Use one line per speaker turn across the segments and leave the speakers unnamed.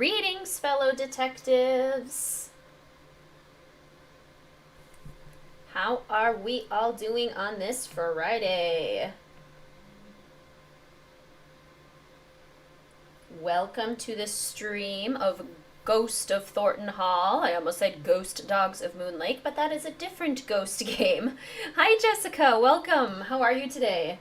Greetings, fellow detectives. How are we all doing on this Friday? Welcome to the stream of Ghost of Thornton Hall. I almost said Ghost Dogs of Moon Lake, but that is a different ghost game. Hi, Jessica. Welcome. How are you today?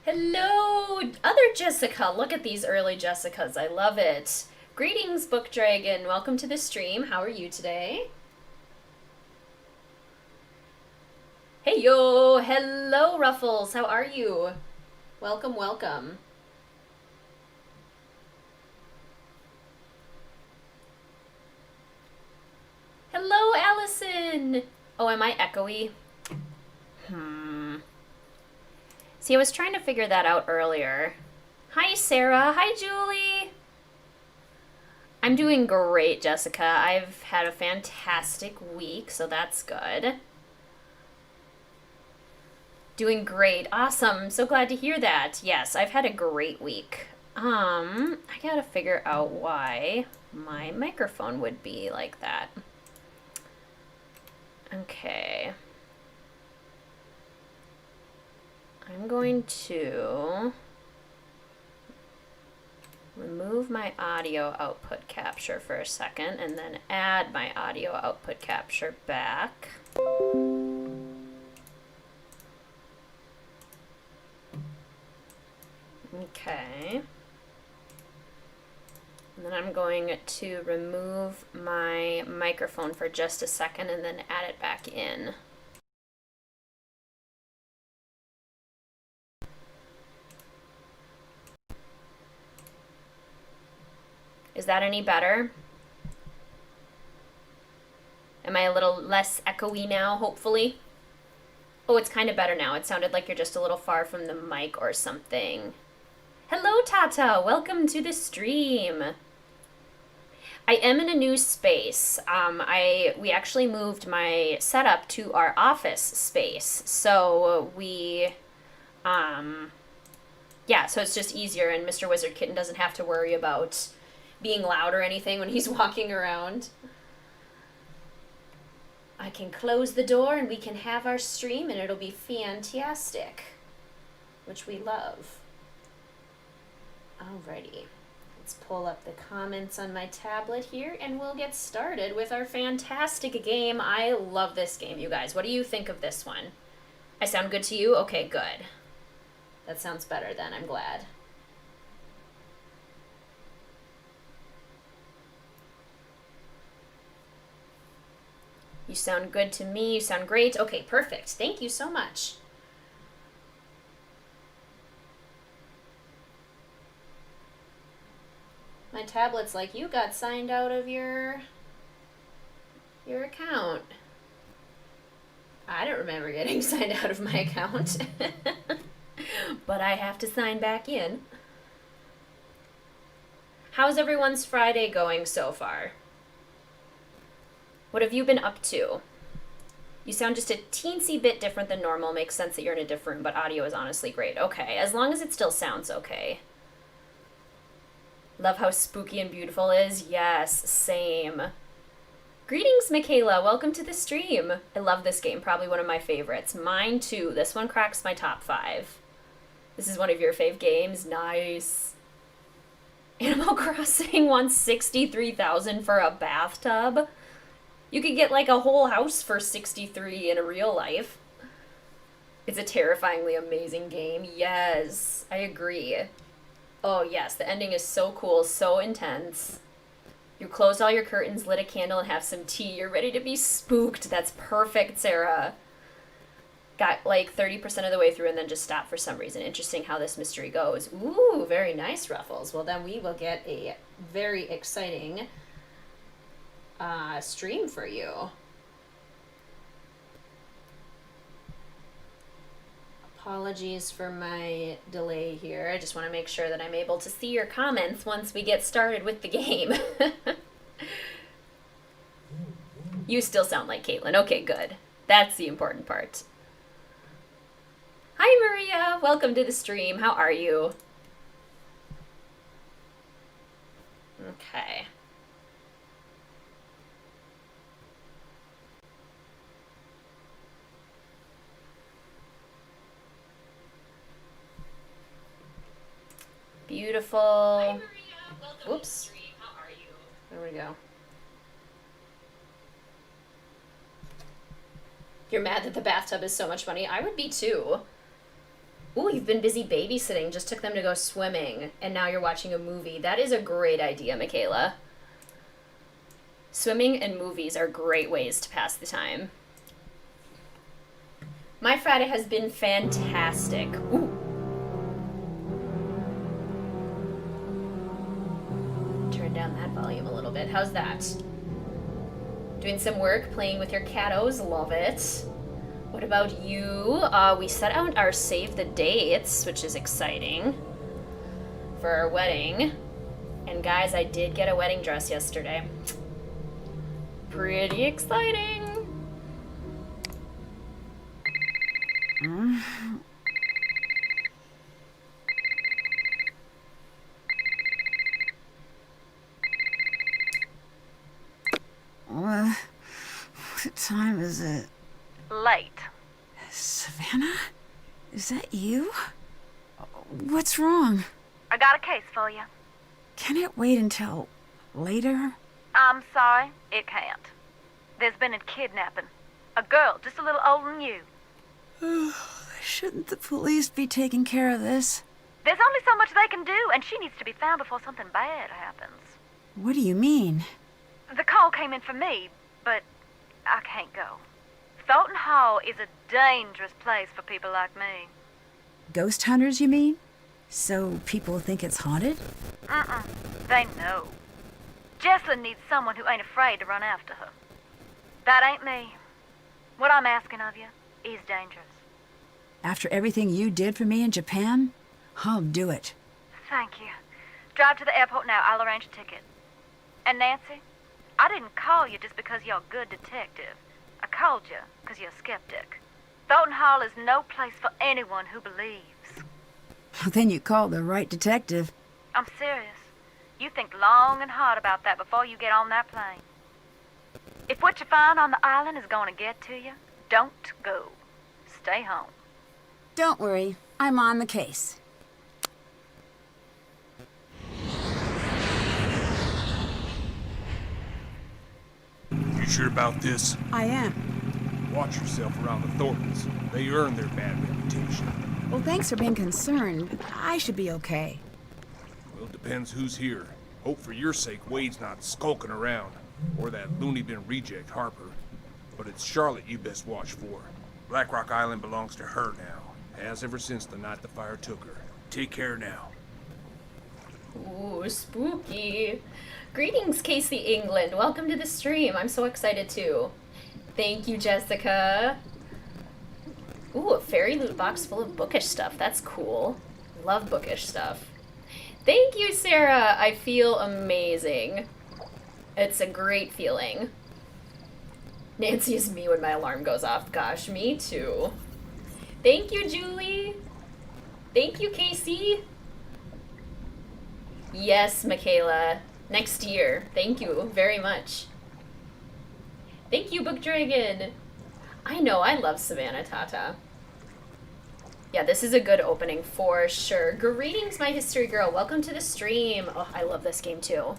Hello, other Jessica. Look at these early Jessicas. I love it. Greetings, Book Dragon. Welcome to the stream. How are you today? Hey, yo. Hello, Ruffles. How are you? Welcome, welcome. Hello, Allison. Oh, am I echoey? See, I was trying to figure that out earlier. Hi, Sarah. Hi, Julie. I'm doing great, Jessica. I've had a fantastic week, so that's good. Doing great. Awesome. So glad to hear that. Yes, I've had a great week. I gotta figure out why my microphone would be like that. Okay. I'm going to remove my audio output capture for a second and then add my audio output capture back. Okay. And then I'm going to remove my microphone for just a second and then add it back in. Is that any better? Am I a little less echoey now, hopefully? Oh, it's kind of better now. It sounded like you're just a little far from the mic or something. Hello, Tata. Welcome to the stream. I am in a new space. We actually moved my setup to our office space. So yeah, so it's just easier, and Mr. WizardKitten doesn't have to worry about being loud or anything when he's walking around. I can close the door and we can have our stream and it'll be fantastic, which we love. Alrighty, let's pull up the comments on my tablet here and we'll get started with our fantastic game. I love this game, you guys. What do you think of this one? I sound good to you? Okay, good. That sounds better then, I'm glad. You sound good to me. You sound great. Okay, perfect. Thank you so much. My tablet's like, you got signed out of your account. I don't remember getting signed out of my account. But I have to sign back in. How's everyone's Friday going so far? What have you been up to? You sound just a teensy bit different than normal. Makes sense that you're in a different room, but audio is honestly great. Okay, as long as it still sounds okay. Love how spooky and beautiful it is. Yes, same. Greetings, Michaela. Welcome to the stream. I love this game. Probably one of my favorites. Mine too. This one cracks my top 5. This is one of your fave games. Nice. Animal Crossing wants $63,000 for a bathtub. You could get like a whole house for 63 in a real life. It's a terrifyingly amazing game. Yes, I agree. Oh yes, the ending is so cool, so intense. You closed all your curtains, lit a candle, and have some tea. You're ready to be spooked. That's perfect, Sarah. Got like 30% of the way through and then just stopped for some reason. Interesting how this mystery goes. Ooh, very nice, Ruffles. Well, then we will get a very exciting stream for you. Apologies for my delay here. I just want to make sure that I'm able to see your comments once we get started with the game. You still sound like Caitlin. Okay, good. That's the important part. Hi, Maria. Welcome to the stream. How are you? Okay. Beautiful. Hi, Maria. Welcome. Whoops. To the stream. How are you? There we go. You're mad that the bathtub is so much money? I would be too. Ooh, you've been busy babysitting. Just took them to go swimming, and now you're watching a movie. That is a great idea, Michaela. Swimming and movies are great ways to pass the time. My Friday has been fantastic. Ooh. Turn down that volume a little bit. How's that? Doing some work, playing with your kiddos. Love it. What about you? We set out our save the dates, which is exciting, for our wedding. And guys, I did get a wedding dress yesterday. Pretty exciting.
What time is it?
Late.
Savannah? Is that you? What's wrong?
I got a case for you.
Can it wait until later?
I'm sorry, it can't. There's been a kidnapping. A girl just a little older than you.
Shouldn't the police be taking care of this?
There's only so much they can do, and she needs to be found before something bad happens.
What do you mean?
The call came in for me, but I can't go. Thornton Hall is a dangerous place for people like me.
Ghost hunters, you mean? So people think it's haunted?
They know. Jesslyn needs someone who ain't afraid to run after her. That ain't me. What I'm asking of you is dangerous.
After everything you did for me in Japan, I'll do it.
Thank you. Drive to the airport now. I'll arrange a ticket. And Nancy, I didn't call you just because you're a good detective. I called you because you're a skeptic. Thornton Hall is no place for anyone who believes.
Then you called the right detective.
I'm serious. You think long and hard about that before you get on that plane. If what you find on the island is going to get to you, don't go. Stay home.
Don't worry, I'm on the case.
You sure about this?
I am.
Watch yourself around the Thorntons. They earn their bad reputation.
Well, thanks for being concerned. I should be okay.
Well, it depends who's here. Hope for your sake Wade's not skulking around. Or that loony bin reject Harper. But it's Charlotte you best watch for. Black Rock Island belongs to her now. Has ever since the night the fire took her. Take care now.
Ooh, spooky. Greetings, Casey England. Welcome to the stream. I'm so excited too. Thank you, Jessica. Ooh, a fairy loot box full of bookish stuff. That's cool. Love bookish stuff. Thank you, Sarah. I feel amazing. It's a great feeling. Nancy is me when my alarm goes off. Gosh, me too. Thank you, Julie. Thank you, Casey. Yes, Michaela. Next year. Thank you very much. Thank you, Book Dragon. I know, I love Savannah Tata. Yeah, this is a good opening for sure. Greetings, my history girl. Welcome to the stream. Oh, I love this game too.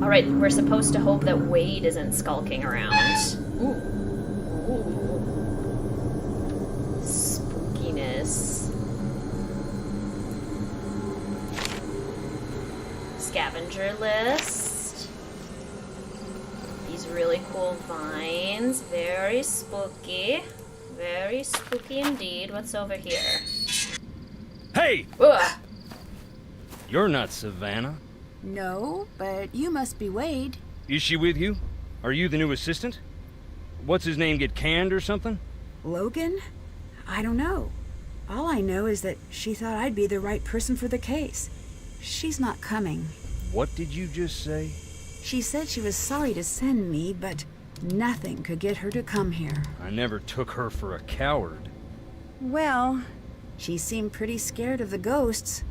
All right, we're supposed to hope that Wade isn't skulking around. Ooh. Ooh. Spookiness. Scavenger list. These really cool vines. Very spooky. Very spooky indeed. What's over here?
Hey!
Ugh.
You're not Savannah.
No, but you must be Wade.
Is she with you? Are you the new assistant? What's his name, get canned or something?
Logan? I don't know. All I know is that she thought I'd be the right person for the case. She's not coming.
What did you just say?
She said she was sorry to send me, but nothing could get her to come here.
I never took her for a coward.
Well, she seemed pretty scared of the ghosts.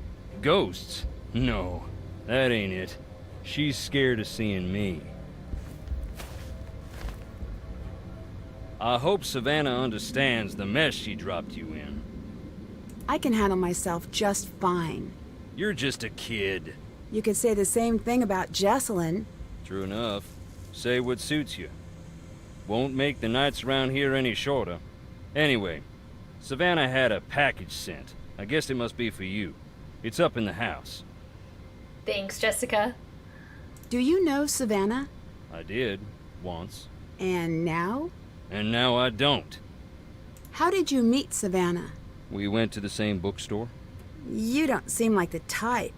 Ghosts? No, that ain't it. She's scared of seeing me. I hope Savannah understands the mess she dropped you in.
I can handle myself just fine.
You're just a kid.
You could say the same thing about Jesselyn.
True enough. Say what suits you. Won't make the nights around here any shorter. Anyway, Savannah had a package sent. I guess it must be for you. It's up in the house.
Thanks, Jessica.
Do you know Savannah?
I did, once.
And now?
And now I don't.
How did you meet Savannah?
We went to the same bookstore.
You don't seem like the type.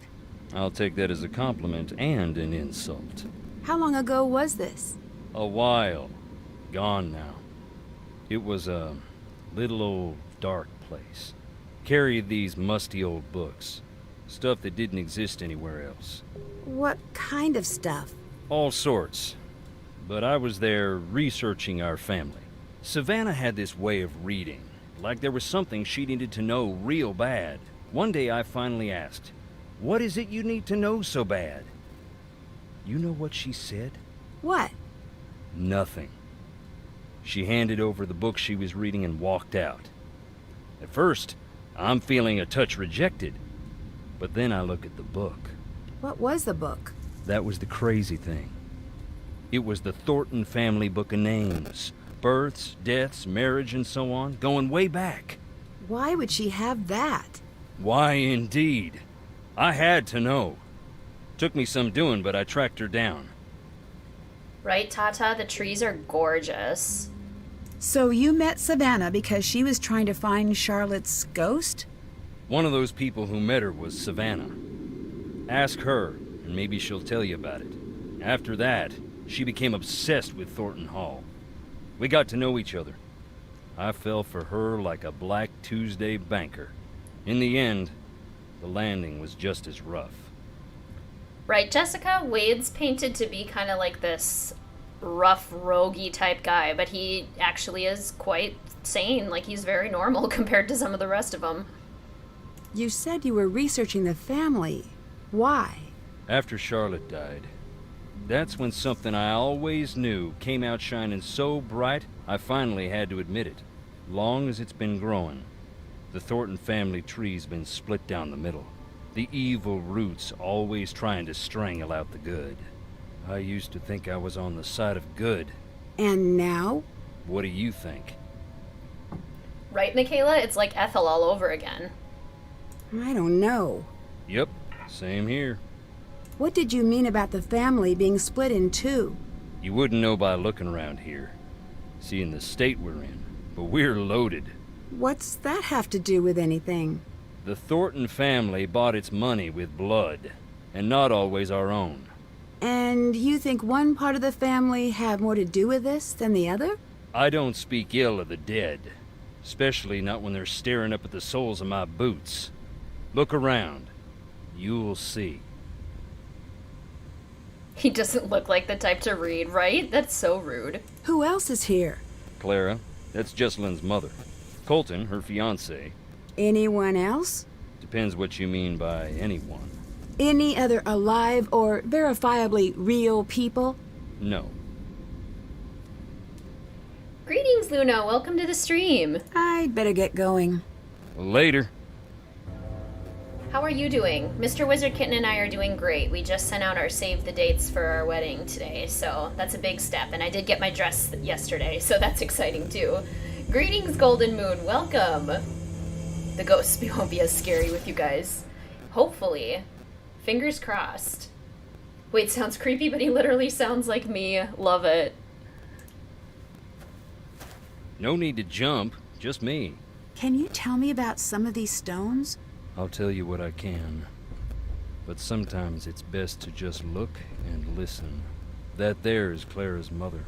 I'll take that as a compliment and an insult.
How long ago was this?
A while. Gone now. It was a little old dark place. Carried these musty old books. Stuff that didn't exist anywhere else.
What kind of stuff?
All sorts. But I was there researching our family. Savannah had this way of reading, like there was something she needed to know real bad. One day I finally asked, "What is it you need to know so bad?" You know what she said?
What?
Nothing. She handed over the book she was reading and walked out. At first, I'm feeling a touch rejected. But then I look at the book.
What was the book?
That was the crazy thing. It was the Thornton family book of names. Births, deaths, marriage, and so on, going way back.
Why would she have that?
Why, indeed. I had to know. Took me some doing, but I tracked her down.
Right, Tata? The trees are gorgeous.
So you met Savannah because she was trying to find Charlotte's ghost?
One of those people who met her was Savannah. Ask her, and maybe she'll tell you about it. After that, she became obsessed with Thornton Hall. We got to know each other. I fell for her like a Black Tuesday banker. In the end, the landing was just as rough.
Right, Jessica? Wade's painted to be kind of like this rough, roguey type guy, but he actually is quite sane. Like, he's very normal compared to some of the rest of them.
You said you were researching the family. Why?
After Charlotte died, that's when something I always knew came out shining so bright, I finally had to admit it. Long as it's been growing, the Thornton family tree's been split down the middle. The evil roots always trying to strangle out the good. I used to think I was on the side of good.
And now?
What do you think?
Right, Michaela? It's like Ethel all over again.
I don't know.
Yep, same here.
What did you mean about the family being split in two?
You wouldn't know by looking around here, seeing the state we're in, but we're loaded.
What's that have to do with anything?
The Thornton family bought its money with blood, and not always our own.
And you think one part of the family had more to do with this than the other?
I don't speak ill of the dead, especially not when they're staring up at the soles of my boots. Look around. You'll see.
He doesn't look like the type to read, right? That's so rude.
Who else is here?
Clara, that's Jesselyn's mother. Colton, her fiancé.
Anyone else?
Depends what you mean by anyone.
Any other alive or verifiably real people?
No.
Greetings, Luna. Welcome to the stream.
I'd better get going.
Later.
How are you doing? Mr. WizardKitten and I are doing great. We just sent out our save the dates for our wedding today, so that's a big step. And I did get my dress yesterday, so that's exciting too. Greetings, Golden Moon. Welcome. The ghosts won't be as scary with you guys. Hopefully. Fingers crossed. Wait, sounds creepy, but he literally sounds like me. Love it.
No need to jump, just me.
Can you tell me about some of these stones?
I'll tell you what I can. But sometimes it's best to just look and listen. That there is Clara's mother.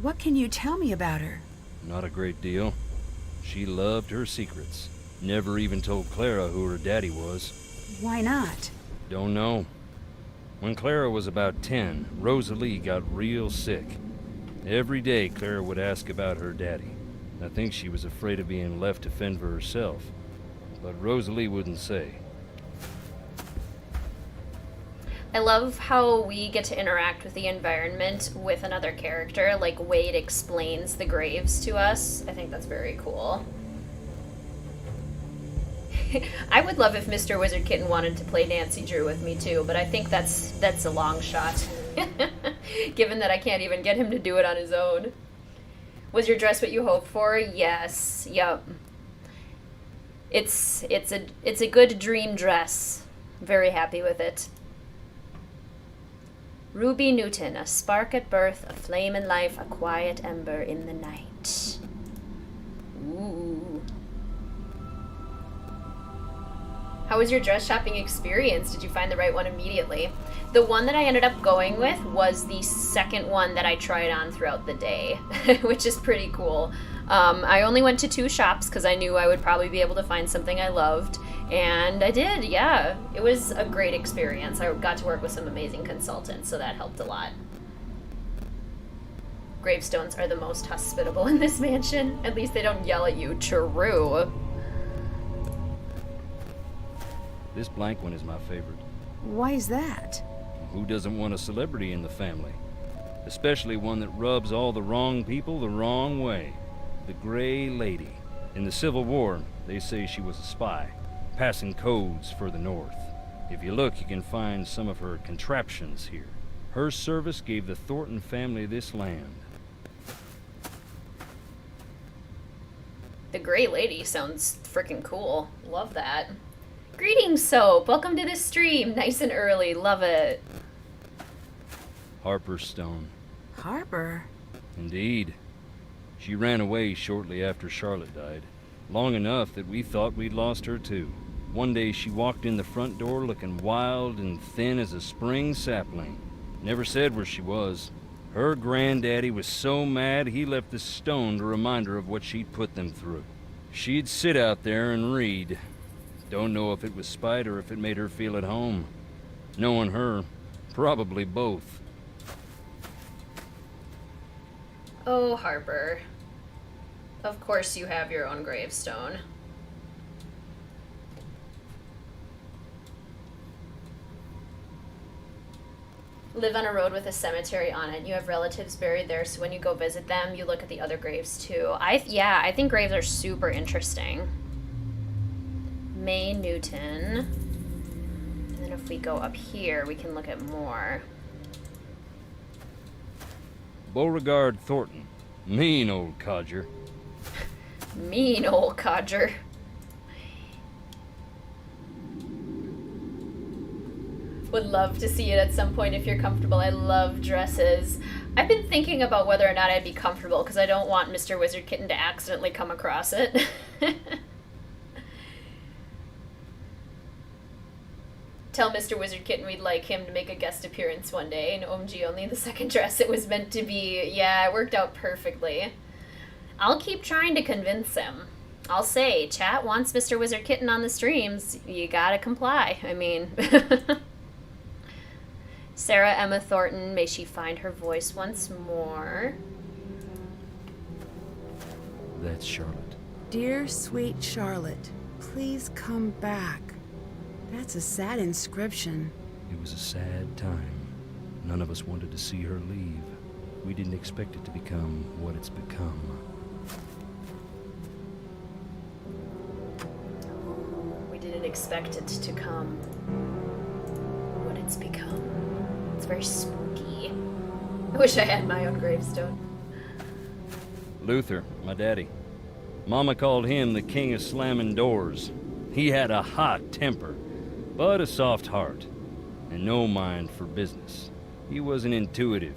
What can you tell me about her?
Not a great deal. She loved her secrets. Never even told Clara who her daddy was.
Why not?
Don't know. When Clara was about 10, Rosalie got real sick. Every day Clara would ask about her daddy. I think she was afraid of being left to fend for herself. But Rosalie wouldn't say.
I love how we get to interact with the environment with another character. Like, Wade explains the graves to us. I think that's very cool. I would love if Mr. WizardKitten wanted to play Nancy Drew with me too, but I think that's a long shot. Given that I can't even get him to do it on his own. Was your dress what you hoped for? Yes. Yep. It's a good dream dress. Very happy with it. Ruby Newton, a spark at birth, a flame in life, a quiet ember in the night. Ooh. How was your dress shopping experience? Did you find the right one immediately? The one that I ended up going with was the second one that I tried on throughout the day, which is pretty cool. I only went to 2 shops because I knew I would probably be able to find something I loved, and I did, yeah. It was a great experience. I got to work with some amazing consultants, so that helped a lot. Gravestones are the most hospitable in this mansion. At least they don't yell at you. True.
This blank one is my favorite.
Why is that?
Who doesn't want a celebrity in the family? Especially one that rubs all the wrong people the wrong way. The Gray Lady. In the Civil War, they say she was a spy, passing codes for the North. If you look, you can find some of her contraptions here. Her service gave the Thornton family this land.
The Gray Lady sounds freaking cool. Love that. Greetings, Soap. Welcome to the stream. Nice and early. Love it.
Harper Stone.
Harper?
Indeed. She ran away shortly after Charlotte died. Long enough that we thought we'd lost her too. One day she walked in the front door looking wild and thin as a spring sapling. Never said where she was. Her granddaddy was so mad he left the stone to remind her of what she'd put them through. She'd sit out there and read. Don't know if it was spite or if it made her feel at home. Knowing her, probably both.
Oh, Harper. Of course you have your own gravestone. Live on a road with a cemetery on it. You have relatives buried there, so when you go visit them, you look at the other graves too. I think graves are super interesting. May Newton. And then if we go up here, we can look at more.
Beauregard Thornton. Mean old codger.
Mean old codger. Would love to see it at some point if you're comfortable. I love dresses. I've been thinking about whether or not I'd be comfortable because I don't want Mr. WizardKitten to accidentally come across it. Tell Mr. WizardKitten we'd like him to make a guest appearance one day, and OMG, only the second dress it was meant to be. Yeah, it worked out perfectly. I'll keep trying to convince him. I'll say, chat wants Mr. WizardKitten on the streams. You gotta comply. I mean... Sarah Emma Thornton, may she find her voice once more.
That's Charlotte.
Dear sweet Charlotte, please come back. That's a sad inscription.
It was a sad time. None of us wanted to see her leave. We didn't expect it to become what it's become.
We didn't expect it to come what it's become. It's very spooky. I wish I had my own gravestone.
Luther, my daddy. Mama called him the king of slamming doors. He had a hot temper, but a soft heart, and no mind for business. He wasn't intuitive.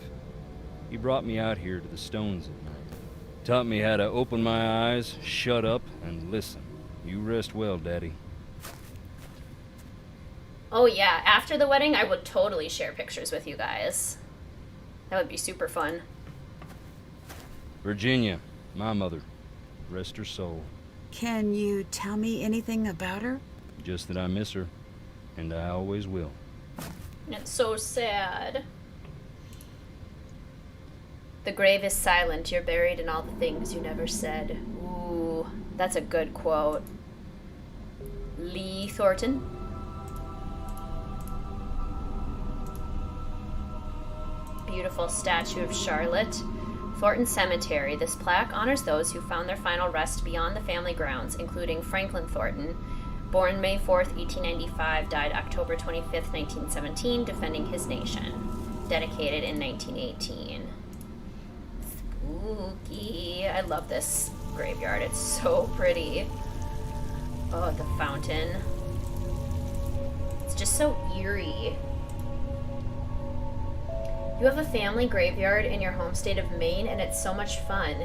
He brought me out here to the stones at night. Taught me how to open my eyes, shut up, and listen. You rest well, Daddy.
Oh yeah, after the wedding, I would totally share pictures with you guys. That would be super fun.
Virginia, my mother. Rest her soul.
Can you tell me anything about her?
Just that I miss her, and I always will.
It's so sad. The grave is silent. You're buried in all the things you never said. Ooh, that's a good quote. Lee Thornton. beautiful statue of Charlotte. Thornton Cemetery. This plaque honors those who found their final rest beyond the family grounds, including Franklin Thornton, born May 4th, 1895, died October 25th, 1917, defending his nation. Dedicated in 1918. Spooky. I love this graveyard. It's so pretty. Oh, the fountain. It's just so eerie. You have a family graveyard in your home state of Maine, and it's so much fun.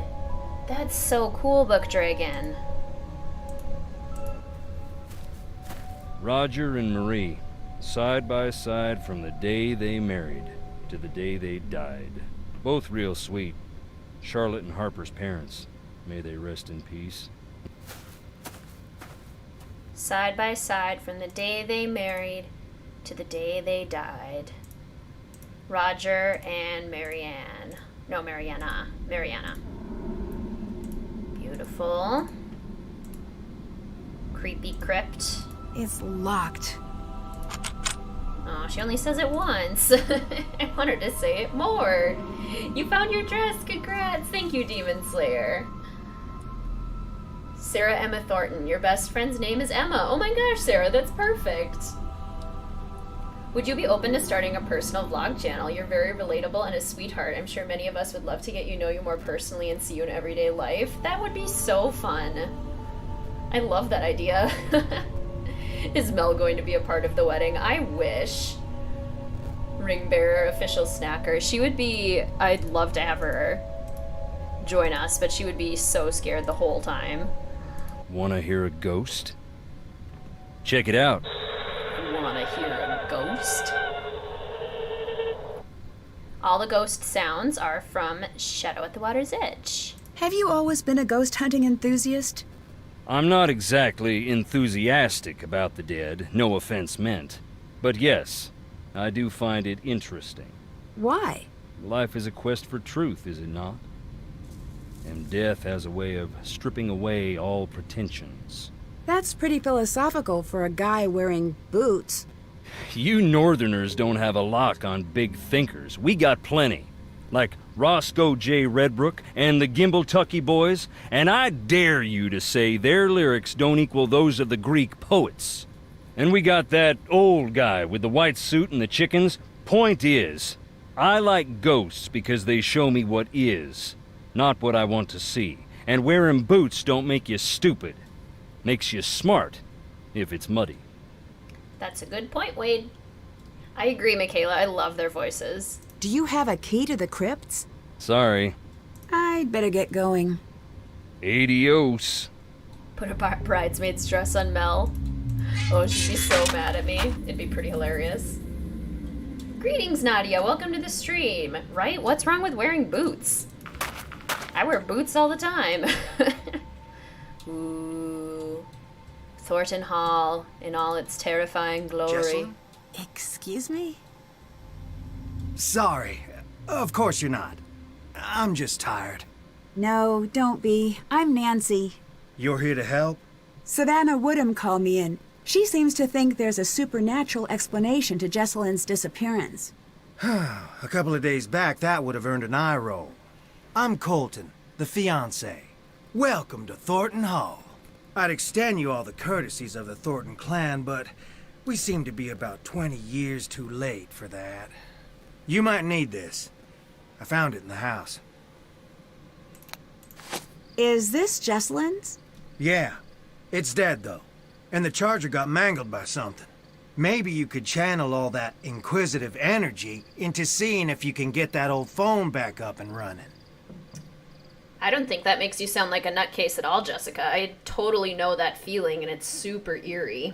That's so cool, Book Dragon.
Roger and Marie, side by side from the day they married to the day they died. Both real sweet. Charlotte and Harper's parents. May they rest in peace.
Side by side from the day they married to the day they died. Roger and Marianne. No, Mariana. Mariana. Beautiful. Creepy crypt.
It's locked.
Oh, she only says it once. I want her to say it more. You found your dress. Congrats. Thank you, Demon Slayer. Sarah Emma Thornton. Your best friend's name is Emma. Oh my gosh, Sarah, that's perfect. Would you be open to starting a personal vlog channel? You're very relatable and a sweetheart. I'm sure many of us would love to get you know you more personally and see you in everyday life. That would be so fun. I love that idea. Is Mel going to be a part of the wedding? I wish. Ring bearer, official snacker. She would be... I'd love to have her join us, but she would be so scared the whole time.
Wanna hear a ghost? Check it out.
Wanna hear a ghost? All the ghost sounds are from Shadow at the Water's Edge.
Have you always been a ghost hunting enthusiast?
I'm not exactly enthusiastic about the dead, no offense meant. But yes, I do find it interesting.
Why?
Life is a quest for truth, is it not? And death has a way of stripping away all pretensions.
That's pretty philosophical for a guy wearing boots.
You Northerners don't have a lock on big thinkers. We got plenty. Like Roscoe J. Redbrook and the Gimbaltucky boys, and I dare you to say their lyrics don't equal those of the Greek poets. And we got that old guy with the white suit and the chickens. Point is, I like ghosts because they show me what is, not what I want to see. And wearing boots don't make you stupid. Makes you smart, if it's muddy.
That's a good point, Wade. I agree, Michaela. I love their voices.
Do you have a key to the crypts?
Sorry.
I'd better get going.
Adios.
Put a bridesmaid's dress on Mel. Oh, she'd be so mad at me. It'd be pretty hilarious. Greetings, Nadia. Welcome to the stream. Right? What's wrong with wearing boots? I wear boots all the time. Ooh. Thornton Hall in all its terrifying glory.
Jessalyn?
Excuse me?
Sorry. Of course you're not. I'm just tired.
No, don't be. I'm Nancy.
You're here to help?
Savannah Woodham called me in. She seems to think there's a supernatural explanation to Jessalyn's disappearance.
A couple of days back, that would have earned an eye roll. I'm Colton, the fiancé. Welcome to Thornton Hall. I'd extend you all the courtesies of the Thornton clan, but we seem to be about 20 years too late for that. You might need this. I found it in the house.
Is this Jessalyn's?
Yeah. It's dead, though. And the charger got mangled by something. Maybe you could channel all that inquisitive energy into seeing if you can get that old phone back up and running.
I don't think that makes you sound like a nutcase at all, Jessica. I totally know that feeling, and it's super eerie.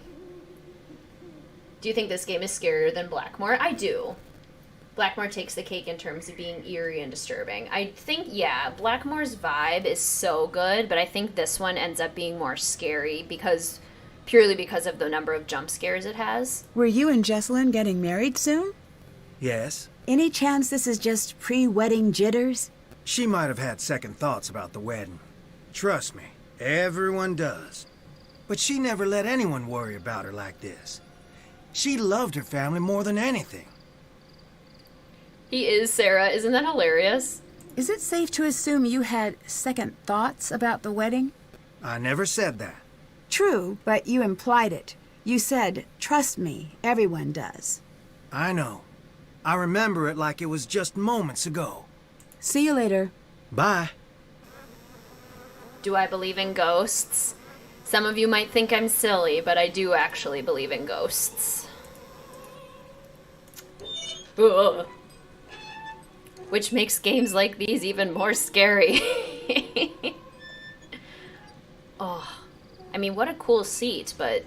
Do you think this game is scarier than Blackmore? I do. Blackmore takes the cake in terms of being eerie and disturbing. I think, yeah, Blackmore's vibe is so good, but I think this one ends up being more scary purely because of the number of jump scares it has.
Were you and Jessalyn getting married soon?
Yes?
Any chance this is just pre-wedding jitters?
She might have had second thoughts about the wedding. Trust me, everyone does. But she never let anyone worry about her like this. She loved her family more than anything.
He is, Sarah. Isn't that hilarious?
Is it safe to assume you had second thoughts about the wedding?
I never said that.
True, but you implied it. You said, trust me, everyone does.
I know. I remember it like it was just moments ago.
See you later.
Bye.
Do I believe in ghosts? Some of you might think I'm silly, but I do actually believe in ghosts. Ugh. Which makes games like these even more scary. Oh, I mean, what a cool seat, but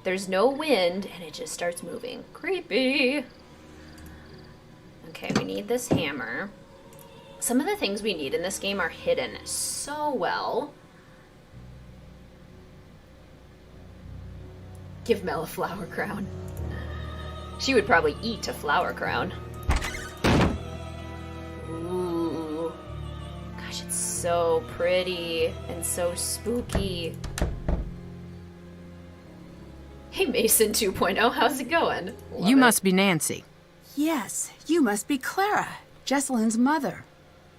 there's no wind and it just starts moving. Creepy. Okay, we need this hammer. Some of the things we need in this game are hidden so well. Give Mel a flower crown. She would probably eat a flower crown. Ooh. Gosh, it's so pretty and so spooky. Hey, Mason 2.0, how's it going? Love
You
it.
must be Nancy.
Yes, you must be Clara, Jesselyn's mother.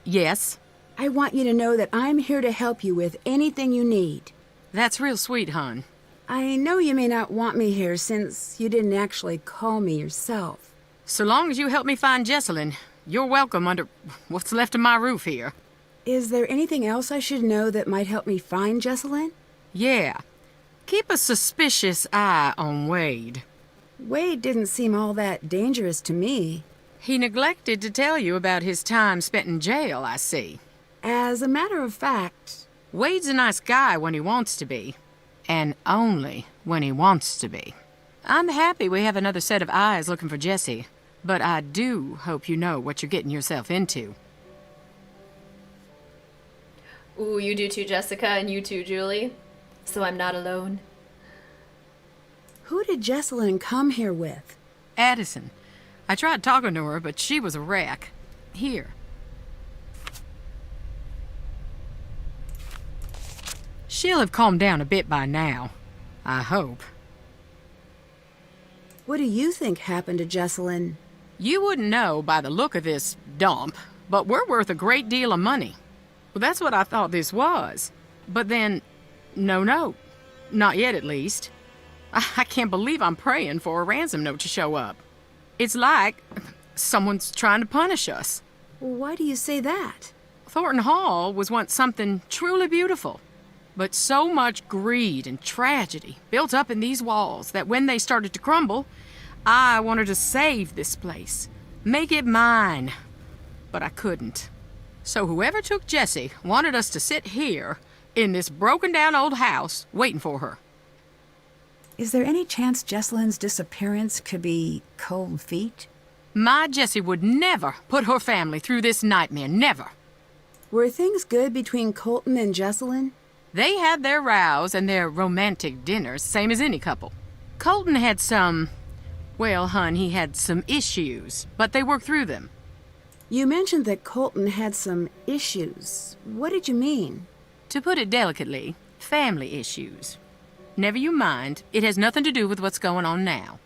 Yes,
I want you to know that I'm here to help you with anything you need.
that's real sweet, hon.
I know you may not want me here since you didn't actually call me yourself.
So long as you help me find Jesselyn, you're welcome under what's left of my roof here.
Is there anything else I should know that might help me find Jesselyn?
Yeah. Keep a suspicious eye on Wade.
Wade didn't seem all that dangerous to me.
He neglected to tell you about his time spent in jail, I see.
As a matter of fact,
Wade's a nice guy when he wants to be. And only when he wants to be. I'm happy we have another set of eyes looking for Jessie. But I do hope you know what you're getting yourself into.
Ooh, you do too, Jessica, and you too, Julie. So I'm not alone.
who did Jesselyn come here with?
Addison. I tried talking to her, but she was a wreck. Here. She'll have calmed down a bit by now. I hope.
What do you think happened to Jesselyn?
You wouldn't know by the look of this dump, but we're worth a great deal of money. Well, that's what I thought this was. But then, no, not yet at least. I can't believe I'm praying for a ransom note to show up. It's like someone's trying to punish us.
Why do you say that?
Thornton Hall was once something truly beautiful. But so much greed and tragedy built up in these walls that when they started to crumble, I wanted to save this place, make it mine. But I couldn't. So whoever took Jessie wanted us to sit here in this broken down old house waiting for her.
Is there any chance Jesselyn's disappearance could be cold feet?
My Jessie would never put her family through this nightmare, never.
Were things good between Colton and Jesselyn?
They had their rows and their romantic dinners, same as any couple. Colton had well, hon, he had some issues, but they worked through them.
You mentioned that Colton had some issues. What did you mean?
To put it delicately, family issues. Never you mind, it has nothing to do with what's going on now.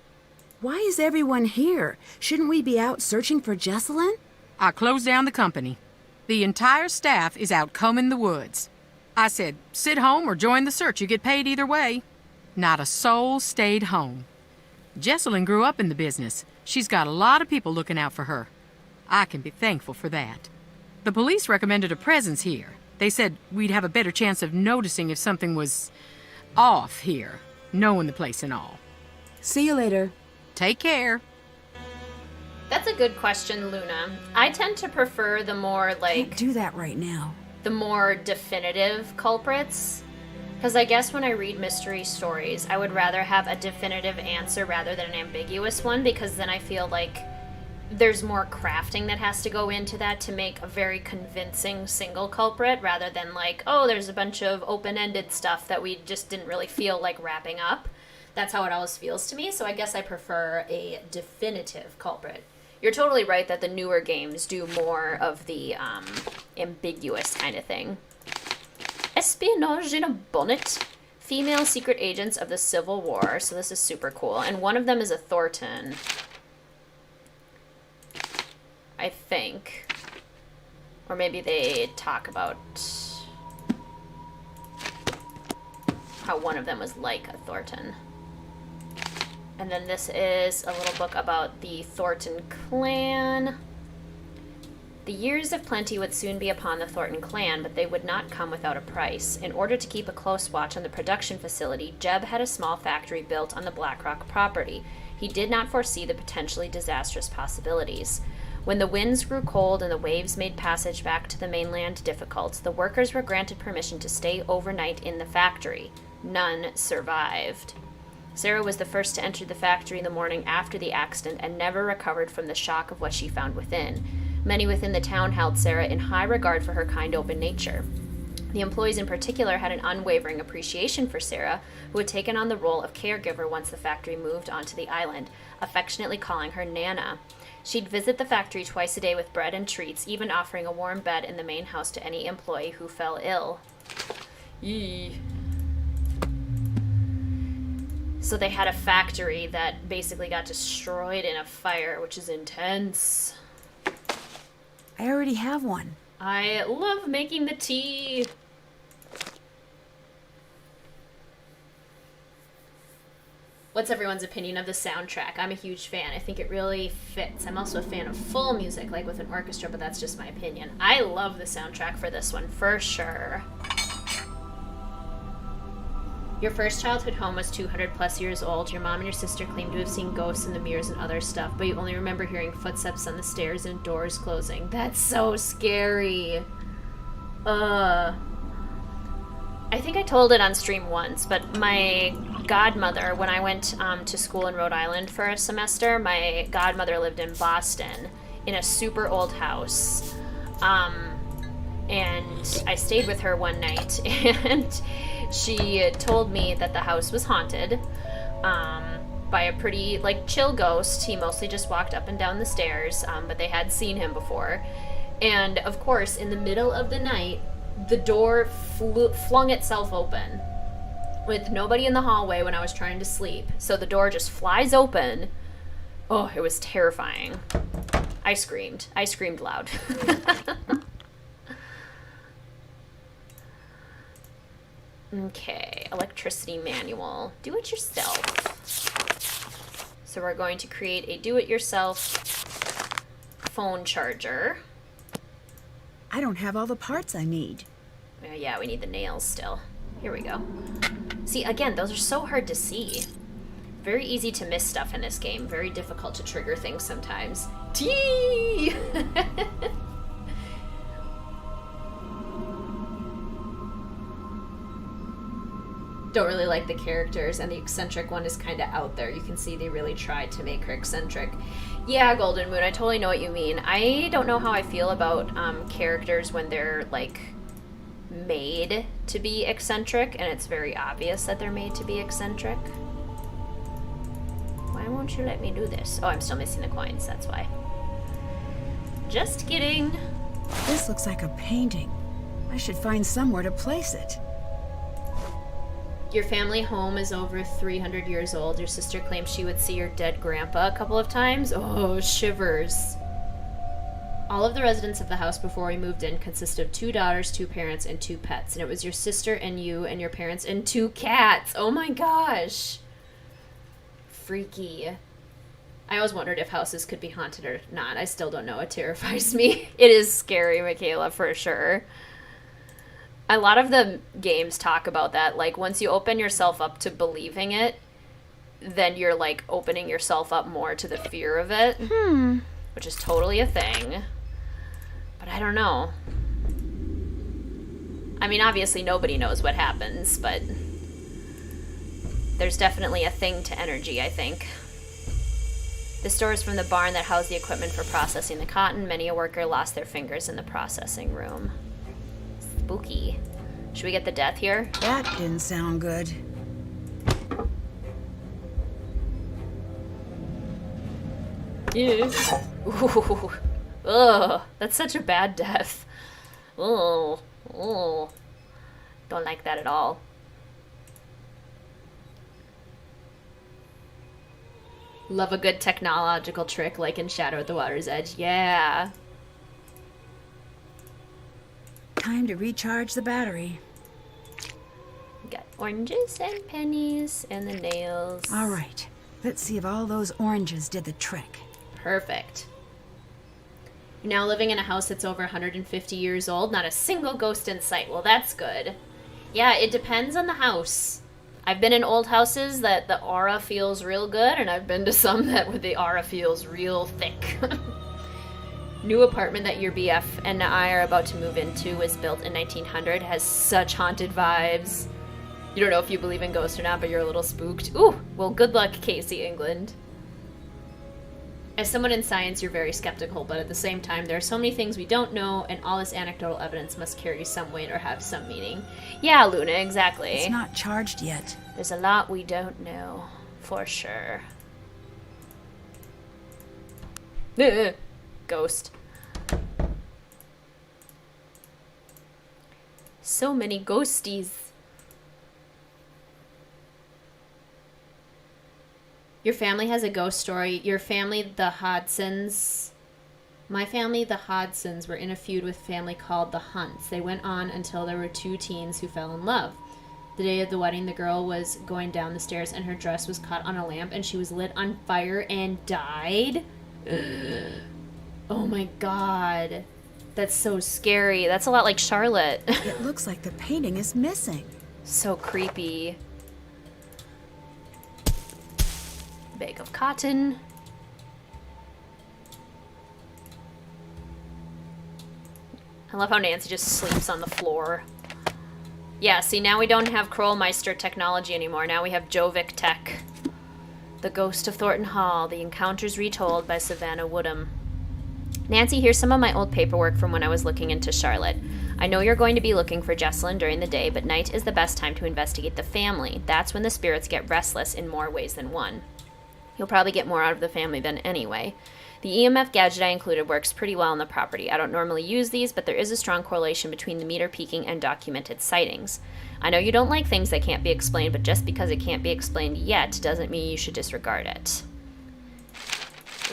Why is everyone here? Shouldn't we be out searching for Jesselyn?
I closed down the company. The entire staff is out combing the woods. I said, sit home or join the search. You get paid either way. Not a soul stayed home. Jesselyn grew up in the business. She's got a lot of people looking out for her. I can be thankful for that. The police recommended a presence here. They said we'd have a better chance of noticing if something was off here, knowing the place and all.
See you later.
Take care.
That's a good question, Luna. I tend to prefer the more,
Can't do that right now.
the more definitive culprits. Because I guess when I read mystery stories, I would rather have a definitive answer rather than an ambiguous one, because then I feel like there's more crafting that has to go into that to make a very convincing single culprit, rather than like, oh, there's a bunch of open-ended stuff that we just didn't really feel like wrapping up. That's how it always feels to me, so I guess I prefer a definitive culprit. You're totally right that the newer games do more of the ambiguous kind of thing. Espionage in a bonnet. Female secret agents of the Civil War. So this is super cool. And one of them is a Thornton. I think. Or maybe they talk about how one of them was like a Thornton. And then this is a little book about the Thornton clan. The years of plenty would soon be upon the Thornton clan, but they would not come without a price. In order to keep a close watch on the production facility, Jeb had a small factory built on the Blackrock property. He did not foresee the potentially disastrous possibilities. When the winds grew cold and the waves made passage back to the mainland difficult, the workers were granted permission to stay overnight in the factory. None survived. Sarah was the first to enter the factory the morning after the accident and never recovered from the shock of what she found within. Many within the town held Sarah in high regard for her kind, open nature. The employees in particular had an unwavering appreciation for Sarah, who had taken on the role of caregiver once the factory moved onto the island, affectionately calling her Nana. She'd visit the factory twice a day with bread and treats, even offering a warm bed in the main house to any employee who fell ill. Yee. So they had a factory that basically got destroyed in a fire, which is intense.
I already have one.
I love making the tea. What's everyone's opinion of the soundtrack? I'm a huge fan. I think it really fits. I'm also a fan of full music, like with an orchestra, but that's just my opinion. I love the soundtrack for this one, for sure. Your first childhood home was 200 plus years old. Your mom and your sister claim to have seen ghosts in the mirrors and other stuff, but you only remember hearing footsteps on the stairs and doors closing. That's so scary. I think I told it on stream once, but my godmother, when I went to school in Rhode Island for a semester, my godmother lived in Boston in a super old house. And I stayed with her one night, and she told me that the house was haunted by a pretty, like, chill ghost. He mostly just walked up and down the stairs, but they had seen him before. And, of course, in the middle of the night, the door flung itself open with nobody in the hallway when I was trying to sleep. So the door just flies open. Oh, it was terrifying. I screamed. I screamed loud. Okay, electricity manual. Do it yourself. So we're going to create a do-it-yourself phone charger.
I don't have all the parts I need.
Yeah, we need the nails still. Here we go. See, again, those are so hard to see. Very easy to miss stuff in this game. Very difficult to trigger things sometimes. Tea! Don't really like the characters, and the eccentric one is kind of out there. You can see they really tried to make her eccentric. Yeah, Golden Moon, I totally know what you mean. I don't know how I feel about characters when they're, like, made to be eccentric, and it's very obvious that they're made to be eccentric. Why won't you let me do this? Oh, I'm still missing the coins, that's why. Just kidding.
This looks like a painting. I should find somewhere to place it.
Your family home is over 300 years old. Your sister claims she would see your dead grandpa a couple of times. Oh, shivers. All of the residents of the house before we moved in consisted of 2 daughters, 2 parents, and 2 pets. And it was your sister and you and your parents and 2 cats. Oh my gosh. Freaky. I always wondered if houses could be haunted or not. I still don't know. It terrifies me. It is scary, Michaela, for sure. A lot of the games talk about that. Like, once you open yourself up to believing it, then you're, like, opening yourself up more to the fear of it. Which is totally a thing. But I don't know. I mean, obviously nobody knows what happens, but there's definitely a thing to energy, I think. The store is from the barn that housed the equipment for processing the cotton. Many a worker lost their fingers in the processing room. Spooky. Should we get the death here?
That didn't sound good.
Yeah. Ooh. Ugh. That's such a bad death. Oh. Oh. Don't like that at all. Love a good technological trick like in Shadow at the Water's Edge. Yeah.
Time to recharge the battery.
Got oranges and pennies and the nails.
All right. Let's see if all those oranges did the trick.
Perfect. You're now living in a house that's over 150 years old. Not a single ghost in sight. Well, that's good. Yeah, it depends on the house. I've been in old houses that the aura feels real good, and I've been to some that the aura feels real thick. New apartment that your BF and I are about to move into was built in 1900. Has such haunted vibes. You don't know if you believe in ghosts or not, but you're a little spooked. Ooh, well, good luck, Casey, England. As someone in science, you're very skeptical, but at the same time, there are so many things we don't know, and all this anecdotal evidence must carry some weight or have some meaning. Yeah, Luna, exactly.
It's not charged yet.
There's a lot we don't know, for sure. Ghost. So many ghosties. Your family has a ghost story. Your family, the Hodsons. My family, the Hodsons, were in a feud with a family called the Hunts. They went on until there were two teens who fell in love. The day of the wedding, the girl was going down the stairs and her dress was caught on a lamp and she was lit on fire and died. Oh my god. That's so scary. That's a lot like Charlotte.
It looks like the painting is missing.
So creepy. Bag of cotton. I love how Nancy just sleeps on the floor. Yeah, see, now we don't have Krollmeister technology anymore. Now we have Jovic tech. The Ghost of Thornton Hall, The Encounters Retold by Savannah Woodham. Nancy, here's some of my old paperwork from when I was looking into Charlotte. I know you're going to be looking for Jessalyn during the day, but night is the best time to investigate the family. That's when the spirits get restless in more ways than one. You'll probably get more out of the family then anyway. The EMF gadget I included works pretty well on the property. I don't normally use these, but there is a strong correlation between the meter peaking and documented sightings. I know you don't like things that can't be explained, but just because it can't be explained yet doesn't mean you should disregard it.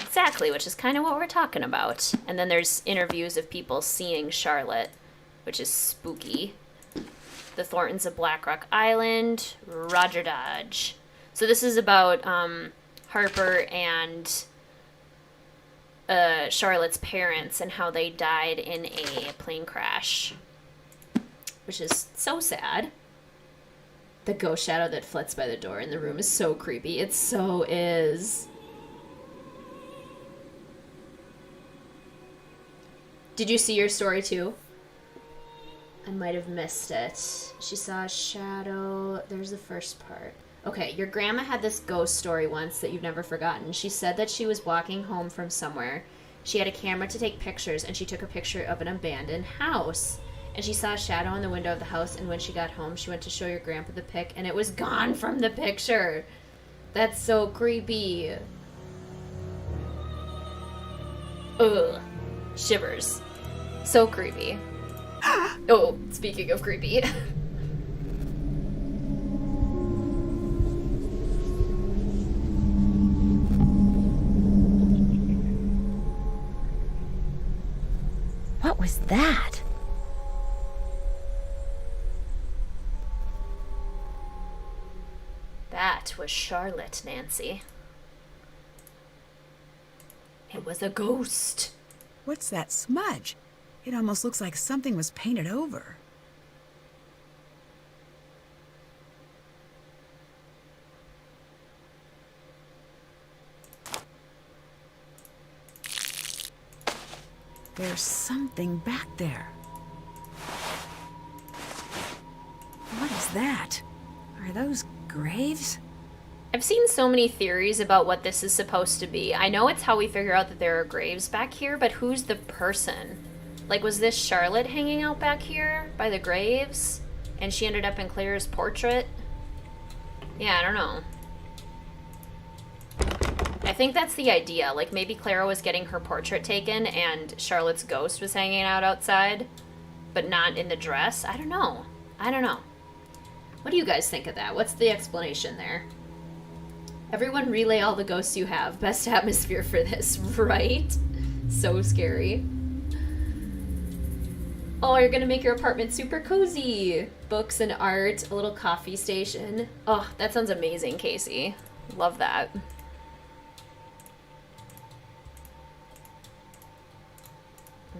Exactly, which is kind of what we're talking about. And then there's interviews of people seeing Charlotte, which is spooky. The Thorntons of Black Rock Island, Roger Dodge. So this is about Harper and Charlotte's parents and how they died in a plane crash, which is so sad. The ghost shadow that flits by the door in the room is so creepy. It so is. Did you see your story too? I might have missed it. She saw a shadow. There's the first part. Okay, your grandma had this ghost story once that you've never forgotten. She said that she was walking home from somewhere. She had a camera to take pictures, and she took a picture of an abandoned house. And she saw a shadow in the window of the house, and when she got home, she went to show your grandpa the pic, and it was gone from the picture. That's so creepy. Ugh. Shivers. So creepy. Oh, speaking of creepy.
What was that?
That was Charlotte, Nancy. It was a ghost.
What's that smudge? It almost looks like something was painted over. There's something back there. What is that? Are those graves?
I've seen so many theories about what this is supposed to be. I know it's how we figure out that there are graves back here, but who's the person? Like, was this Charlotte hanging out back here by the graves? And she ended up in Claire's portrait? Yeah, I don't know. I think that's the idea. Like, maybe Clara was getting her portrait taken and Charlotte's ghost was hanging out outside, but not in the dress. I don't know. I don't know. What do you guys think of that? What's the explanation there? Everyone relay all the ghosts you have. Best atmosphere for this, right? So scary. Oh, you're gonna make your apartment super cozy. Books and art, a little coffee station. Oh, that sounds amazing, Casey. Love that.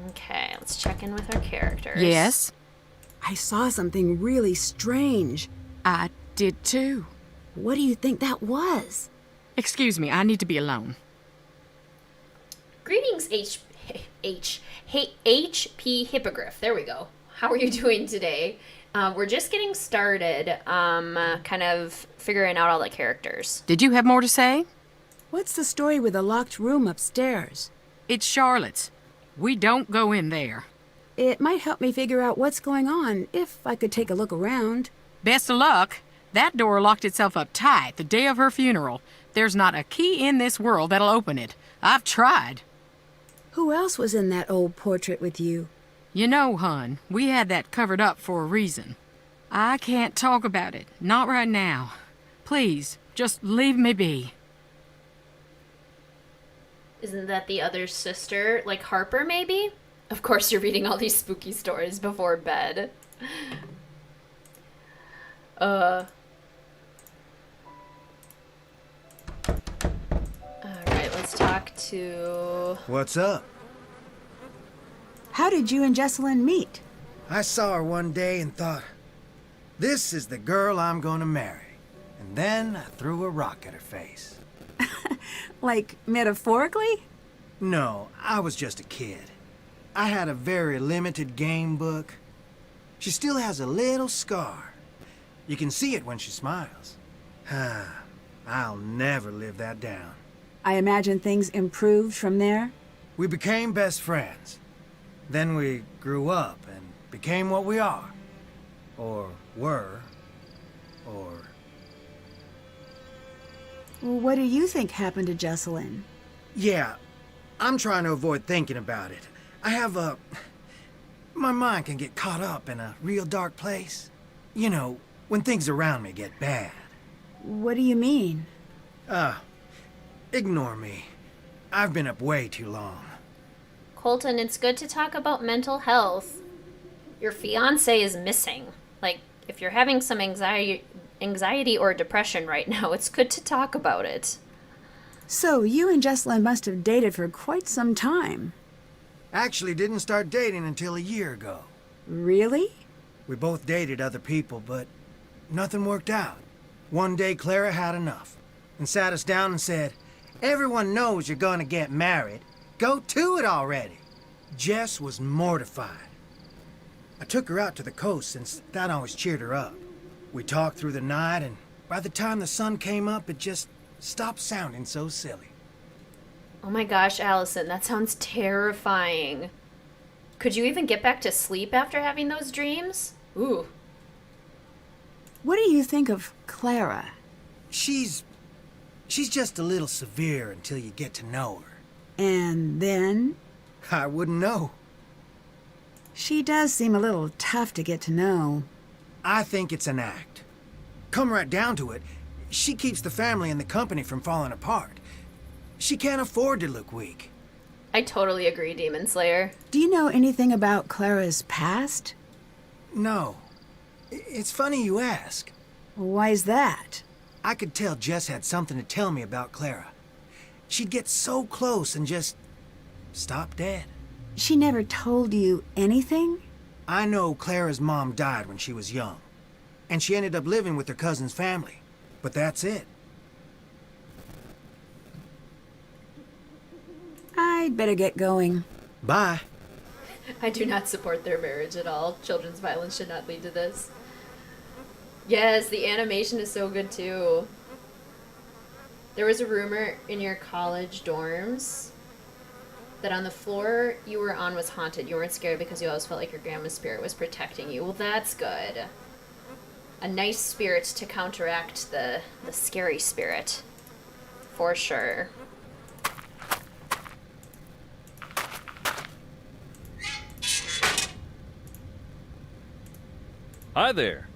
Okay, let's check in with our characters.
Yes?
I saw something really strange.
I did too.
What do you think that was?
Excuse me, I need to be alone.
Greetings, HP Hippogriff. There we go. How are you doing today? We're just getting started, kind of figuring out all the characters.
Did you have more to say?
What's the story with the locked room upstairs?
It's Charlotte's. We don't go in there.
It might help me figure out what's going on if I could take a look around.
Best of luck. That door locked itself up tight the day of her funeral. There's not a key in this world that'll open it. I've tried.
Who else was in that old portrait with you?
You know, hon, we had that covered up for a reason. I can't talk about it. Not right now. Please, just leave me be.
Isn't that the other sister? Like Harper, maybe? Of course you're reading all these spooky stories before bed. Alright, let's talk to...
What's up?
How did you and Jessalyn meet?
I saw her one day and thought, this is the girl I'm gonna marry. And then I threw a rock at her face.
Like, metaphorically?
No, I was just a kid. I had a very limited game book. She still has a little scar. You can see it when she smiles. I'll never live that down.
I imagine things improved from there?
We became best friends. Then we grew up and became what we are. Or were. Or...
Well, what do you think happened to Jessalyn?
Yeah, I'm trying to avoid thinking about it. I have a... My mind can get caught up in a real dark place. You know, when things around me get bad.
What do you mean?
Ignore me. I've been up way too long.
Colton, it's good to talk about mental health. Your fiancé is missing. Like, if you're having some anxiety or depression right now, it's good to talk about it.
So, you and Jessalyn must have dated for quite some time.
Actually didn't start dating until a year ago.
Really?
We both dated other people, but nothing worked out. One day Clara had enough and sat us down and said, everyone knows you're gonna get married. Go to it already. Jess was mortified. I took her out to the coast since that always cheered her up. We talked through the night, and by the time the sun came up, it just stopped sounding so silly.
Oh my gosh, Allison, that sounds terrifying. Could you even get back to sleep after having those dreams? Ooh.
What do you think of Clara?
She's just a little severe until you get to know her.
And then?
I wouldn't know.
She does seem a little tough to get to know.
I think it's an act. Come right down to it, she keeps the family and the company from falling apart. She can't afford to look weak.
I totally agree, Demon Slayer.
Do you know anything about Clara's past?
No. It's funny you ask.
Why's that?
I could tell Jess had something to tell me about Clara. She'd get so close and just stop dead.
She never told you anything?
I know Clara's mom died when she was young, and she ended up living with her cousin's family. But that's it.
I'd better get going.
Bye.
I do not support their marriage at all. Children's violence should not lead to this. Yes, the animation is so good too. There was a rumor in your college dorms that on the floor you were on was haunted. You weren't scared because you always felt like your grandma's spirit was protecting you. Well, that's good. A nice spirit to counteract the scary spirit. For sure.
Hi there.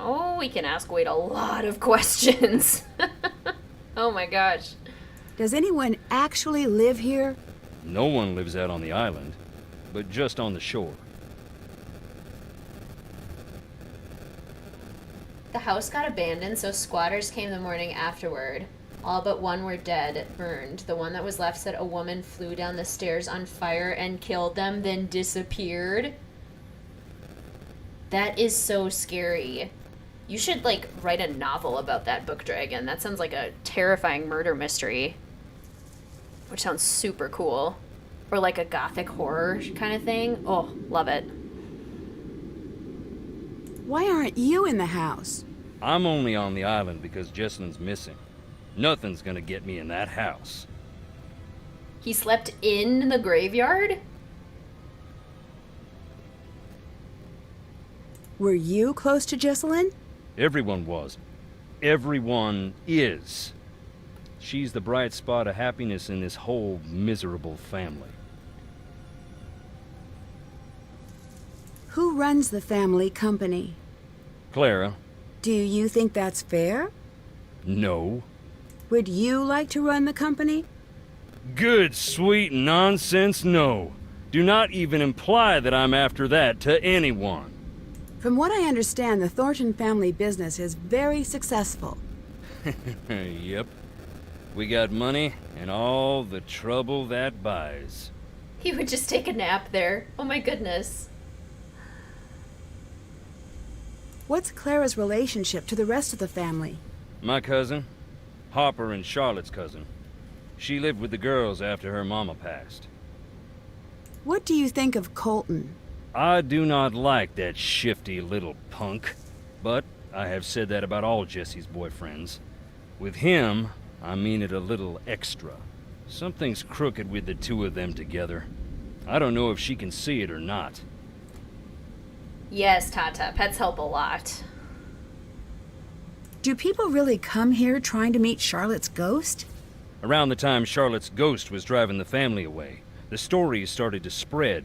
Oh, We can ask Wade a lot of questions. Oh my gosh.
Does anyone actually live here?
No one lives out on the island, but just on the shore.
The house got abandoned, so squatters came the morning afterward. All but one were dead, burned. The one that was left said a woman flew down the stairs on fire and killed them, then disappeared. That is so scary. You should, like, write a novel about that book dragon. That sounds like a terrifying murder mystery. Which sounds super cool. Or like a gothic horror kind of thing. Oh, love it.
Why aren't you in the house?
I'm only on the island because Jesselyn's missing. Nothing's gonna get me in that house.
He slept in the graveyard?
Were you close to Jesselyn?
Everyone was. Everyone is. She's the bright spot of happiness in this whole miserable family.
Who runs the family company?
Clara?
Do you think that's fair?
No.
Would you like to run the company?
Good, sweet nonsense, no. Do not even imply that I'm after that to anyone.
From what I understand, the Thornton family business is very successful.
Yep. We got money and all the trouble that buys.
He would just take a nap there. Oh my goodness.
What's Clara's relationship to the rest of the family?
My cousin, Harper and Charlotte's cousin. She lived with the girls after her mama passed.
What do you think of Colton?
I do not like that shifty little punk, but I have said that about all Jesse's boyfriends. With him, I mean it a little extra. Something's crooked with the two of them together. I don't know if she can see it or not.
Yes, Tata. Pets help a lot.
Do people really come here trying to meet Charlotte's ghost?
Around the time Charlotte's ghost was driving the family away, the stories started to spread.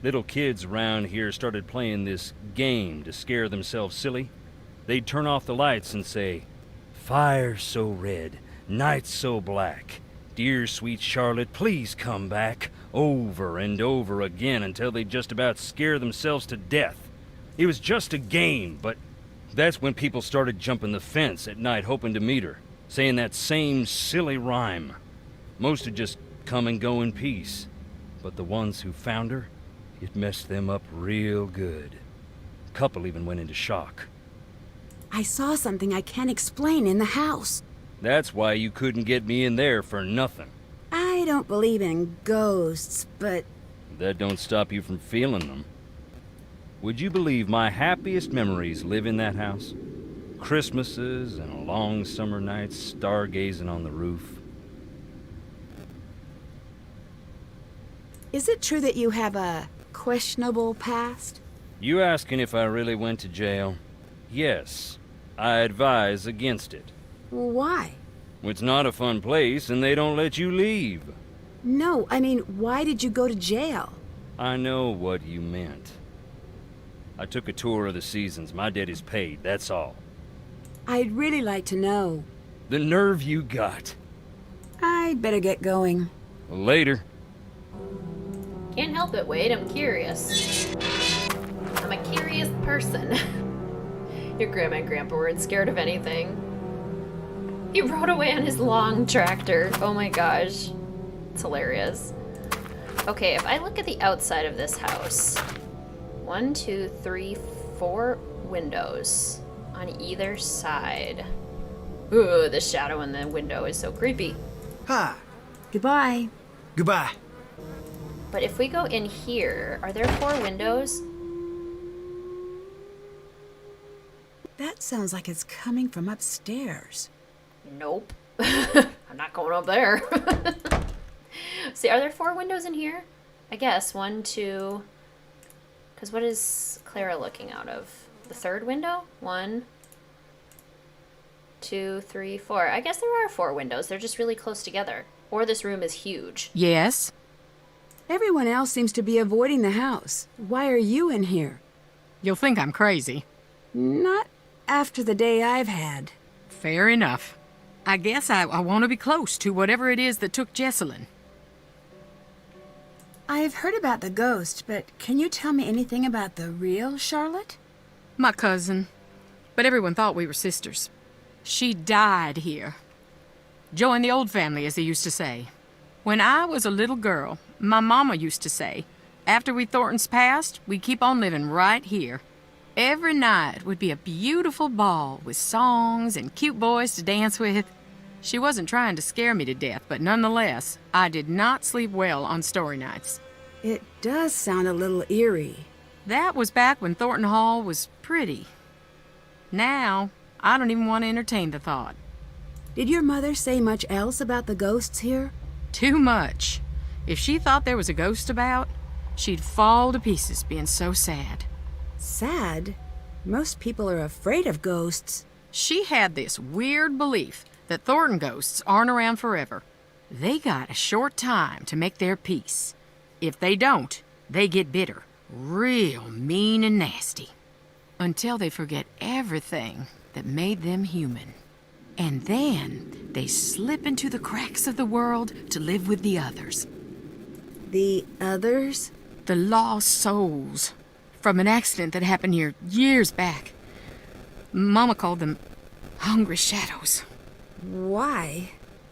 Little kids around here started playing this game to scare themselves silly. They'd turn off the lights and say, "Fire so red, night so black. Dear sweet Charlotte, please come back," over and over again until they'd just about scare themselves to death. It was just a game, but that's when people started jumping the fence at night hoping to meet her, saying that same silly rhyme. Most would just come and go in peace, but the ones who found her, it messed them up real good. A couple even went into shock.
I saw something I can't explain in the house.
That's why you couldn't get me in there for nothing.
I don't believe in ghosts, but
That don't stop you from feeling them. Would you believe my happiest memories live in that house? Christmases and long summer nights stargazing on the roof.
is it true that you have a questionable past?
You asking if I really went to jail? Yes. I advise against it.
Why?
It's not a fun place and they don't let you leave.
No, I mean, why did you go to jail?
I know what you meant. I took a tour of the seasons. My debt is paid, that's all.
I'd really like to know.
The nerve you got.
I'd better get going.
Later.
Can't help it, Wade. I'm curious. I'm a curious person. Your grandma and grandpa weren't scared of anything. He rode away on his long tractor. Oh my gosh. It's hilarious. Okay, if I look at the outside of this house, 1, 2, 3, 4 windows on either side. Ooh, the shadow in the window is so creepy.
Hi.
Goodbye.
Goodbye.
But if we go in here, are there 4 windows?
That sounds like it's coming from upstairs.
Nope. I'm not going up there. See, are there 4 windows in here? I guess 1, 2. Because what is Clara looking out of? The 3rd window? 1, 2, 3, 4. I guess there are 4 windows. They're just really close together. Or this room is huge.
Yes?
Everyone else seems to be avoiding the house. Why are you in here?
You'll think I'm crazy.
Not after the day I've had.
Fair enough. I guess I want to be close to whatever it is that took Jesselyn.
I've heard about the ghost, but can you tell me anything about the real Charlotte?
My cousin. But everyone thought we were sisters. She died here. Joined the old family, as they used to say. When I was a little girl, my mama used to say, after we Thorntons passed, we'd keep on living right here. Every night would be a beautiful ball with songs and cute boys to dance with. She wasn't trying to scare me to death, but nonetheless, I did not sleep well on story nights.
It does sound a little eerie.
That was back when Thornton Hall was pretty. Now, I don't even want to entertain the thought.
Did your mother say much else about the ghosts here?
Too much. If she thought there was a ghost about, she'd fall to pieces being so sad.
Sad? Most people are afraid of ghosts.
She had this weird belief that Thornton ghosts aren't around forever. They got a short time to make their peace. If they don't, they get bitter, real mean and nasty, until they forget everything that made them human. And then they slip into the cracks of the world to live with the others.
The others?
The lost souls. From an accident that happened here years back. Mama called them hungry shadows.
Why?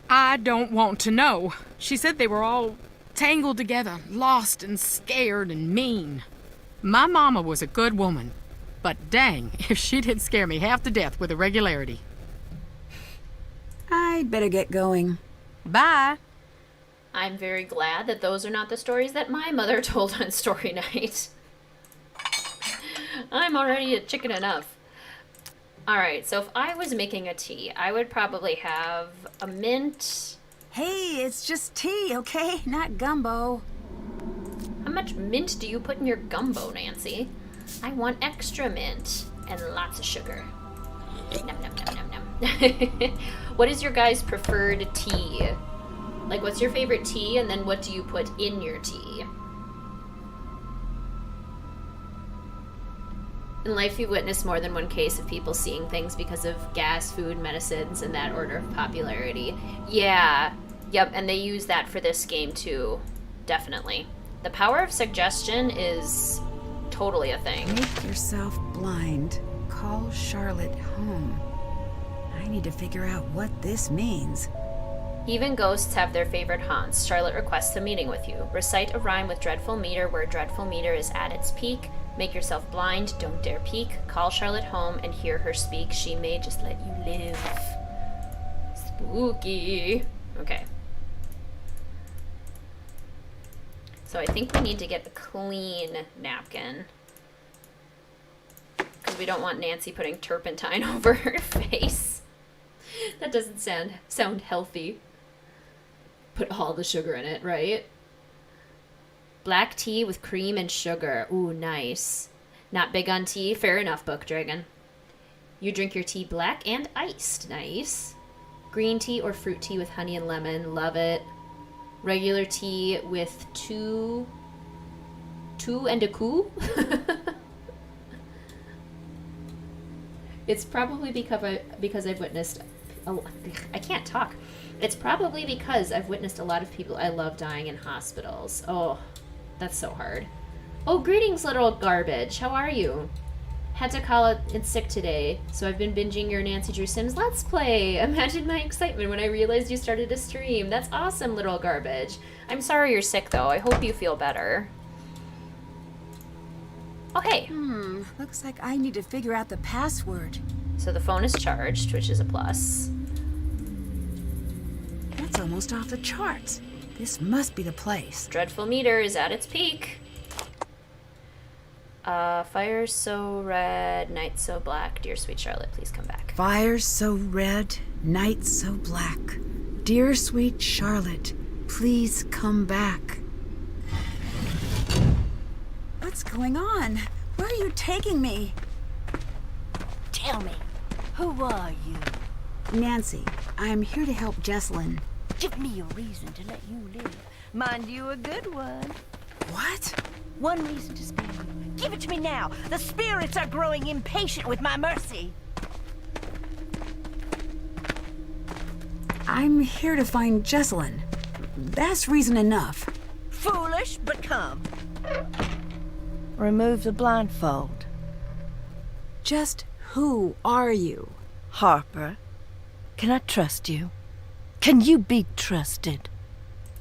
I don't want to know. She said they were all tangled together, lost and scared and mean. My mama was a good woman, but dang if she didn't scare me half to death with a regularity.
I'd better get going.
Bye.
I'm very glad that those are not the stories that my mother told on story night. I'm already a chicken enough. Alright, so if I was making a tea, I would probably have a mint.
Hey, it's just tea, okay? Not gumbo.
How much mint do you put in your gumbo, Nancy? I want extra mint and lots of sugar. Nom nom nom nom nom. What is your guys' preferred tea? Like, what's your favorite tea, and then what do you put in your tea? In life, you've witnessed more than one case of people seeing things because of gas, food, medicines, and that order of popularity. Yeah, yep, and they use that for this game too. Definitely. The power of suggestion is totally a thing.
Make yourself blind. Call Charlotte home. I need to figure out what this means.
Even ghosts have their favorite haunts. Charlotte requests a meeting with you. Recite a rhyme with dreadful meter where dreadful meter is at its peak. Make yourself blind, don't dare peek. Call Charlotte home and hear her speak. She may just let you live. Spooky. Okay. So I think we need to get a clean napkin. Because we don't want Nancy putting turpentine over her face. That doesn't sound healthy. Put all the sugar in it, right? Black tea with cream and sugar. Ooh, nice. Not big on tea? Fair enough, Book Dragon. You drink your tea black and iced. Nice. Green tea or fruit tea with honey and lemon. Love it. Regular tea with two and a coup? It's probably because I've witnessed... I can't talk. It's probably because I've witnessed a lot of people I love dying in hospitals. Oh, that's so hard. Oh, greetings, little garbage. How are you? Had to call in sick today, so I've been binging your Nancy Drew Sims Let's Play. Imagine my excitement when I realized you started a stream. That's awesome, little garbage. I'm sorry you're sick, though. I hope you feel better. Oh, hey.
Looks like I need to figure out the password.
So the phone is charged, which is a plus.
That's almost off the charts. This must be the place.
Dreadful meter is at its peak. Fire so red, night so black. Dear sweet Charlotte, please come back.
Fire so red, night so black. Dear sweet Charlotte, please come back. What's going on? Where are you taking me?
Tell me, who are you?
Nancy, I'm here to help Jesselyn.
Give me a reason to let you live. Mind you, a good one.
What?
One reason to spare you. Give it to me now. The spirits are growing impatient with my mercy.
I'm here to find Jesselyn. That's reason enough.
Foolish, but come. Remove the blindfold.
Just who are you?
Harper, can I trust you? Can you be trusted?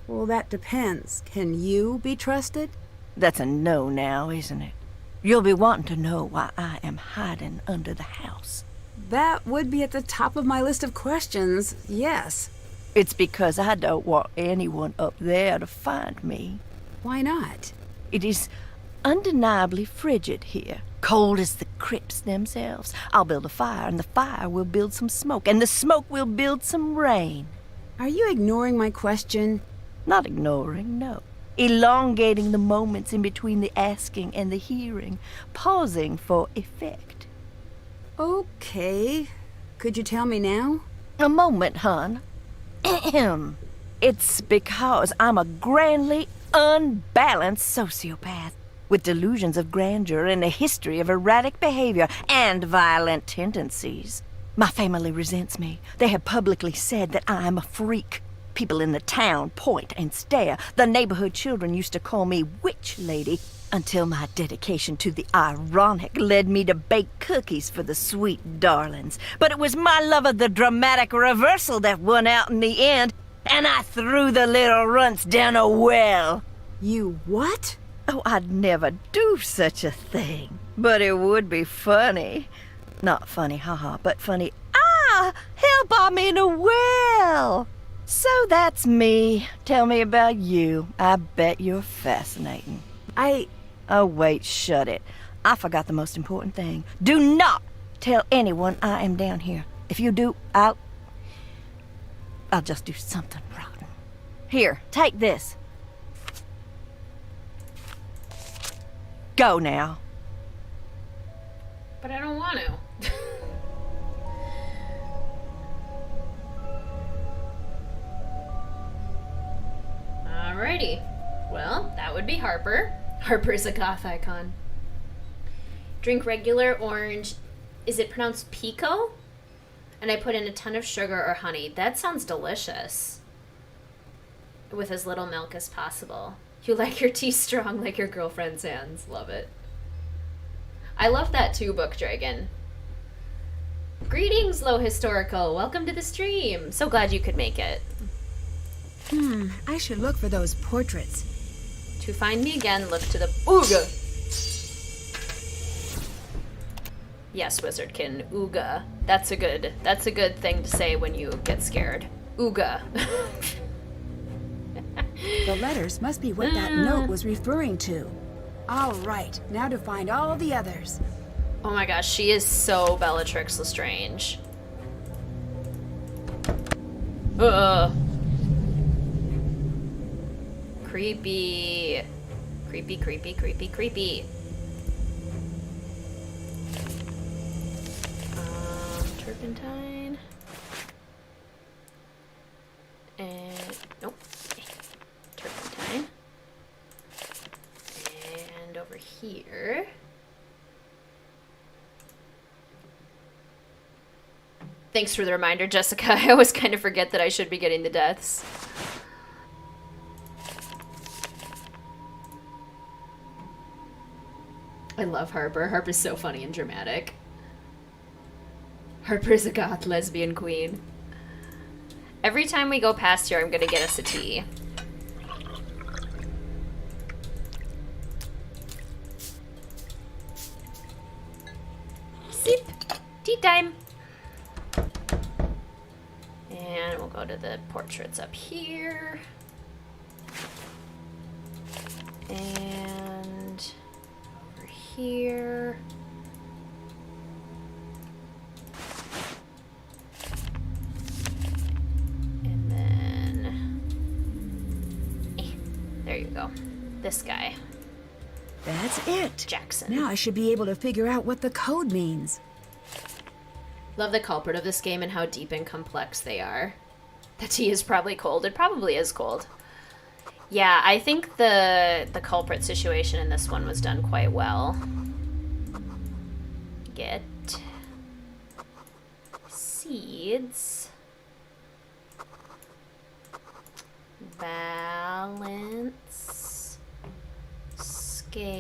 Well, that depends. Can you be trusted?
That's a no now, isn't it? You'll be wanting to know why I am hiding under the house.
That would be at the top of my list of questions, yes.
It's because I don't want anyone up there to find me.
Why not?
It is undeniably frigid here. Cold as the crypts themselves. I'll build a fire, and the fire will build some smoke, and the smoke will build some rain.
Are you ignoring my question?
Not ignoring, no. Elongating the moments in between the asking and the hearing. Pausing for effect.
Okay. Could you tell me now?
A moment, hon. Ahem. It's because I'm a grandly unbalanced sociopath with delusions of grandeur and a history of erratic behavior and violent tendencies. My family resents me. They have publicly said that I'm a freak. People in the town point and stare. The neighborhood children used to call me Witch Lady until my dedication to the ironic led me to bake cookies for the sweet darlings. But it was my love of the dramatic reversal that won out in the end, and I threw the little runts down a well.
You what?
Oh, I'd never do such a thing. But it would be funny. Not funny, haha, but funny. Ah! Help, I'm in a well! So that's me. Tell me about you. I bet you're fascinating. Oh, wait, shut it. I forgot the most important thing. Do not tell anyone I am down here. If you do, I'll just do something rotten. Here, take this. Go now.
But I don't want to. Alrighty. Well, that would be Harper. Harper's a goth icon. Drink regular orange. Is it pronounced pico? And I put in a ton of sugar or honey. That sounds delicious. With as little milk as possible. You like your tea strong like your girlfriend's hands. Love it. I love that too, Book Dragon. Greetings, Low Historical. Welcome to the stream. So glad you could make it.
I should look for those portraits.
To find me again, look to the Ooga. Yes, WizardKitten, Ooga. That's a good thing to say when you get scared. Ooga.
The letters must be what that note was referring to. All right, now to find all the others.
Oh my gosh, she is so Bellatrix Lestrange. Creepy. Creepy, creepy, creepy, creepy. Turpentine. And, nope. Turpentine. And over here. Thanks for the reminder, Jessica. I always kind of forget that I should be getting the deaths. I love Harper. Harper's so funny and dramatic. Harper's a goth lesbian queen. Every time we go past here, I'm gonna get us a tea. Sip. Tea time. And we'll go to the portraits up here. And over here. And then... there you go. This guy.
That's it.
Jackson.
Now I should be able to figure out what the code means.
Love the culprit of this game and how deep and complex they are. The tea is probably cold. It probably is cold. Yeah, I think the culprit situation in this one was done quite well. Get seeds. Balance scales.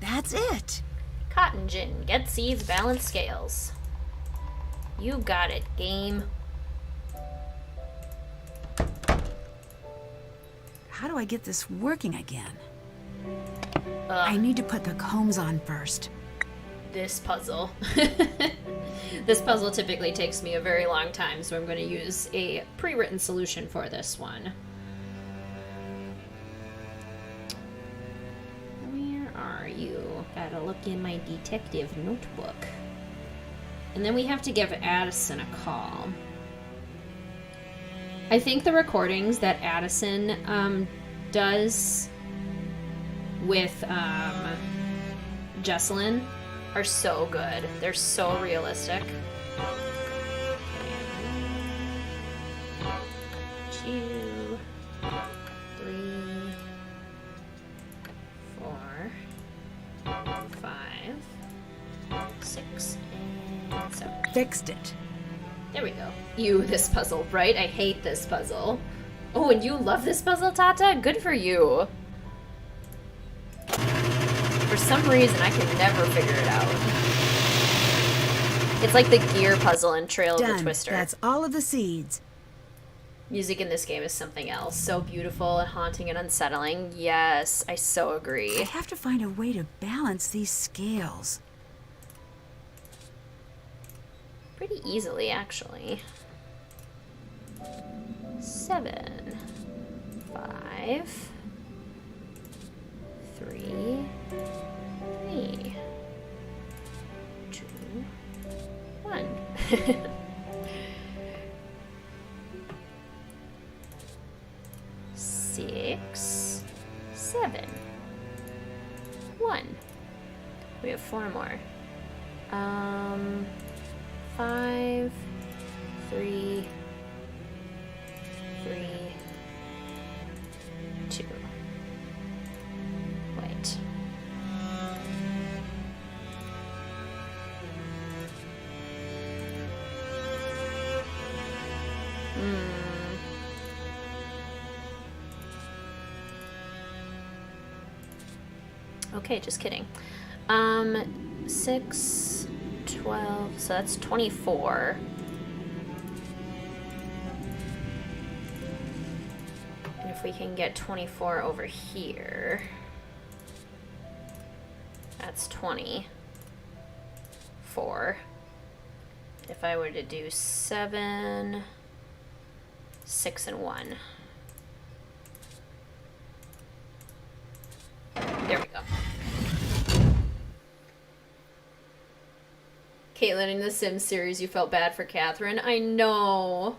That's it.
Cotton gin. Get seeds, balance scales. You got it, game.
How do I get this working again?
Ugh.
I need to put the combs on first.
This puzzle. This puzzle typically takes me a very long time, so I'm going to use a pre-written solution for this one. Where are you? Gotta look in my detective notebook. And then we have to give Addison a call. I think the recordings that Addison does with Jesselyn are so good. They're so realistic. 2, 3, 4, 5, 6, and 7.
Fixed it.
There we go. This puzzle, right? I hate this puzzle. Oh, and you love this puzzle, Tata? Good for you. For some reason, I can never figure it out. It's like the gear puzzle in Trail of the Twister.
That's all of the seeds.
Music in this game is something else. So beautiful and haunting and unsettling. Yes, I so agree.
I have to find a way to balance these scales.
Pretty easily, actually. 7, 5, 3, 3, 2, 1. 6, 7, 1. We have 4 more. 5, 3, 3, 2. Wait. Okay, just kidding. 6, 12, so that's 24. And if we can get 24 over here, that's 24. If I were to do 7, 6, and 1. There we go. Caitlin, in the Sims series, you felt bad for Catherine. I know.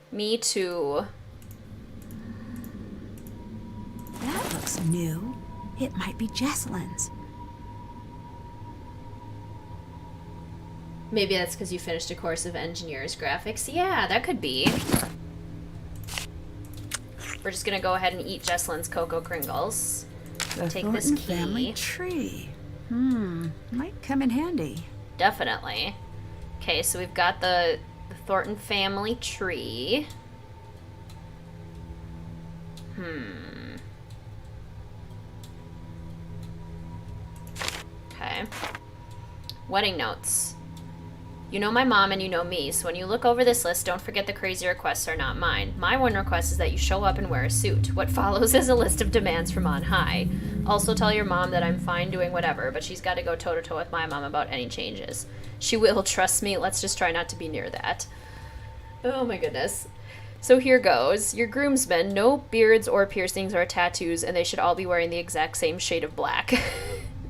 Me too.
That looks new. It might be Jesselyn's.
Maybe that's because you finished a course of engineer's graphics. Yeah, that could be. We're just gonna go ahead and eat Jesselyn's Cocoa Kringles.
The
Take
Thornton
this key.
family tree. Might come in handy.
Definitely. Okay, so we've got the Thornton family tree. Okay. Wedding notes. You know my mom and you know me, so when you look over this list, don't forget the crazy requests are not mine. My one request is that you show up and wear a suit. What follows is a list of demands from on high. Also tell your mom that I'm fine doing whatever, but she's got to go toe-to-toe with my mom about any changes. She will, trust me. Let's just try not to be near that. Oh my goodness. So here goes. Your groomsmen, no beards or piercings or tattoos, and they should all be wearing the exact same shade of black.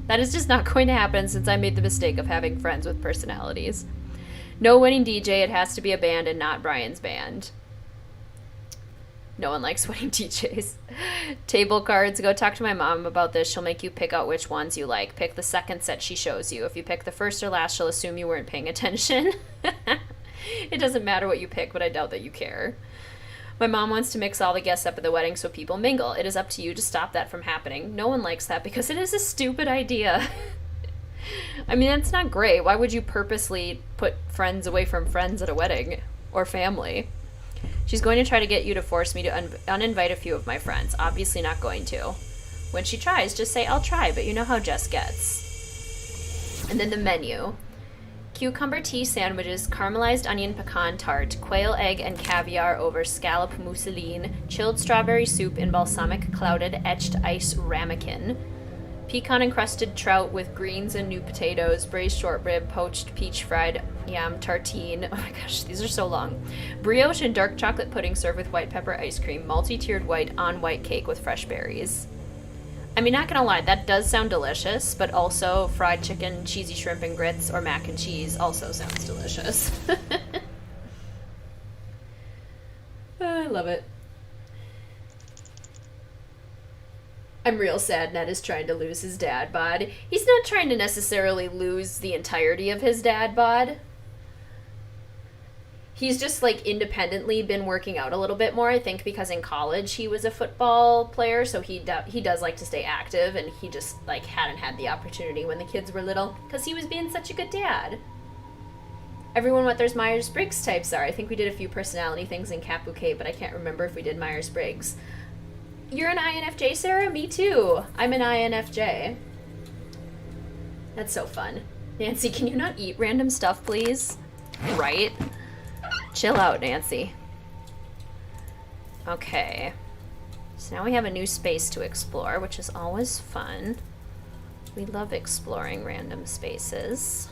That is just not going to happen since I made the mistake of having friends with personalities. No wedding DJ, it has to be a band and not Brian's band. No one likes wedding DJs. Table cards, go talk to my mom about this. She'll make you pick out which ones you like. Pick the second set she shows you. If you pick the first or last, she'll assume you weren't paying attention. It doesn't matter what you pick, but I doubt that you care. My mom wants to mix all the guests up at the wedding so people mingle. It is up to you to stop that from happening. No one likes that because it is a stupid idea. I mean, that's not great. Why would you purposely put friends away from friends at a wedding or family? She's going to try to get you to force me to uninvite a few of my friends. Obviously not going to. When she tries, just say, I'll try, but you know how Jess gets. And then the menu. Cucumber tea sandwiches, caramelized onion pecan tart, quail egg and caviar over scallop mousseline, chilled strawberry soup in balsamic clouded etched ice ramekin, pecan encrusted trout with greens and new potatoes, braised short rib, poached peach fried yam tartine. Oh my gosh, these are so long. Brioche and dark chocolate pudding served with white pepper ice cream, multi-tiered white on white cake with fresh berries. I mean, not gonna lie, that does sound delicious, but also fried chicken, cheesy shrimp and grits, or mac and cheese also sounds delicious. I love it. I'm real sad Ned is trying to lose his dad bod. He's not trying to necessarily lose the entirety of his dad bod. He's just, like, independently been working out a little bit more, I think, because in college he was a football player, so he does like to stay active, and he just, like, hadn't had the opportunity when the kids were little, because he was being such a good dad. Everyone what their Myers-Briggs types are. I think we did a few personality things in Cat Bouquet, but I can't remember if we did Myers-Briggs. You're an INFJ, Sarah? Me too. I'm an INFJ. That's so fun. Nancy, can you not eat random stuff, please? Right? Chill out, Nancy. Okay. So now we have a new space to explore, which is always fun. We love exploring random spaces.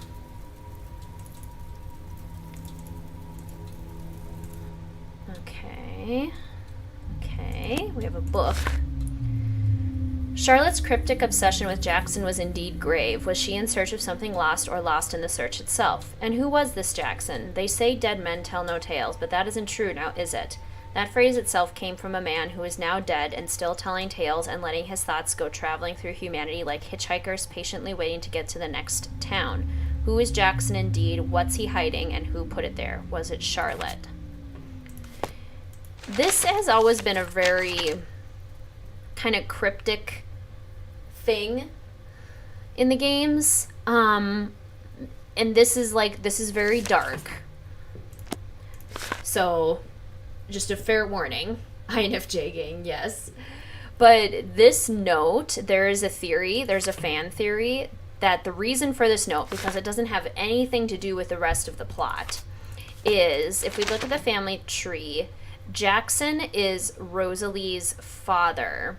Okay. Okay, we have a book. Charlotte's cryptic obsession with Jackson was indeed grave. Was she in search of something lost or lost in the search itself? And who was this Jackson? They say dead men tell no tales, but that isn't true, now is it? That phrase itself came from a man who is now dead and still telling tales and letting his thoughts go traveling through humanity like hitchhikers patiently waiting to get to the next town. Who is Jackson indeed? What's he hiding? And who put it there? Was it Charlotte? This has always been a very kind of cryptic thing in the games. And this is very dark. So, just a fair warning. INFJ gang, yes. But this note, there's a fan theory, that the reason for this note, because it doesn't have anything to do with the rest of the plot, is, if we look at the family tree, Jackson is Rosalie's father.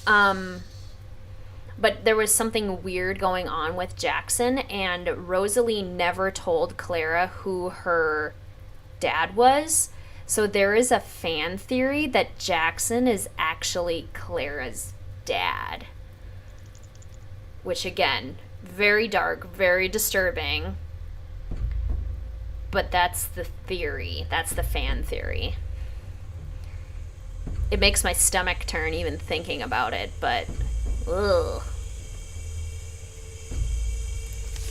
But there was something weird going on with Jackson, and Rosalie never told Clara who her dad was. So there is a fan theory that Jackson is actually Clara's dad. Which, again, very dark, very disturbing. But that's the theory. That's the fan theory. It makes my stomach turn even thinking about it, but ugh.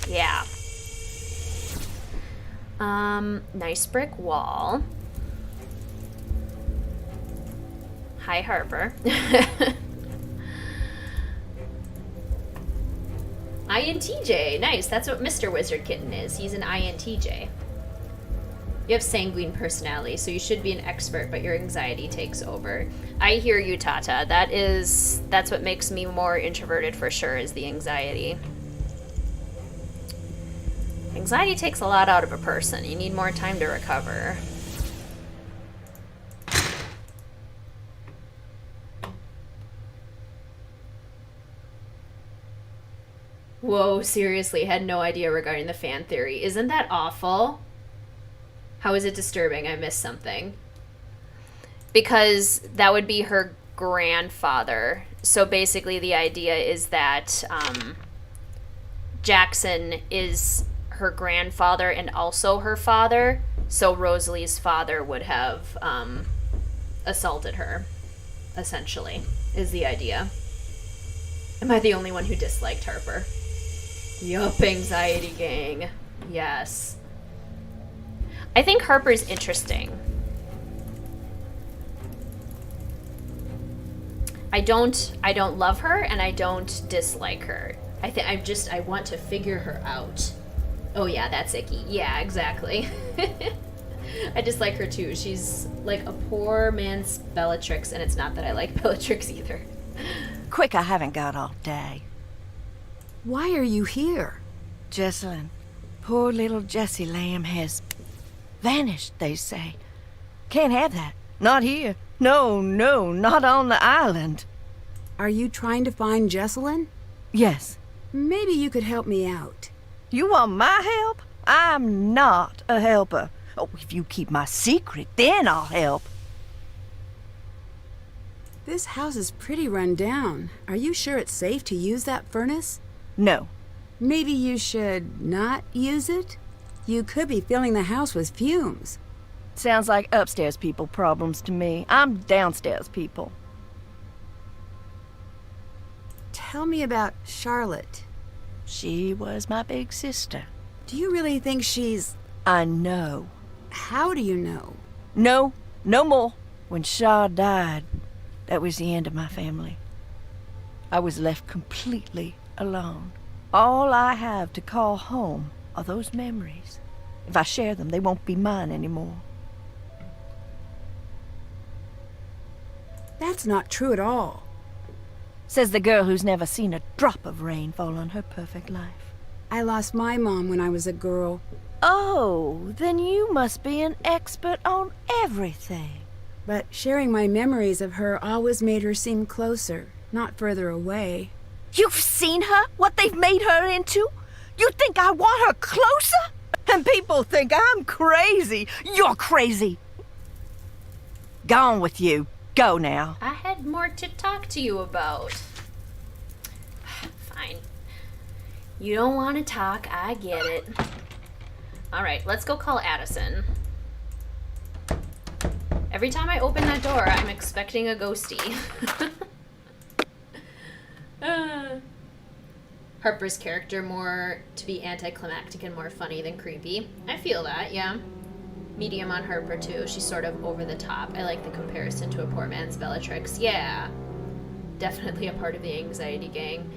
Yeah. Nice brick wall. Hi, Harper. INTJ. Nice. That's what Mr. WizardKitten is. He's an INTJ. You have sanguine personality, so you should be an expert, but your anxiety takes over. I hear you, Tata. That's what makes me more introverted for sure, is the anxiety. Anxiety takes a lot out of a person. You need more time to recover. Whoa, seriously, had no idea regarding the fan theory. Isn't that awful? How is it disturbing? I missed something. Because that would be her grandfather. So basically the idea is that Jackson is her grandfather and also her father. So Rosalie's father would have assaulted her, essentially, is the idea. Am I the only one who disliked Harper? Yup, anxiety gang. Yes. I think Harper's interesting. I don't love her and I don't dislike her. I want to figure her out. Oh yeah, that's icky. Yeah, exactly. I just like her too. She's like a poor man's Bellatrix, and it's not that I like Bellatrix either.
Quick, I haven't got all day.
Why are you here?
Jessalyn, poor little Jessie Lamb has vanished, they say. Can't have that. Not here. No, not on the island.
Are you trying to find Jessalyn?
Yes.
Maybe you could help me out.
You want my help? I'm not a helper. Oh, if you keep my secret, then I'll help.
This house is pretty run down. Are you sure it's safe to use that furnace?
No.
Maybe you should not use it? You could be filling the house with fumes.
Sounds like upstairs people problems to me. I'm downstairs people.
Tell me about Charlotte.
She was my big sister.
Do you really think she's...
I know.
How do you know?
No more. When Char died, that was the end of my family. I was left completely alone. All I have to call home are those memories. If I share them, they won't be mine anymore.
That's not true at all.
Says the girl who's never seen a drop of rain fall on her perfect life.
I lost my mom when I was a girl.
Oh, then you must be an expert on everything.
But sharing my memories of her always made her seem closer, not further away.
You've seen her? What they've made her into? You think I want her closer? And people think I'm crazy. You're crazy. Gone with you. Go now.
I had more to talk to you about. Fine. You don't want to talk, I get it. Alright, let's go call Addison. Every time I open that door, I'm expecting a ghostie. Harper's character more to be anticlimactic and more funny than creepy. I feel that, yeah. Medium on Harper too. She's sort of over the top. I like the comparison to a poor man's Bellatrix. Yeah. Definitely a part of the anxiety gang.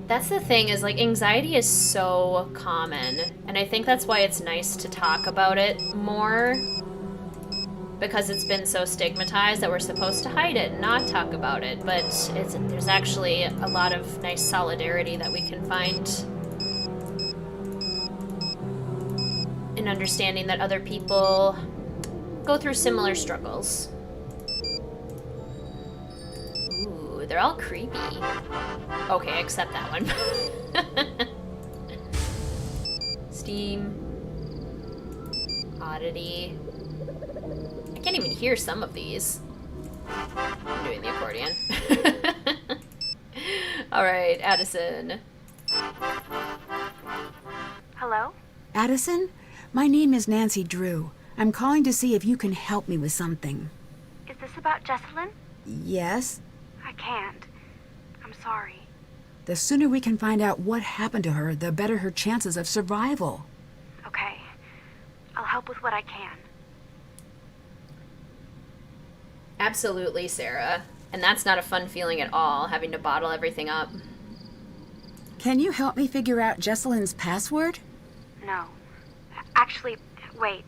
That's the thing, is like anxiety is so common, and I think that's why it's nice to talk about it more, because it's been so stigmatized that we're supposed to hide it and not talk about it. But there's actually a lot of nice solidarity that we can find in understanding that other people go through similar struggles. Ooh, they're all creepy. Okay, except that one. Steam. Oddity. I can't even hear some of these. I'm doing the accordion. Alright, Addison.
Hello?
Addison? My name is Nancy Drew. I'm calling to see if you can help me with something.
Is this about Jessalyn?
Yes?
I can't. I'm sorry.
The sooner we can find out what happened to her, the better her chances of survival.
Okay. I'll help with what I can.
Absolutely, Sarah. And that's not a fun feeling at all, having to bottle everything up.
Can you help me figure out Jessalyn's password?
No. Actually, wait.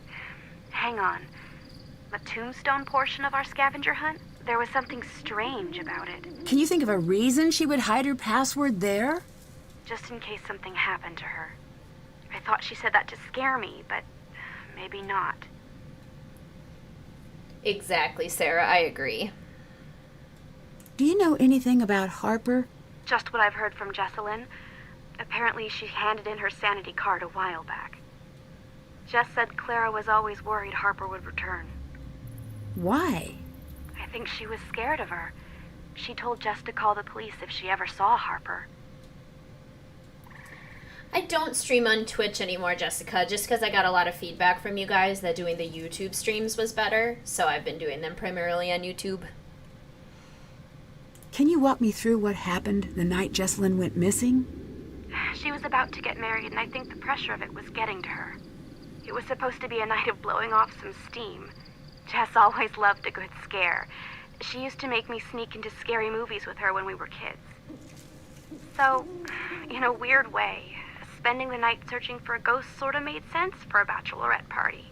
Hang on. The tombstone portion of our scavenger hunt? There was something strange about it.
Can you think of a reason she would hide her password there?
Just in case something happened to her. I thought she said that to scare me, but maybe not.
Exactly, Sarah. I agree.
Do you know anything about Harper?
Just what I've heard from Jessalyn. Apparently she handed in her sanity card a while back. Jess said Clara was always worried Harper would return.
Why?
I think she was scared of her. She told Jess to call the police if she ever saw Harper.
I don't stream on Twitch anymore, Jessica, just because I got a lot of feedback from you guys that doing the YouTube streams was better, so I've been doing them primarily on YouTube.
Can you walk me through what happened the night Jessalyn went missing?
She was about to get married, and I think the pressure of it was getting to her. It was supposed to be a night of blowing off some steam. Jess always loved a good scare. She used to make me sneak into scary movies with her when we were kids. So, in a weird way, spending the night searching for a ghost sort of made sense for a bachelorette party.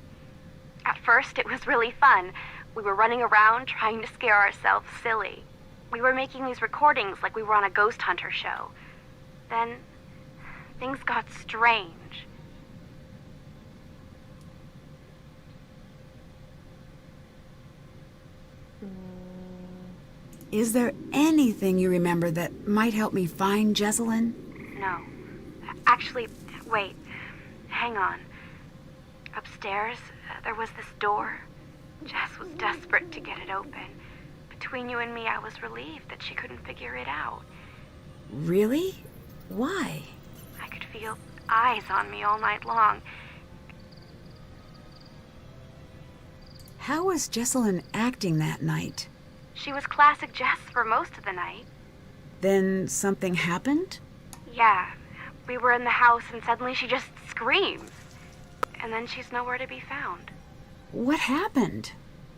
At first, it was really fun. We were running around trying to scare ourselves silly. We were making these recordings like we were on a ghost hunter show. Then, things got strange.
Is there anything you remember that might help me find Jessalyn?
No. Actually, wait. Hang on. Upstairs, there was this door. Jess was desperate to get it open. Between you and me, I was relieved that she couldn't figure it out.
Really? Why?
I could feel eyes on me all night long.
How was Jessalyn acting that night?
She was classic Jess for most of the night.
Then something happened?
Yeah. We were in the house and suddenly she just screams. And then she's nowhere to be found.
What happened?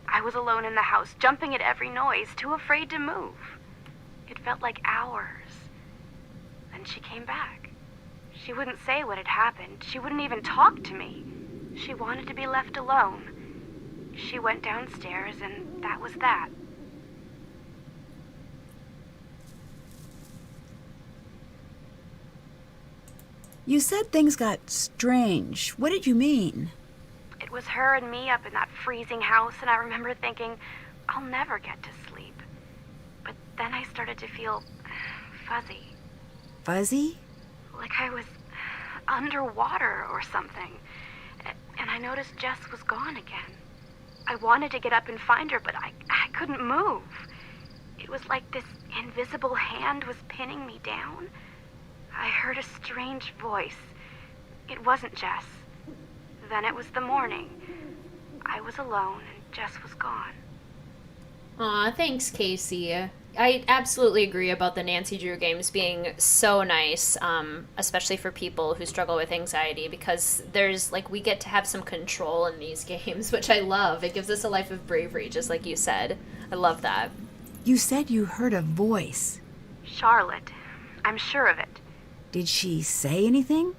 I was alone in the house, jumping at every noise, too afraid to move. It felt like hours. Then she came back. She wouldn't say what had happened. She wouldn't even talk to me. She wanted to be left alone. She went downstairs, and that was that.
You said things got strange. What did you mean?
It was her and me up in that freezing house, and I remember thinking, I'll never get to sleep. But then I started to feel fuzzy.
Fuzzy?
Like I was underwater or something. And I noticed Jess was gone again. I wanted to get up and find her, but I couldn't move. It was like this invisible hand was pinning me down. I heard a strange voice. It wasn't Jess. Then it was the morning. I was alone and Jess was gone.
Aw, thanks, Casey. I absolutely agree about the Nancy Drew games being so nice, especially for people who struggle with anxiety, because there's, like, we get to have some control in these games, which I love. It gives us a life of bravery, just like you said. I love that.
You said you heard a voice.
Charlotte. I'm sure of it.
Did she say anything?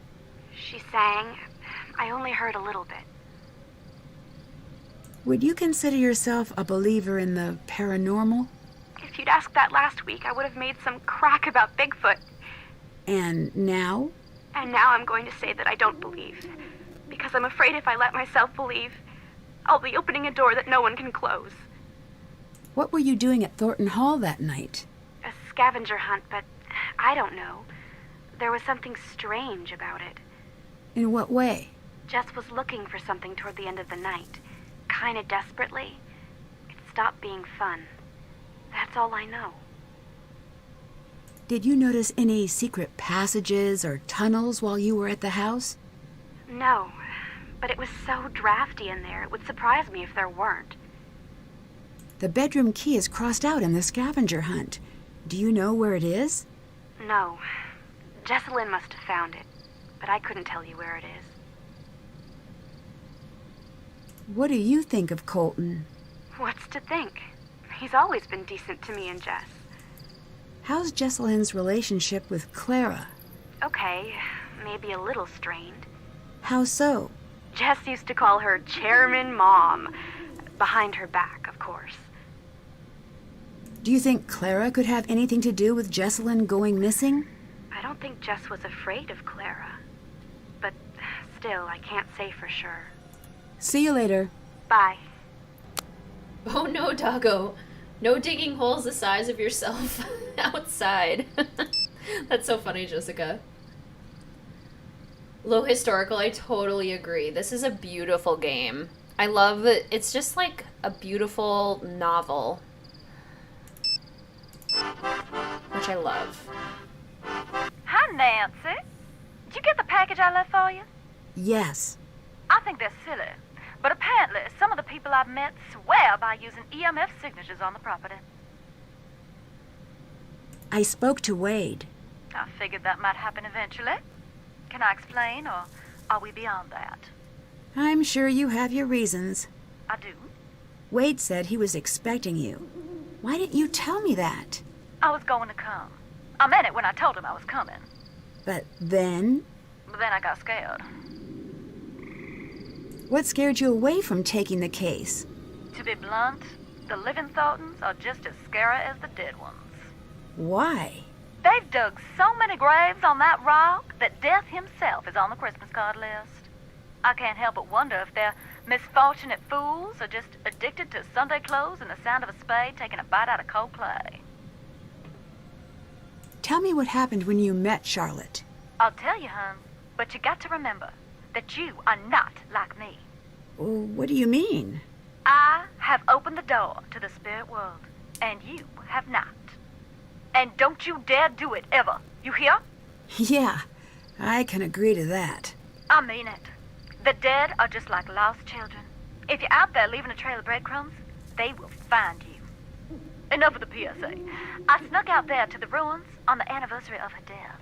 She sang. I only heard a little bit.
Would you consider yourself a believer in the paranormal?
If you'd asked that last week, I would have made some crack about Bigfoot.
And now?
And now I'm going to say that I don't believe. Because I'm afraid if I let myself believe, I'll be opening a door that no one can close.
What were you doing at Thornton Hall that night?
A scavenger hunt, but I don't know. There was something strange about it.
In what way?
Jess was looking for something toward the end of the night. Kinda desperately. It stopped being fun. That's all I know.
Did you notice any secret passages or tunnels while you were at the house?
No, but it was so drafty in there, it would surprise me if there weren't.
The bedroom key is crossed out in the scavenger hunt. Do you know where it is?
No. Jessalyn must have found it, but I couldn't tell you where it is.
What do you think of Colton?
What's to think? He's always been decent to me and Jess.
How's Jessalyn's relationship with Clara?
Okay, maybe a little strained.
How so?
Jess used to call her Chairman Mom. Behind her back, of course.
Do you think Clara could have anything to do with Jessalyn going missing?
I don't think Jess was afraid of Clara. But still, I can't say for sure.
See you later.
Bye.
Oh no, doggo. No digging holes the size of yourself outside. That's so funny, Jessica. Low historical, I totally agree. This is a beautiful game. I love it. It's just like a beautiful novel. Which I love.
Hi, Nancy. Did you get the package I left for you?
Yes.
I think they're silly. But apparently, some of the people I've met swear by using EMF signatures on the property.
I spoke to Wade.
I figured that might happen eventually. Can I explain, or are we beyond that?
I'm sure you have your reasons.
I do.
Wade said he was expecting you. Why didn't you tell me that?
I was going to come. I meant it when I told him I was coming.
But then?
But then I got scared.
What scared you away from taking the case?
To be blunt, the living Thorntons are just as scary as the dead ones.
Why?
They've dug so many graves on that rock that death himself is on the Christmas card list. I can't help but wonder if they're misfortunate fools or just addicted to Sunday clothes and the sound of a spade taking a bite out of cold clay.
Tell me what happened when you met Charlotte.
I'll tell you, hon, but you got to remember that you are not like me.
What do you mean?
I have opened the door to the spirit world, and you have not. And don't you dare do it, ever. You hear?
Yeah, I can agree to that.
I mean it. The dead are just like lost children. If you're out there leaving a trail of breadcrumbs, they will find you. Enough of the PSA. I snuck out there to the ruins on the anniversary of her death.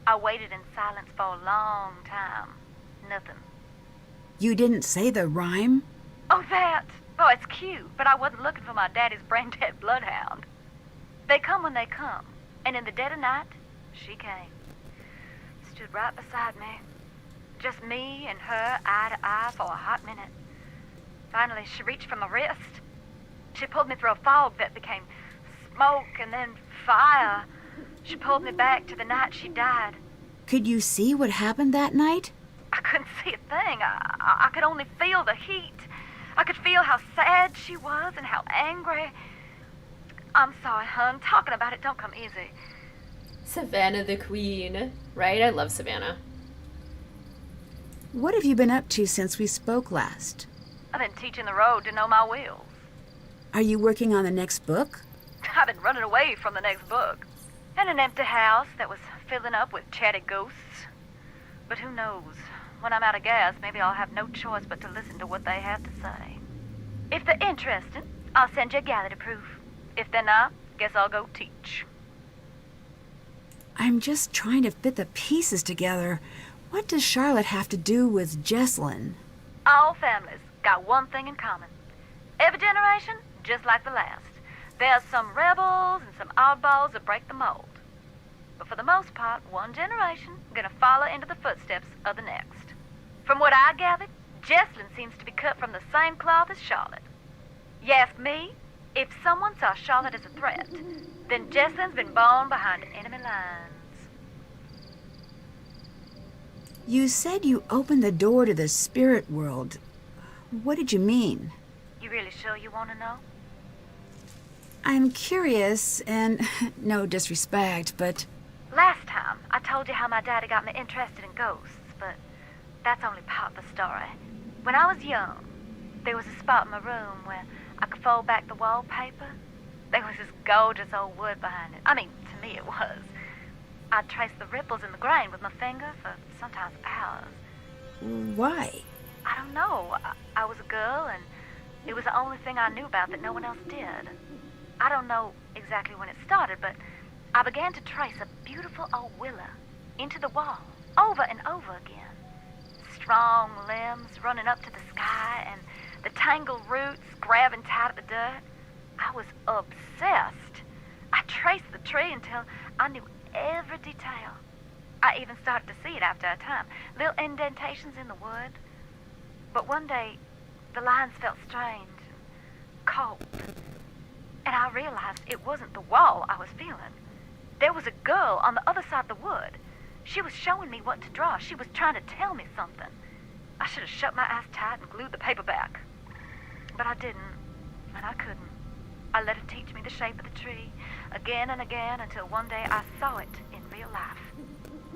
I waited in silence for a long time. Nothing.
You didn't say the rhyme?
Oh, that. Oh, it's cute, but I wasn't looking for my daddy's brain-dead bloodhound. They come when they come, and in the dead of night, she came. Stood right beside me. Just me and her, eye to eye, for a hot minute. Finally, she reached for my wrist. She pulled me through a fog that became smoke and then fire. She pulled me back to the night she died.
Could you see what happened that night?
I couldn't see a thing. I could only feel the heat. I could feel how sad she was and how angry. I'm sorry, hon. Talking about it don't come easy.
Savannah the Queen. Right? I love Savannah.
What have you been up to since we spoke last?
I've been teaching the road to know my wheels.
Are you working on the next book?
I've been running away from the next book. And an empty house that was filling up with chatty ghosts. But who knows? When I'm out of gas, maybe I'll have no choice but to listen to what they have to say. If they're interested, I'll send you a gallery proof. If they're not, guess I'll go teach.
I'm just trying to fit the pieces together. What does Charlotte have to do with Jesslyn?
All families got one thing in common. Every generation, just like the last. There's some rebels and some oddballs that break the mold. But for the most part, one generation gonna follow into the footsteps of the next. From what I gathered, Jesslyn seems to be cut from the same cloth as Charlotte. You ask me, if someone saw Charlotte as a threat, then Jesslyn's been born behind enemy lines.
You said you opened the door to the spirit world. What did you mean?
You really sure you want to know?
I'm curious, and no disrespect, but...
Last time, I told you how my daddy got me interested in ghosts, but that's only part of the story. When I was young, there was a spot in my room where I could fold back the wallpaper. There was this gorgeous old wood behind it. I mean, to me it was. I'd trace the ripples in the grain with my finger for sometimes hours.
Why?
I don't know. I was a girl, and it was the only thing I knew about that no one else did. I don't know exactly when it started, but I began to trace a beautiful old willow into the wall, over and over again. Strong limbs running up to the sky, and the tangled roots grabbing tight at the dirt. I was obsessed. I traced the tree until I knew every detail. I even started to see it after a time, little indentations in the wood. But one day, the lines felt strange and cold. And I realized it wasn't the wall I was feeling. There was a girl on the other side of the wood. She was showing me what to draw. She was trying to tell me something. I should have shut my eyes tight and glued the paper back. But I didn't, and I couldn't. I let her teach me the shape of the tree, again and again, until one day I saw it in real life.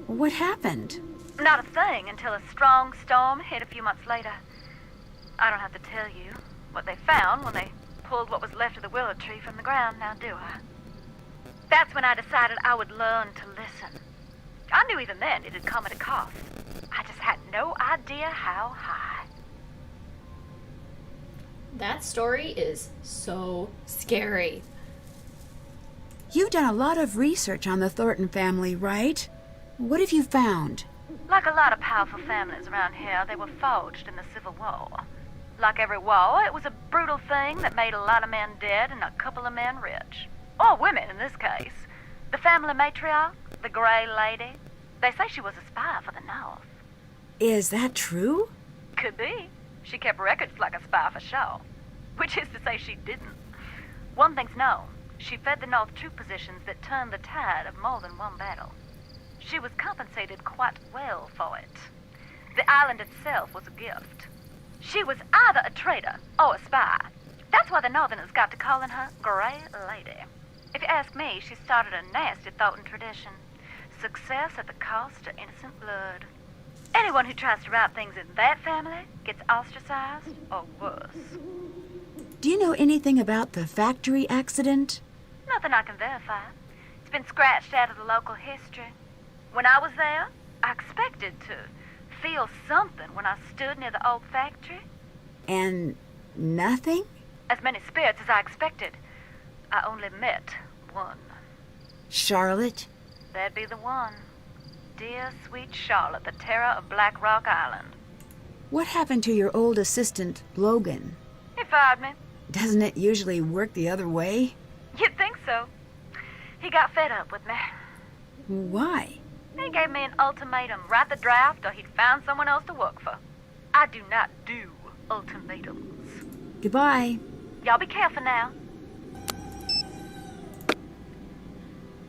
What happened?
Not a thing until a strong storm hit a few months later. I don't have to tell you what they found when they pulled what was left of the willow tree from the ground, now do I? That's when I decided I would learn to listen. I knew even then it had come at a cost. I just had no idea how high.
That story is so scary.
You've done a lot of research on the Thornton family, right? What have you found?
Like a lot of powerful families around here, they were forged in the Civil War. Like every war, it was a brutal thing that made a lot of men dead and a couple of men rich. Or women, in this case. The family matriarch, the Gray Lady, they say she was a spy for the North.
Is that true?
Could be. She kept records like a spy for sure. Which is to say she didn't. One thing's known. She fed the North troop positions that turned the tide of more than one battle. She was compensated quite well for it. The island itself was a gift. She was either a traitor or a spy. That's why the Northerners got to calling her Grey Lady. If you ask me, she started a nasty Thornton tradition. Success at the cost of innocent blood. Anyone who tries to route things in that family gets ostracized or worse.
Do you know anything about the factory accident?
Nothing I can verify. It's been scratched out of the local history. When I was there, I expected to feel something when I stood near the old factory.
And nothing?
As many spirits as I expected. I only met one.
Charlotte?
That'd be the one. Dear, sweet Charlotte, the terror of Black Rock Island.
What happened to your old assistant, Logan?
He fired me.
Doesn't it usually work the other way?
You'd think so. He got fed up with me.
Why?
He gave me an ultimatum. Write the draft or he'd find someone else to work for. I do not do ultimatums.
Goodbye.
Y'all be careful now.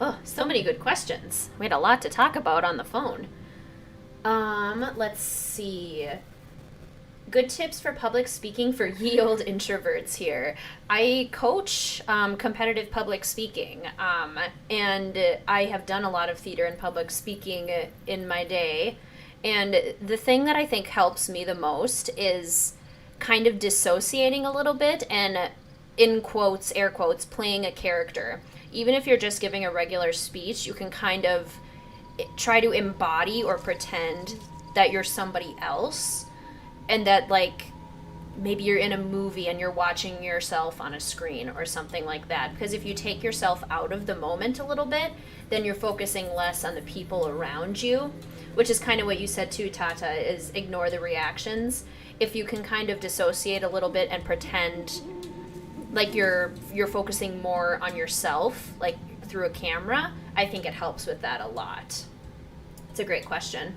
Oh, so many good questions. We had a lot to talk about on the phone. Let's see. Good tips for public speaking for ye old introverts here. I coach competitive public speaking, and I have done a lot of theater and public speaking in my day. And the thing that I think helps me the most is kind of dissociating a little bit and, in quotes, air quotes, playing a character. Even if you're just giving a regular speech, you can kind of try to embody or pretend that you're somebody else, and that, like, maybe you're in a movie and you're watching yourself on a screen or something like that. Because if you take yourself out of the moment a little bit, then you're focusing less on the people around you, which is kind of what you said too, Tata, is ignore the reactions. If you can kind of dissociate a little bit and pretend like you're focusing more on yourself, like through a camera, I think it helps with that a lot. It's a great question.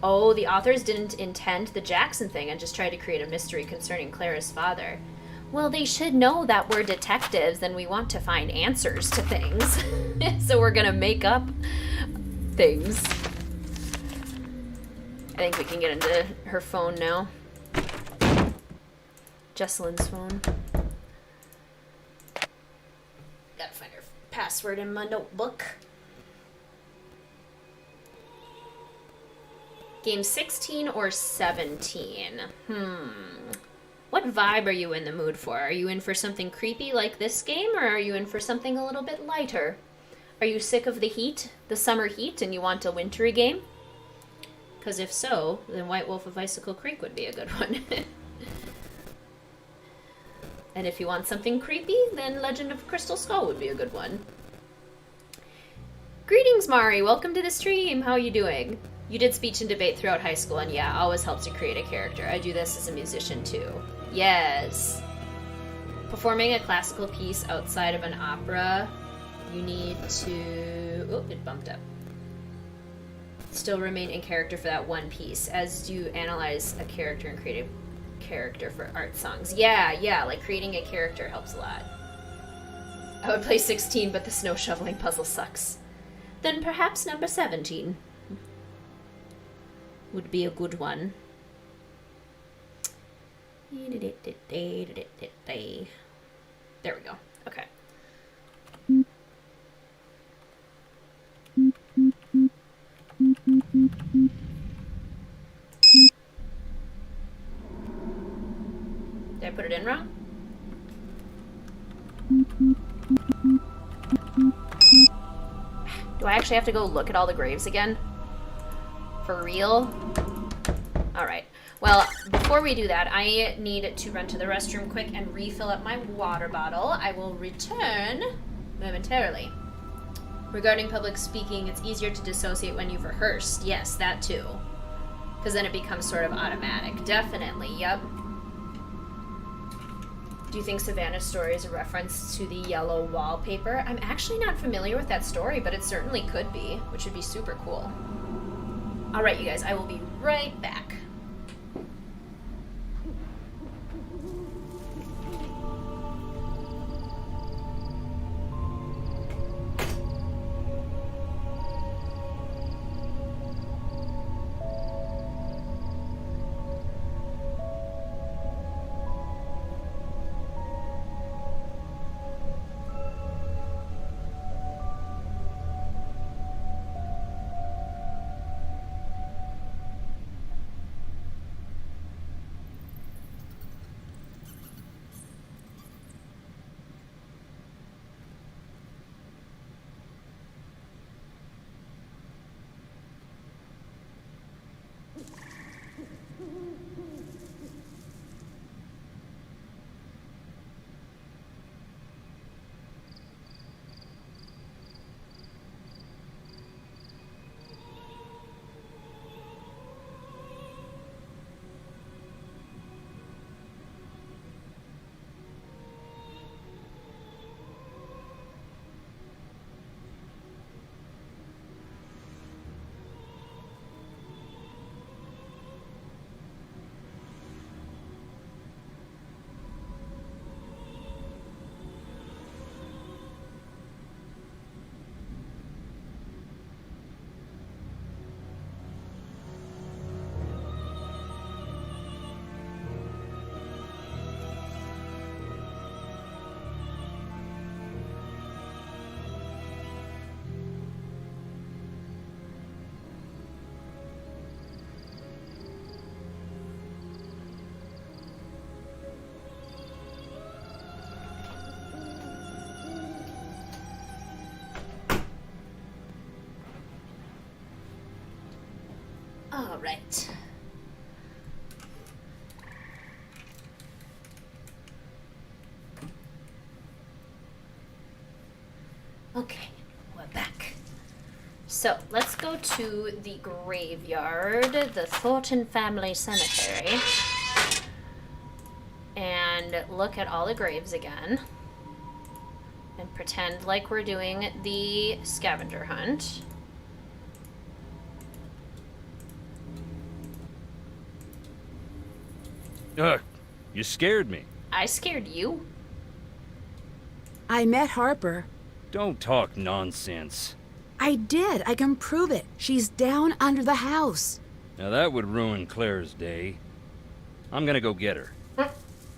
Oh, the authors didn't intend the Jackson thing and just tried to create a mystery concerning Clara's father. Well, they should know that we're detectives and we want to find answers to things. So we're gonna make up things. I think we can get into her phone now. Jesselyn's phone. Gotta find her password in my notebook. Game 16 or 17? What vibe are you in the mood for? Are you in for something creepy like this game, or are you in for something a little bit lighter? Are you sick of the heat, the summer heat, and you want a wintry game? Because if so, then White Wolf of Icicle Creek would be a good one. And if you want something creepy, then Legend of Crystal Skull would be a good one. Greetings, Mari. Welcome to the stream. How are you doing? You did speech and debate throughout high school, and yeah, always helps to create a character. I do this as a musician, too. Yes. Performing a classical piece outside of an opera, you need to... Oh, it bumped up. Still remain in character for that one piece, as you analyze a character and create a character for art songs. Yeah, like creating a character helps a lot. I would play 16, but the snow shoveling puzzle sucks. Then perhaps number 17 would be a good one. There we go. Okay. Did I put it in wrong? Do I actually have to go look at all the graves again? For real? Alright. Well, before we do that, I need to run to the restroom quick and refill up my water bottle. I will return momentarily. Regarding public speaking, it's easier to dissociate when you've rehearsed. Yes, that too. Because then it becomes sort of automatic. Definitely, yep. Do you think Savannah's story is a reference to the yellow wallpaper? I'm actually not familiar with that story, but it certainly could be, which would be super cool. Alright, you guys, I will be right back. All right. Okay, we're back. So let's go to the graveyard, the Thornton family cemetery, and look at all the graves again. And pretend like we're doing the scavenger hunt.
You scared me.
I scared you.
I met Harper.
Don't talk nonsense.
I did. I can prove it. She's down under the house.
Now that would ruin Claire's day. I'm gonna go get her.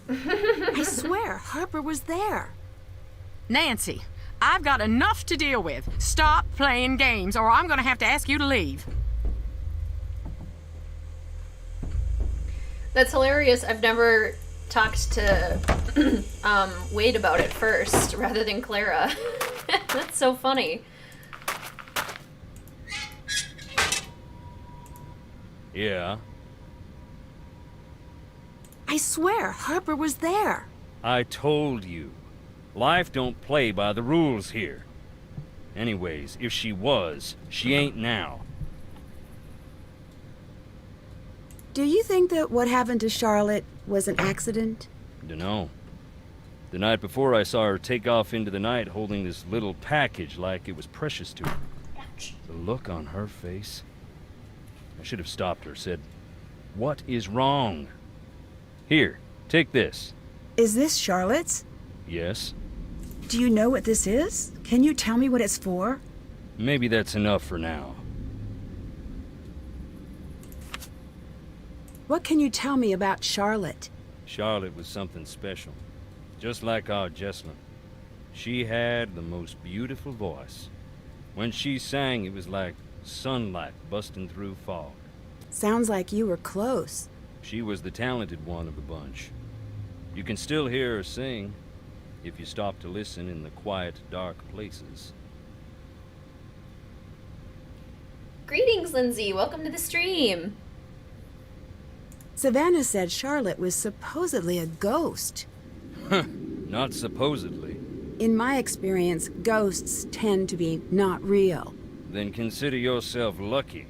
I swear, Harper was there.
Nancy, I've got enough to deal with. Stop playing games, or I'm gonna have to ask you to leave.
That's hilarious. I've never talked to Wade about it first rather than Clara. That's so funny.
Yeah,
I swear, Harper was there.
I told you. Life don't play by the rules here. Anyways, if she was, she ain't now.
Do you think that what happened to Charlotte was an accident?
Dunno. The night before I saw her take off into the night holding this little package like it was precious to her. The look on her face. I should have stopped her, said, "What is wrong?" "Here, take this."
Is this Charlotte's?
"Yes."
Do you know what this is? Can you tell me what it's for?
"Maybe that's enough for now."
What can you tell me about Charlotte?
Charlotte was something special. Just like our Jesslyn. She had the most beautiful voice. When she sang, it was like sunlight busting through fog.
Sounds like you were close.
She was the talented one of the bunch. You can still hear her sing, if you stop to listen in the quiet, dark places.
Greetings, Lindsay. Welcome to the stream.
Savannah said Charlotte was supposedly a ghost.
Not supposedly.
In my experience, ghosts tend to be not real.
Then consider yourself lucky.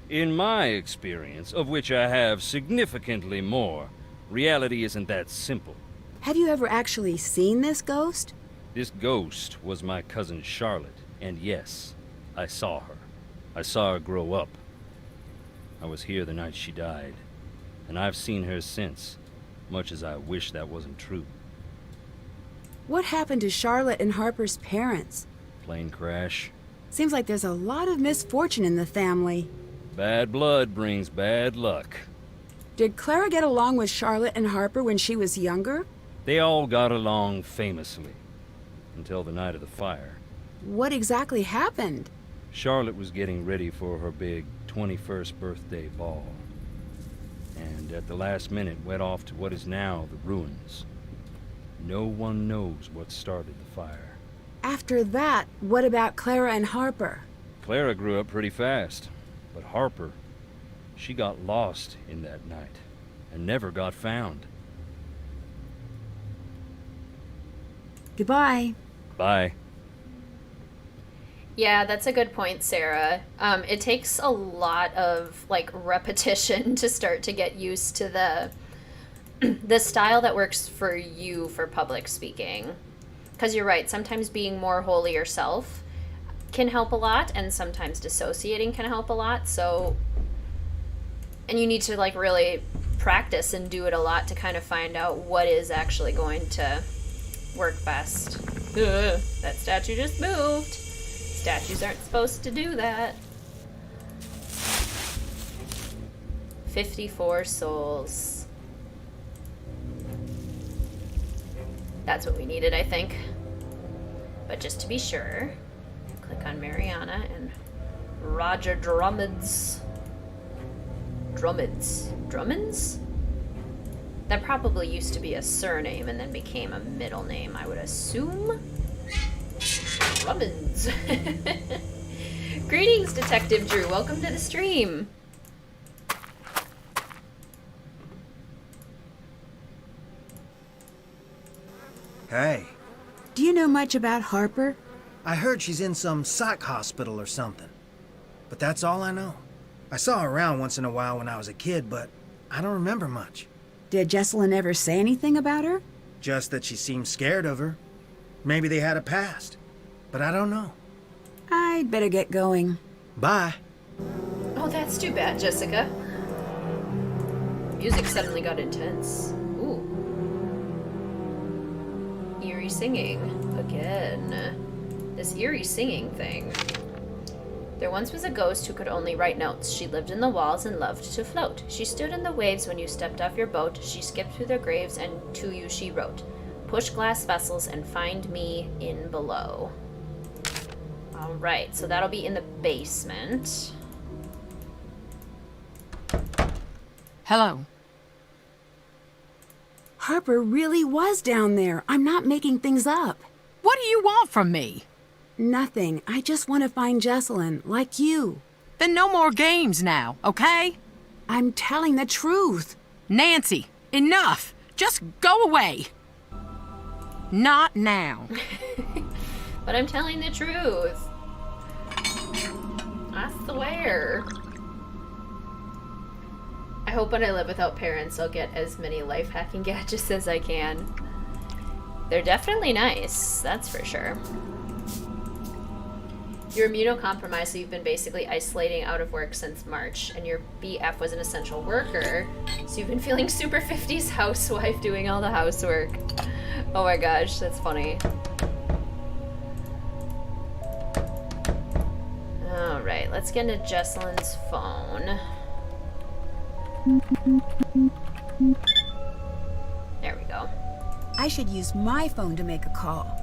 In my experience, of which I have significantly more, reality isn't that simple.
Have you ever actually seen this ghost?
This ghost was my cousin Charlotte, and yes, I saw her. I saw her grow up. I was here the night she died, and I've seen her since, much as I wish that wasn't true.
What happened to Charlotte and Harper's parents?
Plane crash.
Seems like there's a lot of misfortune in the family.
Bad blood brings bad luck.
Did Clara get along with Charlotte and Harper when she was younger?
They all got along famously, until the night of the fire.
What exactly happened?
Charlotte was getting ready for her big 21st birthday ball, and at the last minute went off to what is now the ruins. No one knows what started the fire.
After that, what about Clara and Harper?
Clara grew up pretty fast, but Harper, she got lost in that night and never got found.
Goodbye.
Bye.
Yeah, that's a good point, Sarah. It takes a lot of repetition to start to get used to the style that works for you for public speaking. Because you're right, sometimes being more wholly yourself can help a lot, and sometimes dissociating can help a lot. So, and you need to really practice and do it a lot to kind of find out what is actually going to work best. Ugh, that statue just moved. Statues aren't supposed to do that. 54 souls. That's what we needed, I think. But just to be sure, click on Mariana and Roger Drummonds. Drummonds? That probably used to be a surname and then became a middle name, I would assume. Drummonds. Greetings, Detective Drew. Welcome to the stream.
Hey,
Do you know much about Harper?
I heard she's in some psych hospital or something. But that's all I know. I saw her around once in a while when I was a kid, but I don't remember much.
Did Jesselyn ever say anything about her?
Just that she seemed scared of her. Maybe they had a past. But I don't know.
I'd better get going.
Bye.
Oh, that's too bad, Jessica. Music suddenly got intense. Ooh. Eerie singing. Again. This eerie singing thing. There once was a ghost who could only write notes. She lived in the walls and loved to float. She stood in the waves when you stepped off your boat. She skipped through their graves and to you she wrote. Push glass vessels and find me in below. Alright, so that'll be in the basement.
Hello.
Harper really was down there. I'm not making things up.
What do you want from me?
Nothing. I just want to find Jesselyn, like you.
Then no more games now, okay?
I'm telling the truth.
Nancy, enough! Just go away! Not now.
But I'm telling the truth. I swear. I hope when I live without parents, I'll get as many life hacking gadgets as I can. They're definitely nice, that's for sure. You're immunocompromised, so you've been basically isolating out of work since March, and your BF was an essential worker, so you've been feeling super 50s housewife doing all the housework. Oh my gosh, that's funny. Alright, let's get into Jesselyn's phone. There we go.
I should use my phone to make a call.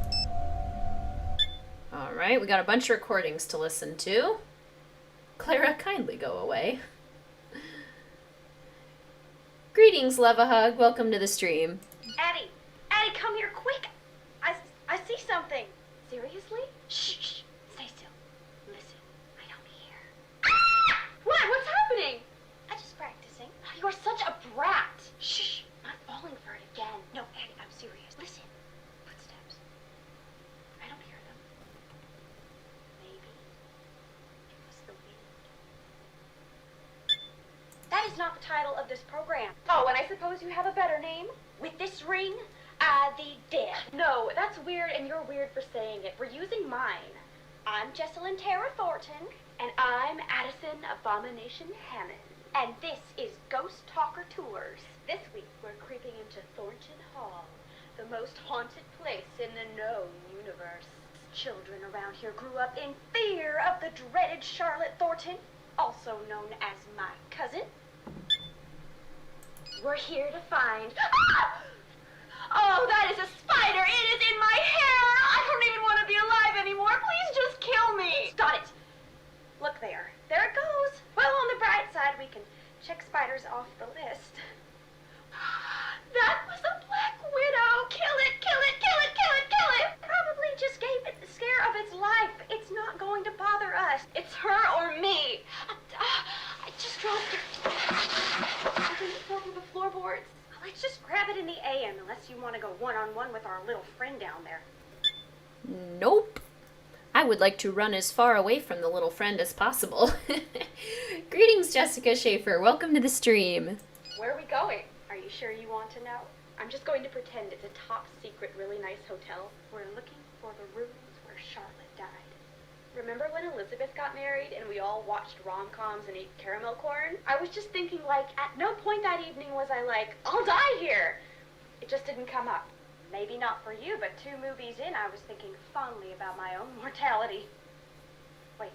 Alright, we got a bunch of recordings to listen to. Clara, kindly go away. Greetings, love a hug. Welcome to the stream.
Addie! Addie, come here, quick! I see something. Seriously? Shh, stay still. Listen, I don't hear. What? What's happening? I'm just practicing. You are such a brat. Shh, I'm not falling for it again. No, Addie, I'm serious. Listen. Footsteps. I don't hear them. Maybe it was the wind. That is not the title of this program. Oh, and I suppose you have a better name? With this ring? The Dead. No, that's weird, and you're weird for saying it. We're using mine. I'm Jesselyn Tara Thornton. And I'm Addison Abomination Hammond. And this is Ghost Talker Tours. This week, we're creeping into Thornton Hall, the most haunted place in the known universe. Children around here grew up in fear of the dreaded Charlotte Thornton, also known as my cousin. We're here to find... Ah! Oh, that is a spider! It is in my hair! I don't even want to be alive anymore! Please just kill me! Stop it! Look there. There it goes. Well, on the bright side, we can check spiders off the list. That was a black widow! Kill it, kill it, kill it, kill it, kill it! Probably just gave it the scare of its life. It's not going to bother us. It's her or me. I just dropped it. I think it fell through the floorboards. Let's just grab it in the AM, unless you want to go one-on-one with our little friend down there.
Nope. I would like to run as far away from the little friend as possible. Greetings, Jessica Schaefer. Welcome to the stream.
Where are we going? Are you sure you want to know? I'm just going to pretend it's a top-secret, really nice hotel. We're looking for the rooms where Charlotte died. Remember when Elizabeth got married and we all watched rom-coms and ate caramel corn? I was just thinking, like, at no point that evening was I like, I'll die here! It just didn't come up. Maybe not for you, but 2 movies in, I was thinking fondly about my own mortality. Wait,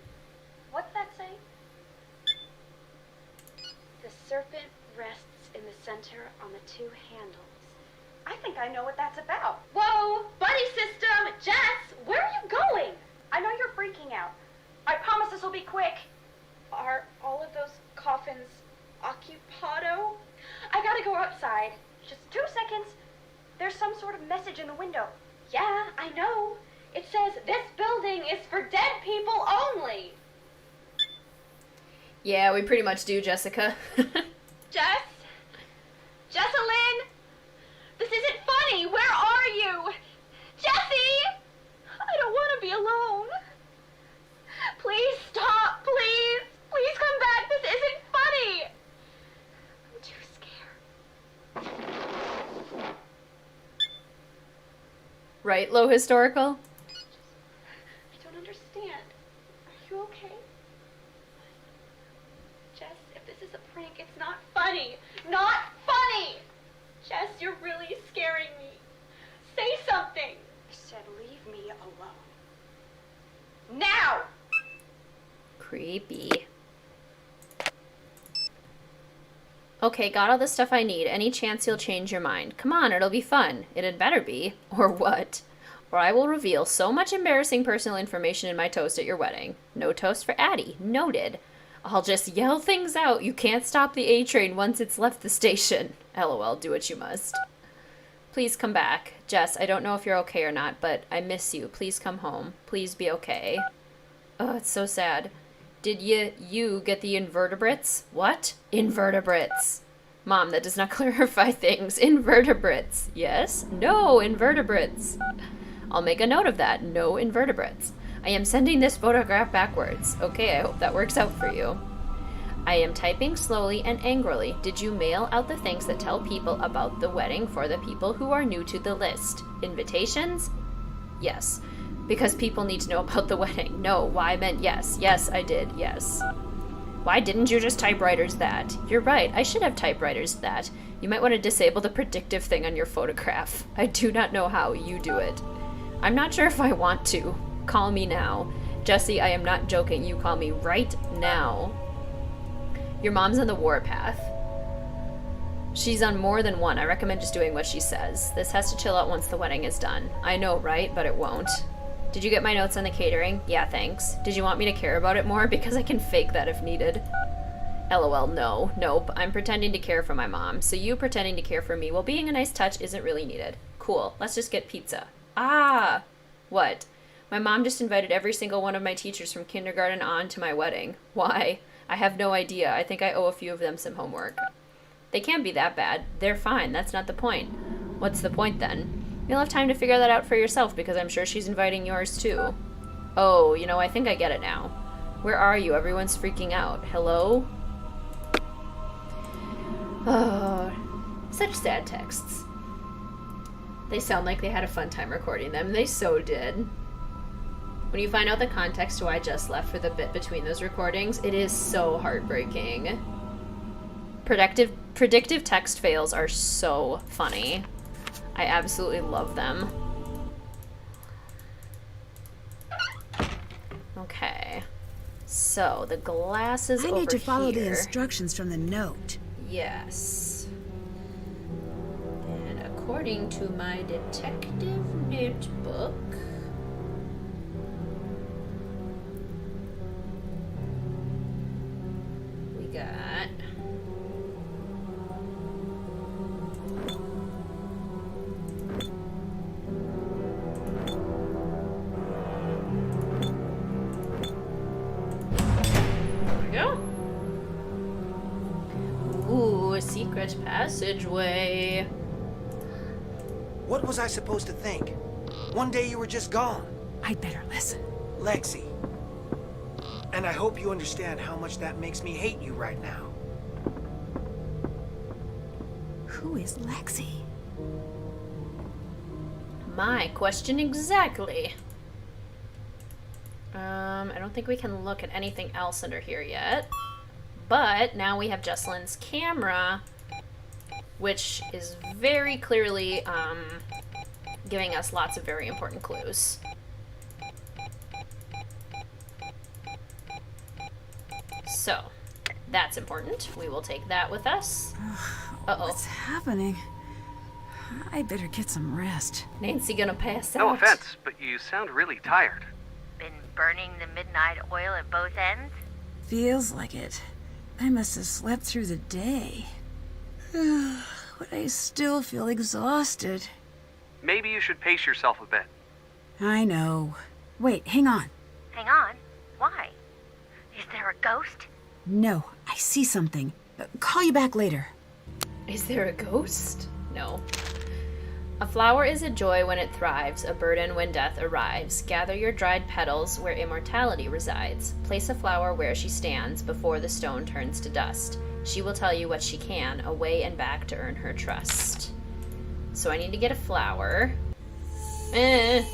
what's that say? The serpent rests in the center on the 2 handles. I think I know what that's about. Whoa! Buddy system! Jess! Where are you going? I know you're freaking out. I promise this will be quick. Are all of those coffins occupado? I gotta go outside. Just 2 seconds. There's some sort of message in the window. Yeah, I know. It says, this building is for dead people only.
Yeah, we pretty much do, Jessica.
Jess? Jesselyn? This isn't funny. Where are you?
Right, low historical?
I don't understand. Are you okay? Jess, if this is a prank, it's not funny. Not funny! Jess, you're really scaring me. Say something. I said leave me alone. Now!
Creepy. Okay, got all the stuff I need. Any chance you'll change your mind? Come on, it'll be fun. It had better be. Or what? Or I will reveal so much embarrassing personal information in my toast at your wedding. No toast for Addie. Noted. I'll just yell things out. You can't stop the A train once it's left the station. LOL, do what you must. Please come back. Jess, I don't know if you're okay or not, but I miss you. Please come home. Please be okay. Oh, it's so sad. Did you get the invertebrates? What? Invertebrates. Mom, that does not clarify things. Invertebrates. Yes? No invertebrates. I'll make a note of that. No invertebrates. I am sending this photograph backwards. Okay, I hope that works out for you. I am typing slowly and angrily. Did you mail out the things that tell people about the wedding for the people who are new to the list? Invitations? Yes. Because people need to know about the wedding. No, why I meant yes. Yes, I did. Yes. Why didn't you just typewriters that? You're right. I should have typewriters that. You might want to disable the predictive thing on your photograph. I do not know how you do it. I'm not sure if I want to. Call me now. Jesse, I am not joking. You call me right now. Your mom's on the warpath. She's on more than one. I recommend just doing what she says. This has to chill out once the wedding is done. I know, right? But it won't. Did you get my notes on the catering? Yeah, thanks. Did you want me to care about it more? Because I can fake that if needed. LOL, no. Nope. I'm pretending to care for my mom. So you pretending to care for me while being a nice touch isn't really needed. Cool. Let's just get pizza. Ah! What? My mom just invited every single one of my teachers from kindergarten on to my wedding. Why? I have no idea. I think I owe a few of them some homework. They can't be that bad. They're fine. That's not the point. What's the point then? You'll have time to figure that out for yourself because I'm sure she's inviting yours too. Oh, you know, I think I get it now. Where are you? Everyone's freaking out. Hello? Oh, such sad texts. They sound like they had a fun time recording them. They so did. When you find out the context to why Jess left for the bit between those recordings, it is so heartbreaking. Predictive text fails are so funny. I absolutely love them. Okay. So, the glass is over here.
I need to follow the instructions from the note.
Yes. And according to my detective notebook... we got... a secret passageway.
What was I supposed to think? One day you were just gone.
I'd better listen.
Lexi. And I hope you understand how much that makes me hate you right now.
Who is Lexi?
My question exactly. I don't think we can look at anything else under here yet. But now we have Jesselyn's camera, which is very clearly giving us lots of very important clues. So, that's important. We will take that with us. Uh-oh.
What's happening? I better get some rest.
Nancy gonna pass out.
No offense, but you sound really tired.
Been burning the midnight oil at both ends?
Feels like it. I must have slept through the day. But I still feel exhausted.
Maybe you should pace yourself a bit.
I know. Wait, hang on.
Hang on? Why? Is there a ghost?
No, I see something. Call you back later.
Is there a ghost? No. A flower is a joy when it thrives, a burden when death arrives. Gather your dried petals where immortality resides. Place a flower where she stands before the stone turns to dust. She will tell you what she can, away and back to earn her trust. So I need to get a flower. Eh.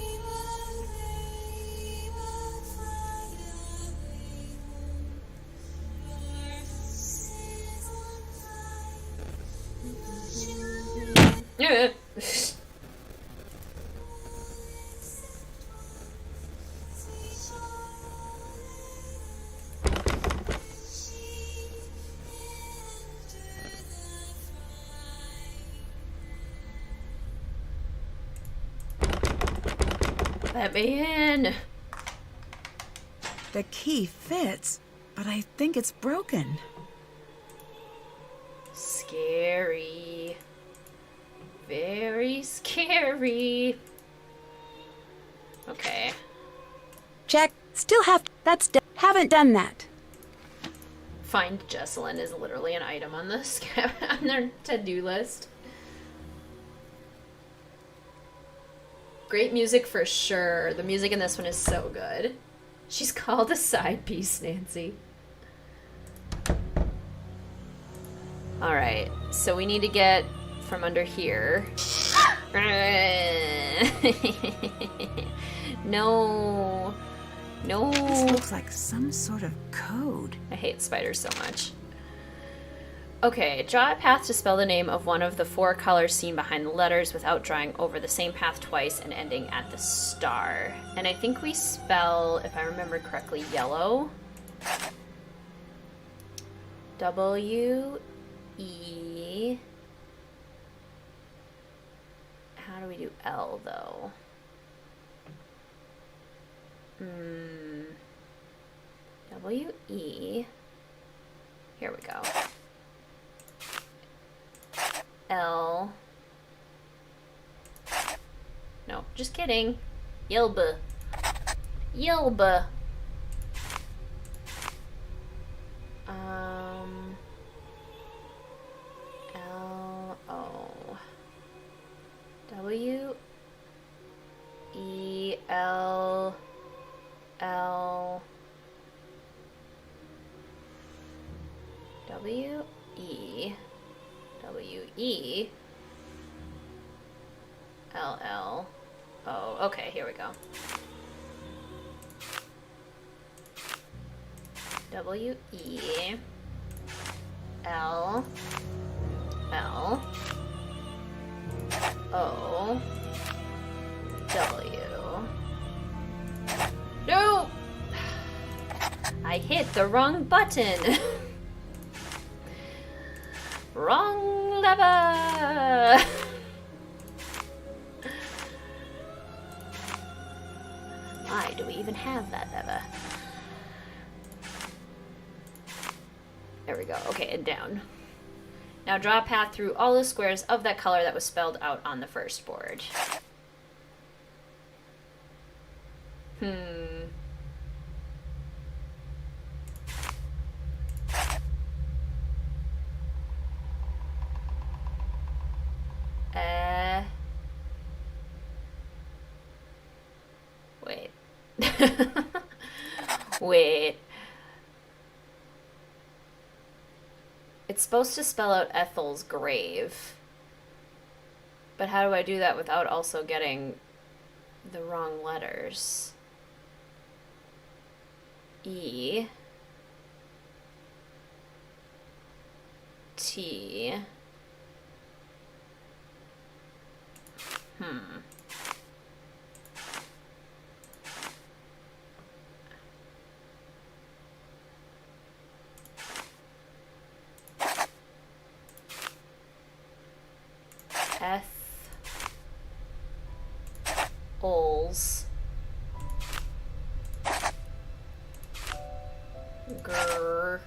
Let me in.
The key fits, but I think it's broken.
Scary. Very scary. Okay.
Check. Still have. Haven't done that.
Find Jesselyn is literally an item on this on their to-do list. Great music for sure. The music in this one is so good. She's called a side piece, Nancy. Alright, so we need to get from under here. No. No.
This looks like some sort of code.
I hate spiders so much. Okay, draw a path to spell the name of one of the 4 colors seen behind the letters without drawing over the same path twice and ending at the star. And I think we spell, if I remember correctly, yellow. W-E... How do we do L, though? W-E... Here we go. L. No, just kidding. Yelba. Yelba. L O W E L L W E W-E L-L O. Okay, here we go. W-E L L O W. No! I hit the wrong button. Wrong lever! Why do we even have that lever? There we go. Okay, and down. Now draw a path through all the squares of that color that was spelled out on the first board. Wait. Wait. It's supposed to spell out Ethel's grave. But how do I do that without also getting the wrong letters? E. T. F. Ols. Grr.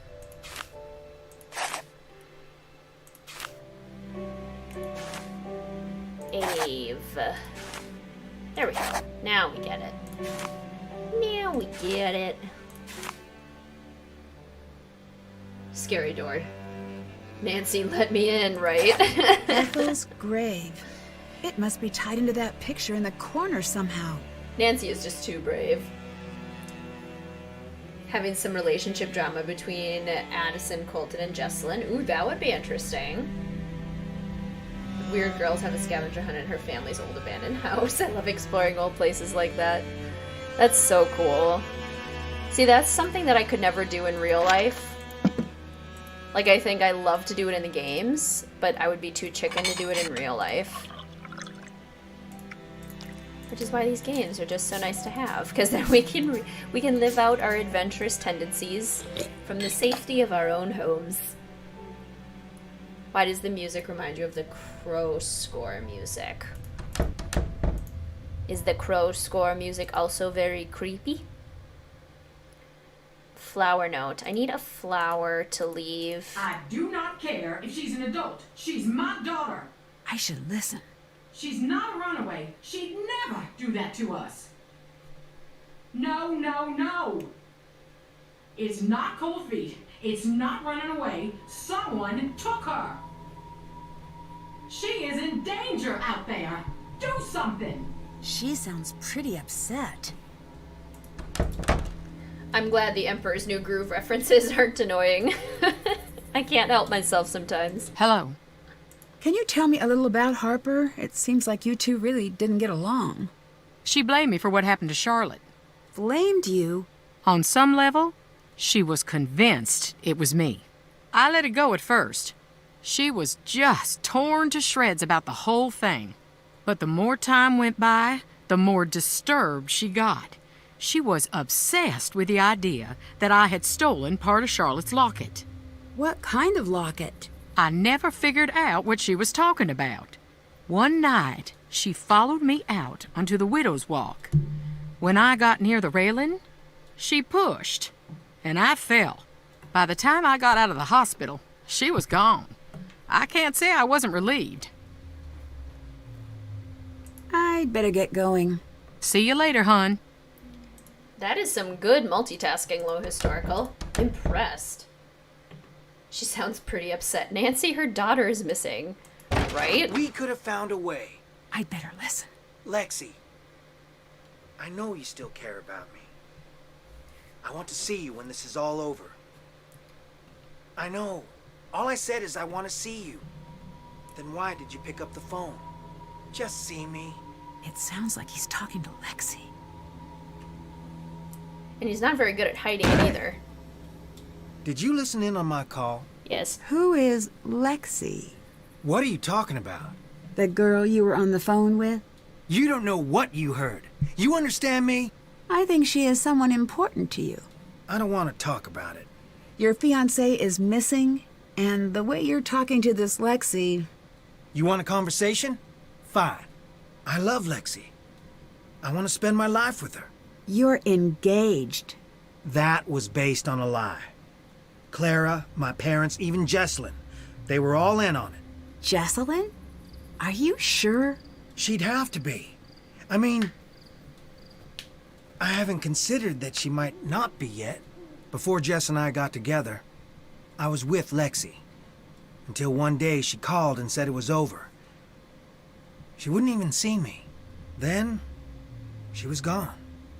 Ave. There we go. Now we get it. Now we get it. Scary door. Nancy, let me in, right?
Ethel's grave. It must be tied into that picture in the corner somehow.
Nancy is just too brave. Having some relationship drama between Addison, Colton, and Jesselyn. Ooh, that would be interesting. weird girls have a scavenger hunt in her family's old abandoned house. I love exploring old places like that. That's so cool. See, that's something that I could never do in real life. Like, I think I love to do it in the games, but I would be too chicken to do it in real life. Which is why these games are just so nice to have, because then we can live out our adventurous tendencies from the safety of our own homes. Why does the music remind you of the Crow score music? Is the Crow score music also very creepy? Flower note. I need a flower to leave.
I do not care if she's an adult. She's my daughter.
I should listen.
She's not a runaway. She'd never do that to us. No, no, no. It's not cold feet. It's not running away. Someone took her. She is in danger out there. Do something.
She sounds pretty upset.
I'm glad the Emperor's New Groove references aren't annoying. I can't help myself sometimes.
Hello.
Can you tell me a little about Harper? It seems like you two really didn't get along.
She blamed me for what happened to Charlotte.
Blamed you?
On some level, she was convinced it was me. I let it go at first. She was just torn to shreds about the whole thing. But the more time went by, the more disturbed she got. She was obsessed with the idea that I had stolen part of Charlotte's locket.
What kind of locket?
I never figured out what she was talking about. One night, she followed me out onto the widow's walk. When I got near the railing, she pushed, and I fell. By the time I got out of the hospital, she was gone. I can't say I wasn't relieved.
I'd better get going.
See you later, hun.
That is some good multitasking, Low Historical. Impressed. She sounds pretty upset. Nancy, her daughter is missing, right?
We could have found a way.
I'd better listen.
Lexi, I know you still care about me. I want to see you when this is all over. I know. All I said is I want to see you. Then why did you pick up the phone? Just see me.
It sounds like he's talking to Lexi.
And he's not very good at hiding it either.
Did you listen in on my call?
Yes.
Who is Lexi?
What are you talking about?
The girl you were on the phone with?
You don't know what you heard. You understand me?
I think she is someone important to you.
I don't want to talk about it.
Your fiancé is missing, and the way you're talking to this Lexi...
You want a conversation? Fine. I love Lexi. I want to spend my life with her.
You're engaged.
That was based on a lie. Clara, my parents, even Jessalyn, they were all in on it.
Jessalyn? Are you sure?
She'd have to be. I mean, I haven't considered that she might not be yet. Before Jess and I got together, I was with Lexi. Until one day she called and said it was over. She wouldn't even see me. Then, she was gone.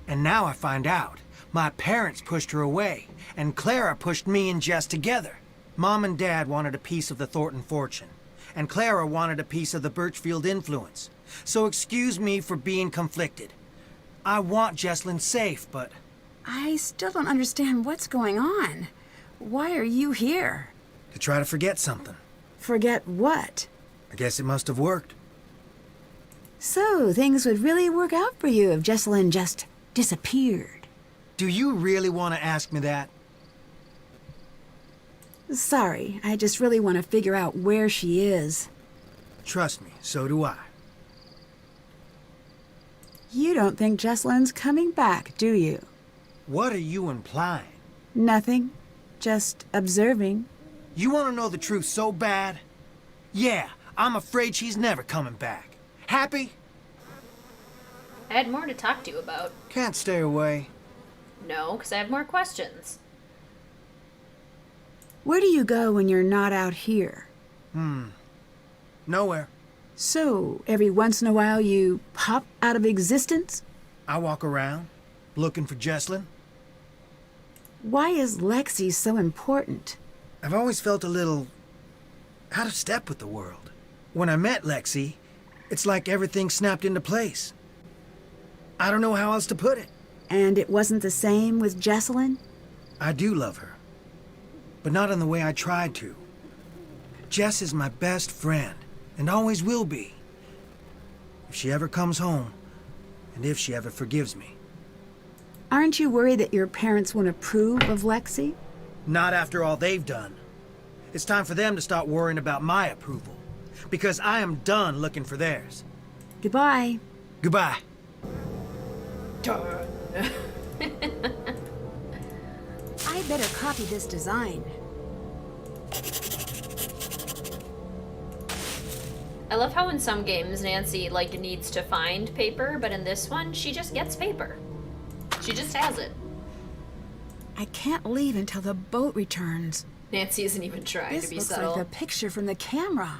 And now I find out. My parents pushed her away, and Clara pushed me and Jess together. Mom and Dad wanted a piece of the Thornton fortune, and Clara wanted a piece of the Birchfield influence. So excuse me for being conflicted. I want Jessalyn safe, but...
I still don't understand what's going on. Why are you here?
To try to forget something.
Forget what?
I guess it must have worked.
So, things would really work out for you if Jessalyn just disappeared.
Do you really want to ask me that?
Sorry, I just really want to figure out where she is.
Trust me, so do I.
You don't think Jessalyn's coming back, do you?
What are you implying?
Nothing. Just observing.
You want to know the truth so bad? Yeah, I'm afraid she's never coming back. Happy?
I had more to talk to you about.
Can't stay away.
No, because I have more questions.
Where do you go when you're not out here?
Nowhere.
So, every once in a while you pop out of existence?
I walk around, looking for Jessalyn.
Why is Lexi so important?
I've always felt a little out of step with the world. When I met Lexi, it's like everything snapped into place. I don't know how else to put it.
And it wasn't the same with Jessalyn?
I do love her, but not in the way I tried to. Jess is my best friend, and always will be. If she ever comes home, and if she ever forgives me.
Aren't you worried that your parents won't approve of Lexi?
Not after all they've done. It's time for them to start worrying about my approval, because I am done looking for theirs.
Goodbye.
Goodbye.
Darn.
I better copy this design.
I love how in some games Nancy, like, needs to find paper, but in this one, she just gets paper. She just has it.
I can't leave until the boat returns.
Nancy isn't even trying
This
to be
looks
subtle.
like the picture from the camera.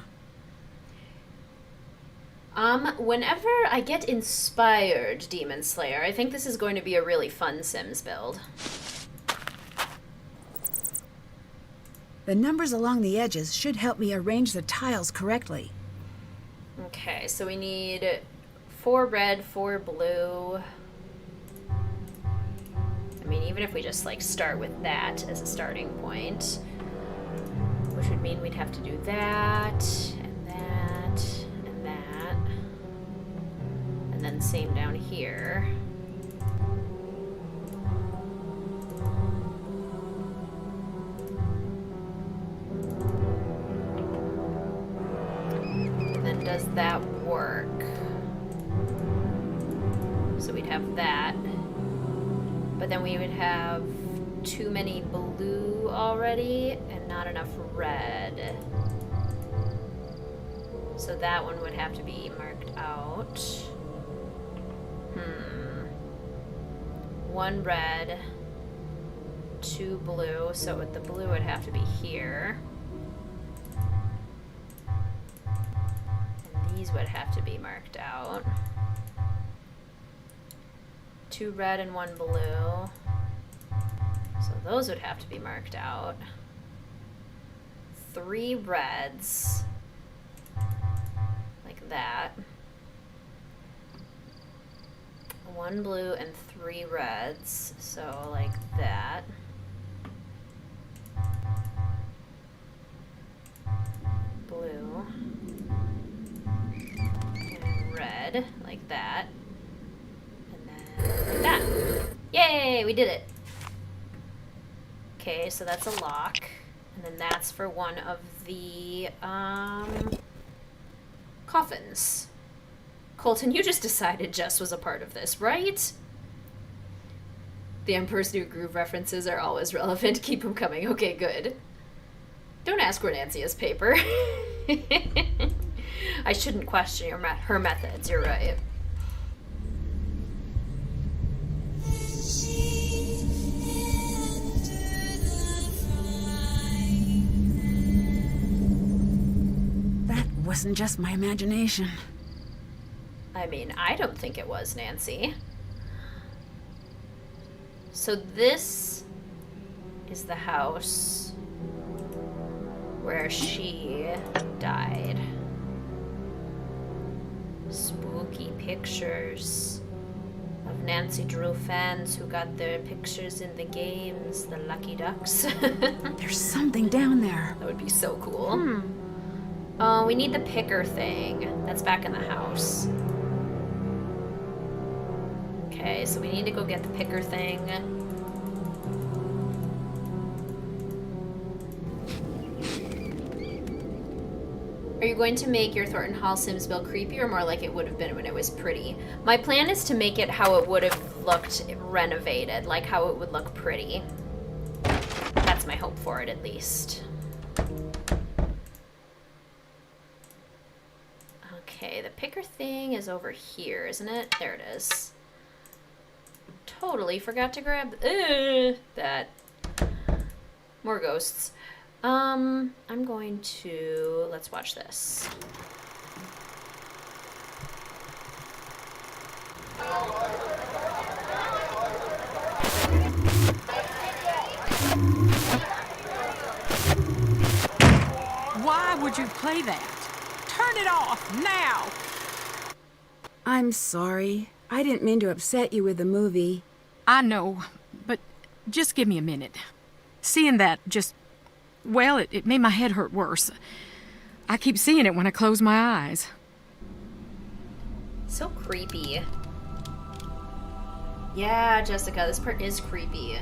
Whenever I get inspired, Demon Slayer, I think this is going to be a really fun Sims build.
The numbers along the edges should help me arrange the tiles correctly.
Okay, so we need 4 red, 4 blue. I mean, even if we just, like, start with that as a starting point, which would mean we'd have to do that, and that, and that. And then same down here. And then does that work? So we'd have that. But then we would have too many blue already and not enough red. So that one would have to be marked out. 1 red, 2 blue, so the blue would have to be here. And these would have to be marked out. 2 red and 1 blue. So those would have to be marked out. 3 reds. Like that. 1 blue and 3 reds. So like that. Blue. And red. Like that. Like that. Yay, we did it. Okay, so that's a lock. And then that's for one of the coffins. Colton, you just decided Jess was a part of this, right? The Emperor's New Groove references are always relevant. Keep them coming. Okay, good. Don't ask where Nancy has paper. I shouldn't question her methods, you're right.
Wasn't just my imagination.
I mean, I don't think it was, Nancy. So this is the house where she died. Spooky pictures of Nancy Drew fans who got their pictures in the games, the Lucky Ducks.
There's something down there.
That would be so cool. Oh, we need the picker thing. That's back in the house. Okay, so we need to go get the picker thing. Are you going to make your Thornton Hall Sims build creepy or more like it would have been when it was pretty? My plan is to make it how it would have looked renovated, like how it would look pretty. That's my hope for it, at least. Okay, the picker thing is over here, isn't it? There it is. Totally forgot to grab that. More ghosts. I'm going to... Let's watch this.
Why would you play that? Turn Turn it off, now!
I'm sorry. I didn't mean to upset you with the movie.
I know, but just give me a minute. Seeing that well, it made my head hurt worse. I keep seeing it when I close my eyes.
So creepy. Yeah, Jessica, this part is creepy.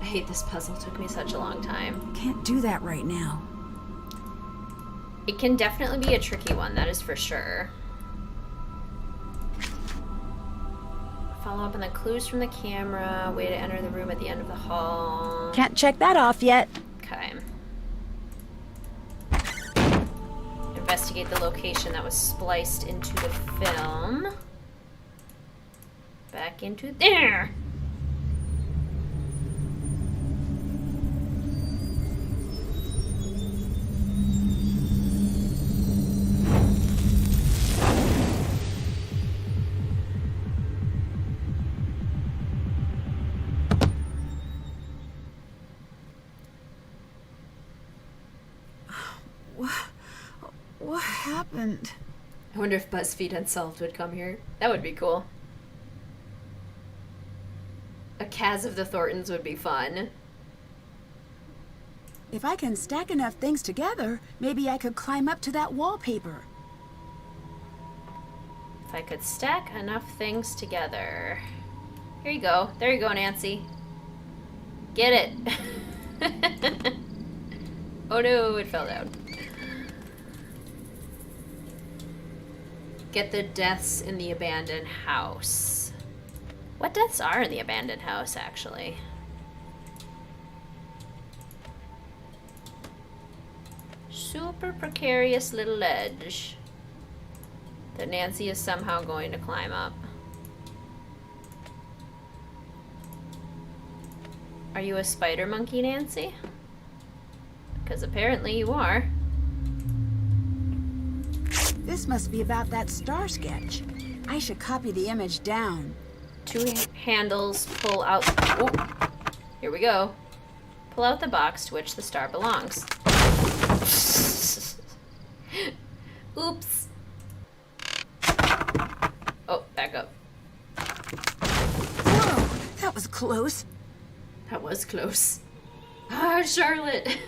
I hate this puzzle. It took me such a long time.
Can't do that right now.
It can definitely be a tricky one, that is for sure. Follow up on the clues from the camera. Way to enter the room at the end of the hall.
Can't check that off yet.
Okay. Investigate the location that was spliced into the film. Back into there!
What happened?
I wonder if BuzzFeed Unsolved would come here. That would be cool. A Kaz of the Thorntons would be fun.
If I can stack enough things together, maybe I could climb up to that wallpaper.
If I could stack enough things together. Here you go. There you go, Nancy. Get it. Oh no, it fell down. Get the deaths in the abandoned house. What deaths are in the abandoned house, actually? Super precarious little ledge that Nancy is somehow going to climb up. Are you a spider monkey, Nancy? Because apparently you are.
This must be about that star sketch. I should copy the image down.
2 handles, pull out... Oh, here we go. Pull out the box to which the star belongs. Oops. Oh, back up.
Whoa, that was close.
That was close. Ah, Charlotte.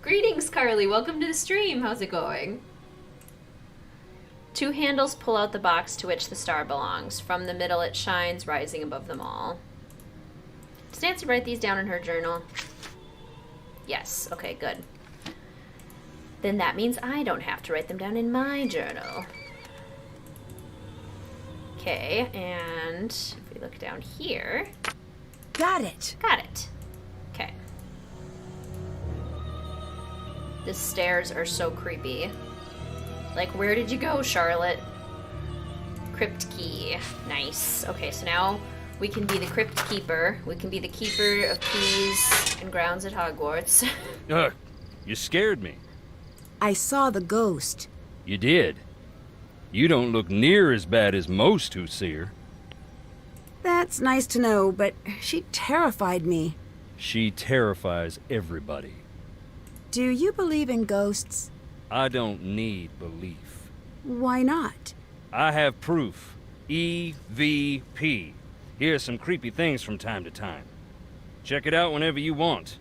Greetings, Carly. Welcome to the stream. How's it going? 2 handles pull out the box to which the star belongs. From the middle it shines, rising above them all. Does Nancy write these down in her journal? Yes. Okay, good. Then that means I don't have to write them down in my journal. Okay, and if we look down here...
Got it.
Got it. Okay. The stairs are so creepy. Like, where did you go, Charlotte? Crypt key. Nice. Okay, so now we can be the crypt keeper. We can be the keeper of keys and grounds at Hogwarts.
You scared me.
I saw the ghost.
You did. You don't look near as bad as most who see her.
That's nice to know, but she terrified me.
She terrifies everybody.
Do you believe in ghosts?
I don't need belief.
Why not?
I have proof. EVP. Here's some creepy things from time to time. Check it out whenever you want,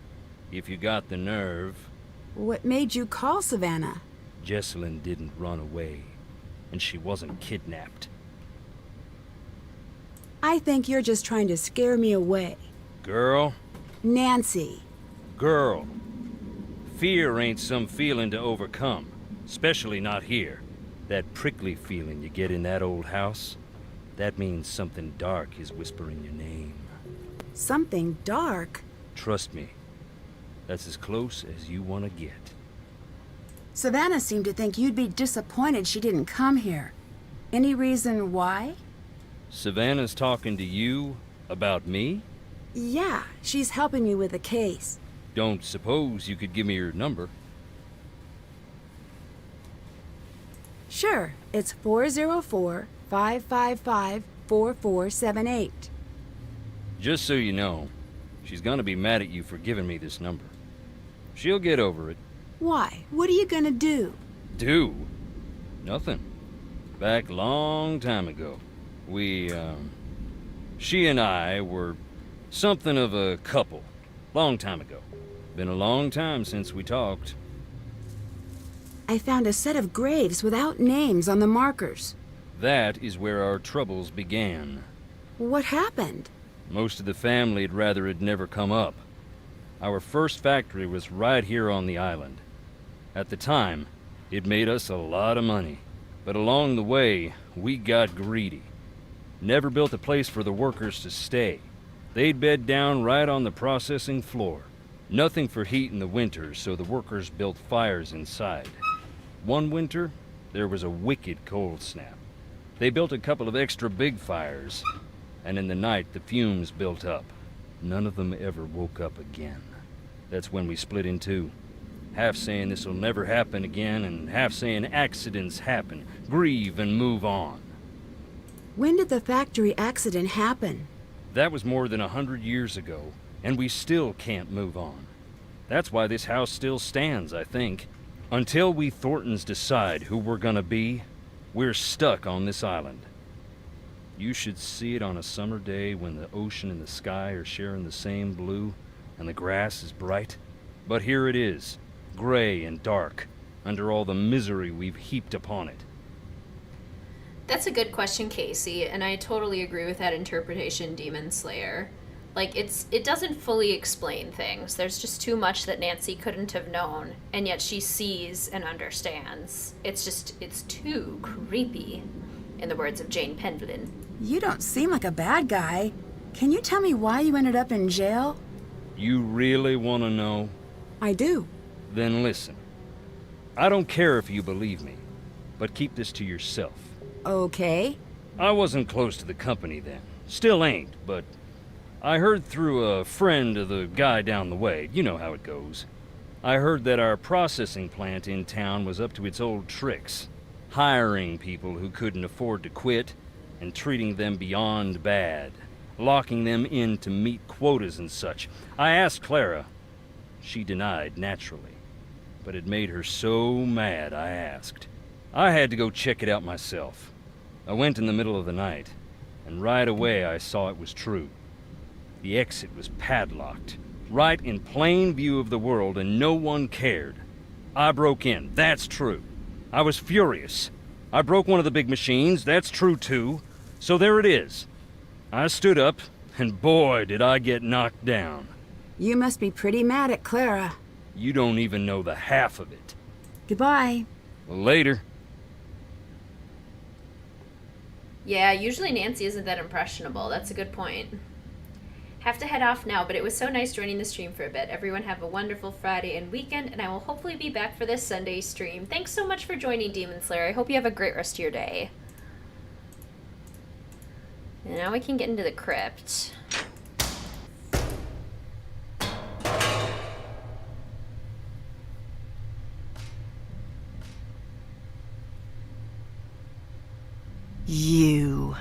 if you got the nerve.
What made you call Savannah?
Jessalyn didn't run away, and she wasn't kidnapped.
I think you're just trying to scare me away.
Girl.
Nancy.
Girl. Fear ain't some feeling to overcome, especially not here. That prickly feeling you get in that old house, that means something dark is whispering your name.
Something dark?
Trust me, that's as close as you want to get.
Savannah seemed to think you'd be disappointed she didn't come here. Any reason why?
Savannah's talking to you about me?
Yeah, she's helping me with a case.
Don't suppose you could give me your number?
Sure, it's 404-555-4478.
Just so you know, she's gonna be mad at you for giving me this number. She'll get over it.
Why? What are you gonna do?
Do? Nothing. Back long time ago, she and I were something of a couple. Long time ago. Been a long time since we talked.
I found a set of graves without names on the markers.
That is where our troubles began.
What happened?
Most of the family had rather it never come up. Our first factory was right here on the island. At the time, it made us a lot of money. But along the way, we got greedy. Never built a place for the workers to stay. They'd bed down right on the processing floor. Nothing for heat in the winter, so the workers built fires inside. One winter, there was a wicked cold snap. They built a couple of extra big fires, and in the night the fumes built up. None of them ever woke up again. That's when we split in two. Half saying this'll never happen again, and half saying accidents happen. Grieve and move on.
When did the factory accident happen?
That was more than 100 years ago, and we still can't move on. That's why this house still stands, I think. Until we Thorntons decide who we're gonna be, we're stuck on this island. You should see it on a summer day when the ocean and the sky are sharing the same blue, and the grass is bright. But here it is, gray and dark, under all the misery we've heaped upon it.
That's a good question, Casey, and I totally agree with that interpretation, Demon Slayer. Like, it doesn't fully explain things. There's just too much that Nancy couldn't have known, and yet she sees and understands. It's too creepy, in the words of Jane Penvlin.
You don't seem like a bad guy. Can you tell me why you ended up in jail?
You really want to know?
I do.
Then listen. I don't care if you believe me, but keep this to yourself.
Okay.
I wasn't close to the company then. Still ain't, but I heard through a friend of the guy down the way. You know how it goes. I heard that our processing plant in town was up to its old tricks, hiring people who couldn't afford to quit and treating them beyond bad, locking them in to meet quotas and such. I asked Clara. She denied, naturally, but it made her so mad I asked. I had to go check it out myself. I went in the middle of the night, and right away I saw it was true. The exit was padlocked, right in plain view of the world, and no one cared. I broke in, that's true. I was furious. I broke one of the big machines, that's true too. So there it is. I stood up, and boy, did I get knocked down.
You must be pretty mad at Clara.
You don't even know the half of it.
Goodbye.
Later.
Yeah, usually Nancy isn't that impressionable. That's a good point. Have to head off now, but it was so nice joining the stream for a bit. Everyone have a wonderful Friday and weekend, and I will hopefully be back for this Sunday stream. Thanks so much for joining, Demon Slayer. I hope you have a great rest of your day. And now we can get into the crypt.
You.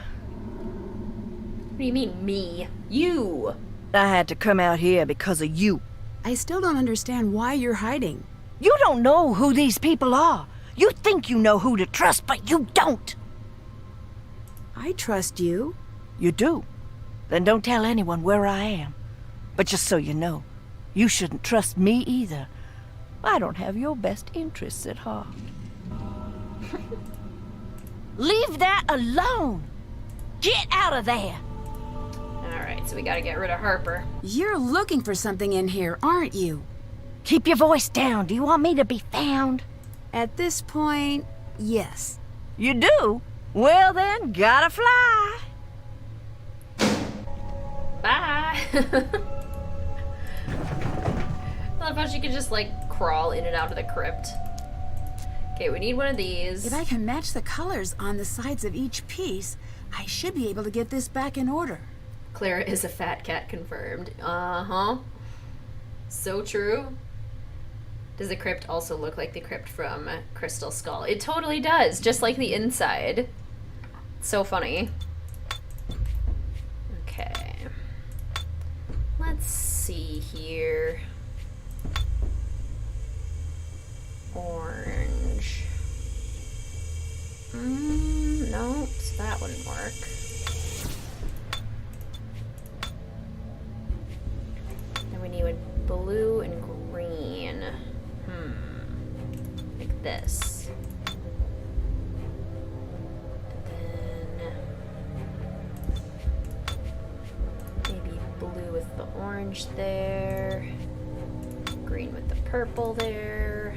What do you mean, me? You!
I had to come out here because of you.
I still don't understand why you're hiding.
You don't know who these people are. You think you know who to trust, but you don't.
I trust you.
You do? Then don't tell anyone where I am. But just so you know, you shouldn't trust me either. I don't have your best interests at heart. Leave that alone! Get out of there!
Alright, so we gotta get rid of Harper.
You're looking for something in here, aren't you?
Keep your voice down. Do you want me to be found?
At this point, yes.
You do? Well then, gotta fly.
Bye! I love how she can just, like, crawl in and out of the crypt. Okay, we need one of these.
If I can match the colors on the sides of each piece, I should be able to get this back in order.
Clara is a fat cat confirmed. Uh-huh. So true. Does the crypt also look like the crypt from Crystal Skull? It totally does, just like the inside. So funny. Okay. Let's see here. Orange. No, so that wouldn't work. Then we need blue and green. Like this. And then maybe blue with the orange there. Green with the purple there.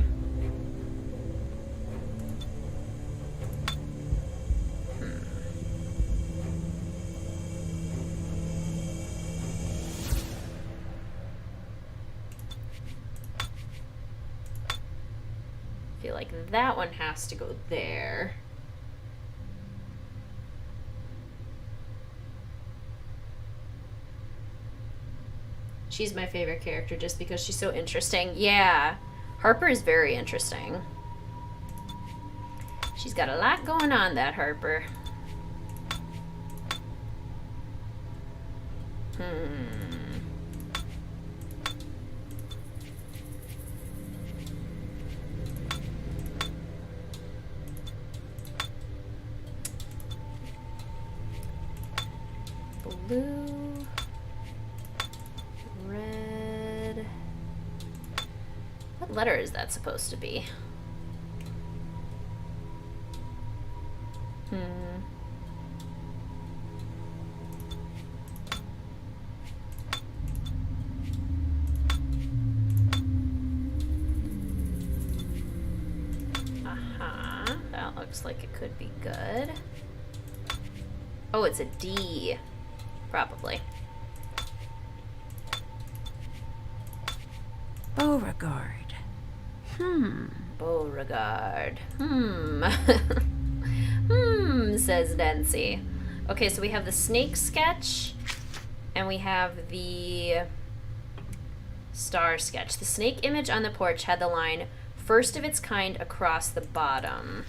Feel like that one has to go there. She's my favorite character just because she's so interesting. Yeah, Harper is very interesting. She's got a lot going on, that Harper. Blue, red. What letter is that supposed to be? That looks like it could be good. Oh, it's a D. Probably.
Beauregard.
Beauregard. Says Nancy. Okay, so we have the snake sketch, and we have the star sketch. The snake image on the porch had the line, first of its kind across the bottom.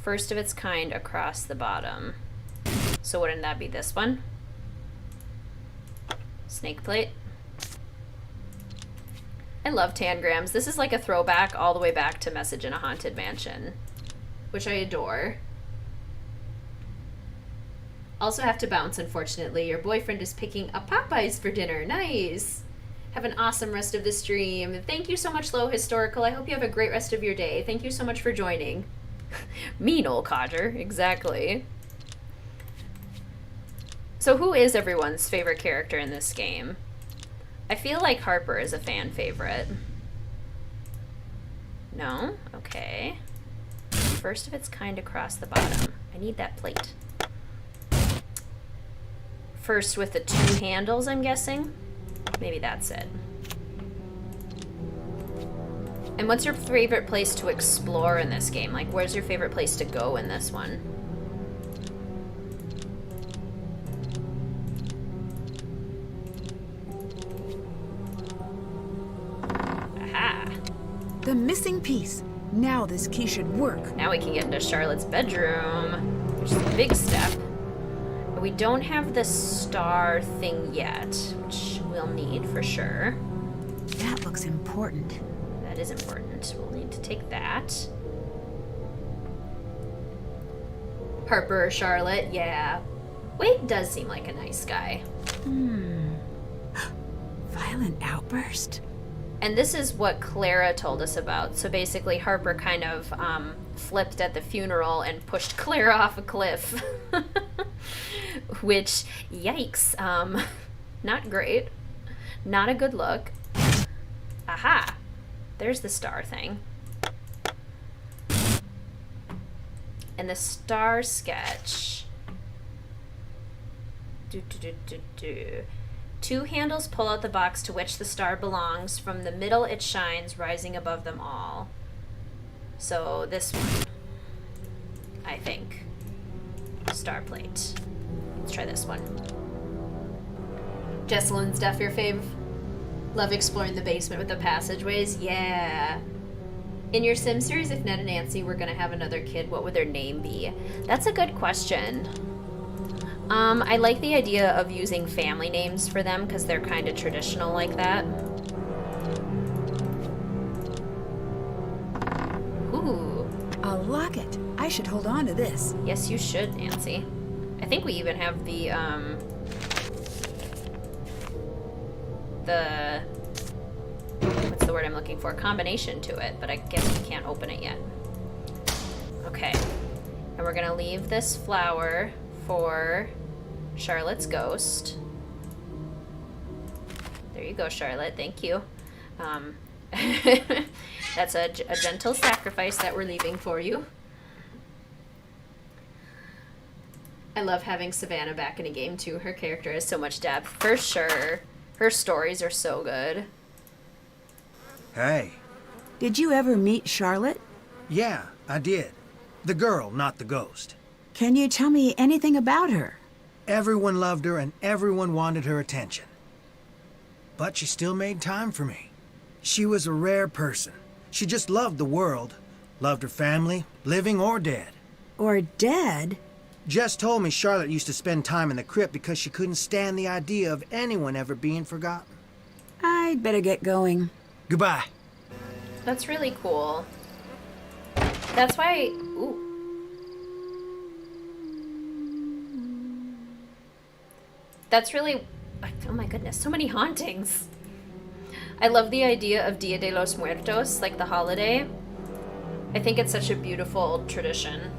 First of its kind across the bottom. So wouldn't that be this one? Snake plate. I love tangrams. This is like a throwback all the way back to Message in a Haunted Mansion, which I adore. Also have to bounce, unfortunately. Your boyfriend is picking up Popeyes for dinner. Nice. Have an awesome rest of the stream. Thank you so much, Low Historical. I hope you have a great rest of your day. Thank you so much for joining. Me, Noel Codger. Exactly. So who is everyone's favorite character in this game? I feel like Harper is a fan favorite. No? Okay. First of its kind across the bottom. I need that plate. First with the two handles, I'm guessing. Maybe that's it. And what's your favorite place to explore in this game? Like, where's your favorite place to go in this one?
The missing piece. Now this key should work.
Now we can get into Charlotte's bedroom, which is a big step. But we don't have the star thing yet, which we'll need for sure.
That looks important.
That is important. We'll need to take that. Harper or Charlotte, yeah. Wade does seem like a nice guy.
Violent outburst?
And this is what Clara told us about. So basically, Harper kind of flipped at the funeral and pushed Clara off a cliff. Which, yikes. Not great. Not a good look. Aha. There's the star thing. And the star sketch. Two handles pull out the box to which the star belongs. From the middle it shines, rising above them all. So this one, I think. Star plate. Let's try this one. Jesselyn's Duff, your fave? Love exploring the basement with the passageways? Yeah. In your Sim series, if Ned and Nancy were gonna have another kid, what would their name be? That's a good question. I like the idea of using family names for them because they're kind of traditional like that. Ooh.
A locket. I should hold on to this.
Yes, you should, Nancy. I think we even have the what's the word I'm looking for? Combination to it, but I guess we can't open it yet. Okay. And we're gonna leave this flower for Charlotte's ghost. There you go, Charlotte. Thank you. That's a gentle sacrifice that we're leaving for you. I love having Savannah back in a game, too. Her character has so much depth. For sure. Her stories are so good.
Hey.
Did you ever meet Charlotte?
Yeah, I did. The girl, not the ghost.
Can you tell me anything about her?
Everyone loved her and everyone wanted her attention. But she still made time for me. She was a rare person. She just loved the world. Loved her family, living or dead.
Or dead?
Jess told me Charlotte used to spend time in the crypt because she couldn't stand the idea of anyone ever being forgotten.
I'd better get going.
Goodbye.
That's really cool. That's why... Ooh. That's really... Oh my goodness, so many hauntings. I love the idea of Dia de los Muertos, like the holiday. I think it's such a beautiful tradition.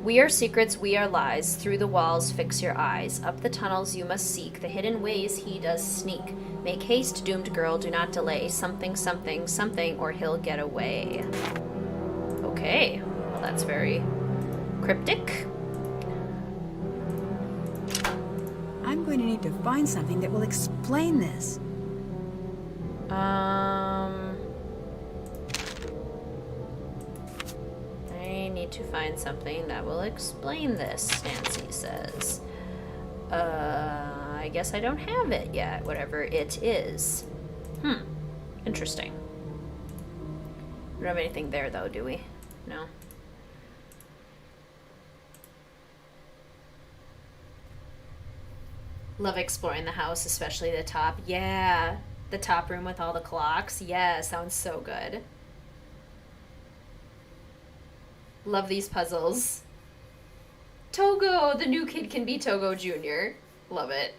We are secrets, we are lies. Through the walls, fix your eyes. Up the tunnels you must seek. The hidden ways he does sneak. Make haste, doomed girl, do not delay. Something, something, something, or he'll get away. Okay, well that's very cryptic.
I'm going to need to find something that will explain this.
I need to find something that will explain this, Nancy says. I guess I don't have it yet, whatever it is. Interesting. We don't have anything there, though, do we? No. Love exploring the house, especially the top. Yeah, the top room with all the clocks. Yeah, sounds so good. Love these puzzles. Togo! The new kid can be Togo Jr. Love it.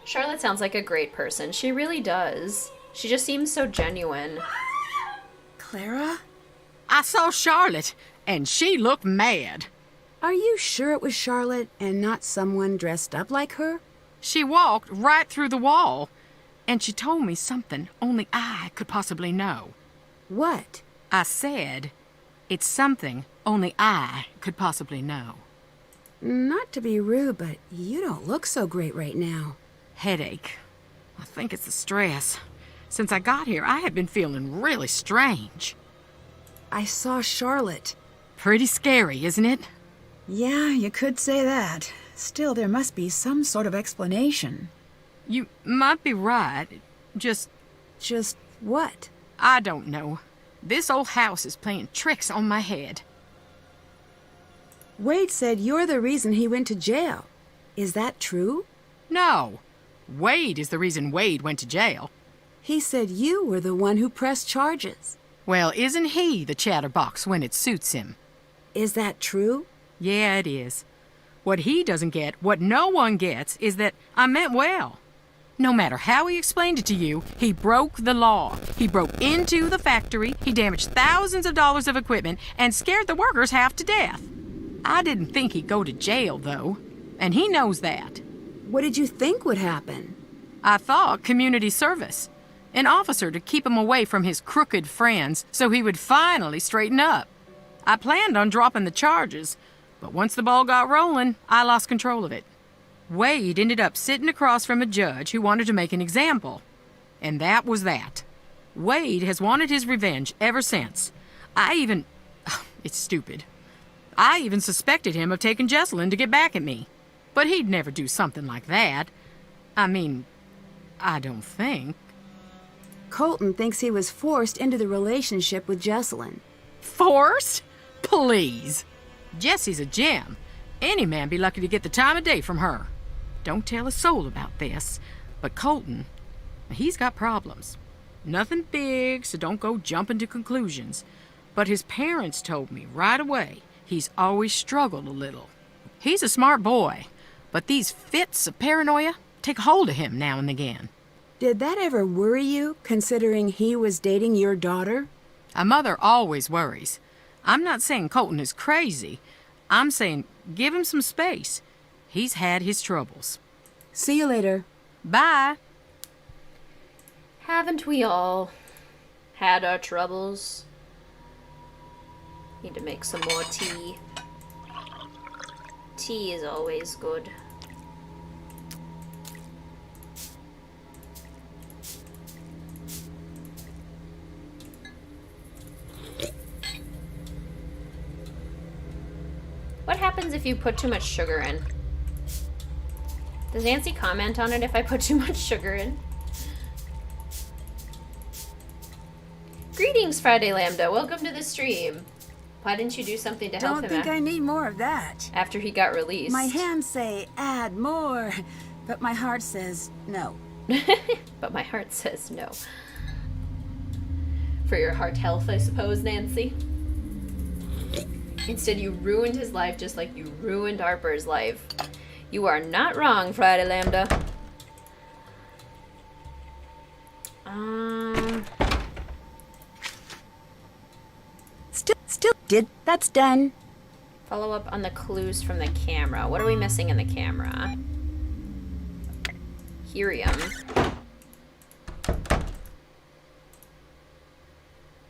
Charlotte sounds like a great person. She really does. She just seems so genuine.
Clara?
I saw Charlotte, and she looked mad.
Are you sure it was Charlotte and not someone dressed up like her?
She walked right through the wall, and she told me something only I could possibly know.
What?
I said, it's something only I could possibly know.
Not to be rude, but you don't look so great right now.
Headache. I think it's the stress. Since I got here, I have been feeling really strange.
I saw Charlotte.
Pretty scary, isn't it?
Yeah, you could say that. Still, there must be some sort of explanation.
You might be right. Just
what?
I don't know. This old house is playing tricks on my head.
Wade said you're the reason he went to jail. Is that true?
No. Wade is the reason Wade went to jail.
He said you were the one who pressed charges.
Well, isn't he the chatterbox when it suits him?
Is that true?
Yeah, it is. What he doesn't get, what no one gets, is that I meant well. No matter how he explained it to you, he broke the law. He broke into the factory, he damaged thousands of dollars of equipment, and scared the workers half to death. I didn't think he'd go to jail, though, and he knows that.
What did you think would happen?
I thought community service. An officer to keep him away from his crooked friends so he would finally straighten up. I planned on dropping the charges, but once the ball got rolling, I lost control of it. Wade ended up sitting across from a judge who wanted to make an example. And that was that. Wade has wanted his revenge ever since. It's stupid. I even suspected him of taking Jessalyn to get back at me. But he'd never do something like that. I mean, I don't think.
Colton thinks he was forced into the relationship with Jessalyn.
Forced? Please. Jessie's a gem. Any man be lucky to get the time of day from her. Don't tell a soul about this, but Colton, he's got problems. Nothing big, so don't go jumping to conclusions. But his parents told me right away he's always struggled a little. He's a smart boy, but these fits of paranoia take hold of him now and again.
Did that ever worry you, considering he was dating your daughter?
A mother always worries. I'm not saying Colton is crazy. I'm saying give him some space. He's had his troubles.
See you later.
Bye.
Haven't we all had our troubles? Need to make some more tea. Tea is always good. What happens if you put too much sugar in? Does Nancy comment on it if I put too much sugar in? Greetings, Friday Lambda. Welcome to the stream. Why didn't you do something to help him?
Don't think I need more of that.
After he got released.
My hands say add more, but my heart says no.
But my heart says no. For your heart health, I suppose, Nancy. Instead, you ruined his life just like you ruined Harper's life. You are not wrong, Friday Lambda.
Still did. That's done.
Follow up on the clues from the camera. What are we missing in the camera? Helium.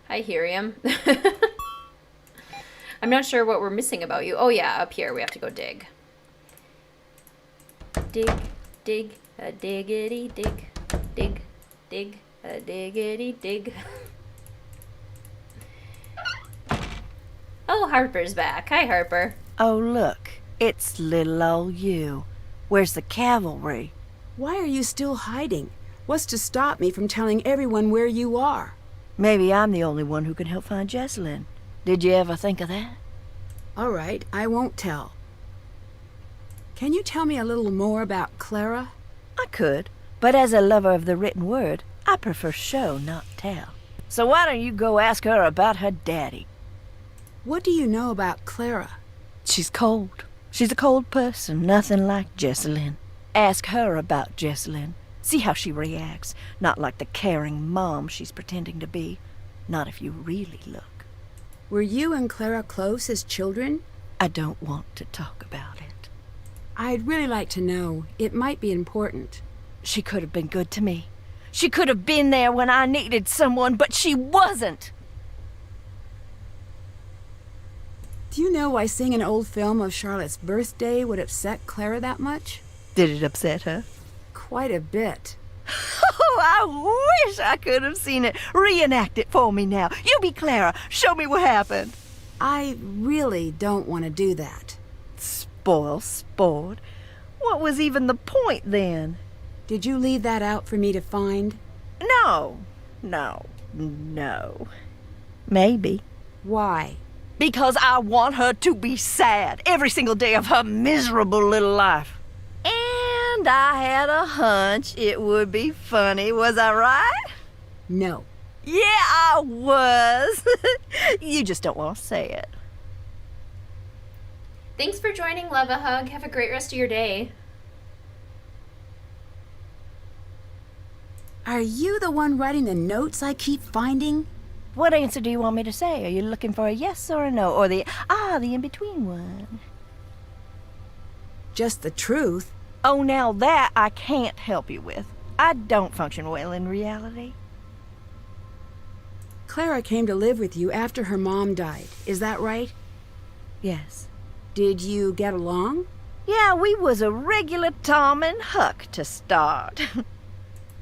Hi, Helium. I'm not sure what we're missing about you. Oh yeah, up here. We have to go dig. Dig, dig, a diggity dig. Dig, dig, a diggity dig. Oh, Harper's back. Hi, Harper.
Oh, look. It's little old you. Where's the cavalry?
Why are you still hiding? What's to stop me from telling everyone where you are?
Maybe I'm the only one who can help find Jessalyn. Did you ever think of that?
All right, I won't tell. Can you tell me a little more about Clara?
I could, but as a lover of the written word, I prefer show, not tell. So why don't you go ask her about her daddy?
What do you know about Clara?
She's cold. She's a cold person, nothing like Jessalyn. Ask her about Jessalyn. See how she reacts. Not like the caring mom she's pretending to be. Not if you really look.
Were you and Clara close as children?
I don't want to talk about it.
I'd really like to know. It might be important.
She could have been good to me. She could have been there when I needed someone, but she wasn't.
Do you know why seeing an old film of Charlotte's birthday would upset Clara that much?
Did it upset her?
Quite a bit.
Oh, I wish I could have seen it. Reenact it for me now. You be Clara. Show me what happened.
I really don't want to do that.
Spoil sport. What was even the point then?
Did you leave that out for me to find?
No. Maybe.
Why?
Because I want her to be sad every single day of her miserable little life. And I had a hunch it would be funny, was I right?
No.
Yeah, I was. You just don't want to say it.
Thanks for joining, Love a Hug. Have a great rest of your day.
Are you the one writing the notes I keep finding?
What answer do you want me to say? Are you looking for a yes or a no? Or the in-between one?
Just the truth.
Oh, now that I can't help you with. I don't function well in reality.
Clara came to live with you after her mom died. Is that right?
Yes.
Did you get along?
Yeah, we was a regular Tom and Huck to start.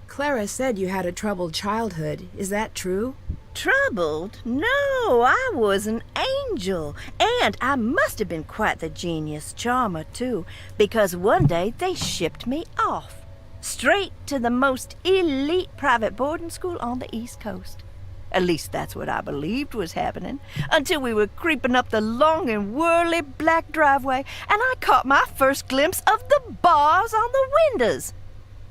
Clara said you had a troubled childhood. Is that true?
Troubled? No, I was an angel. And I must have been quite the genius charmer, too, because one day they shipped me off. Straight to the most elite private boarding school on the East Coast. At least that's what I believed was happening, until we were creeping up the long and whirly black driveway, and I caught my first glimpse of the bars on the windows.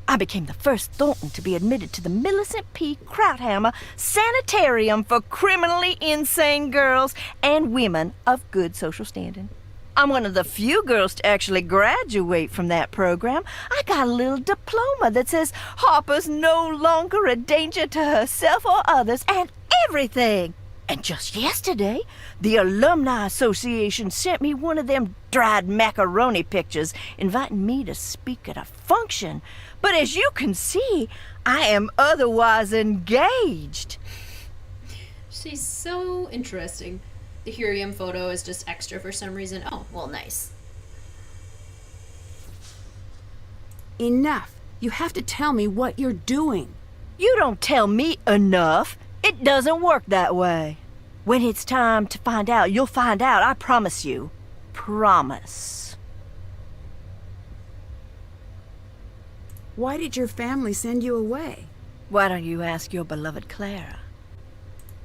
I became the first Thornton to be admitted to the Millicent P. Krauthammer Sanitarium for criminally insane girls and women of good social standing. I'm one of the few girls to actually graduate from that program. I got a little diploma that says Harper's no longer a danger to herself or others and everything. And just yesterday, the Alumni Association sent me one of them dried macaroni pictures inviting me to speak at a function. But as you can see, I am otherwise engaged.
She's so interesting. The Helium photo is just extra for some reason. Oh, well, nice.
Enough. You have to tell me what you're doing.
You don't tell me enough. It doesn't work that way. When it's time to find out, you'll find out, I promise you. Promise.
Why did your family send you away?
Why don't you ask your beloved Clara?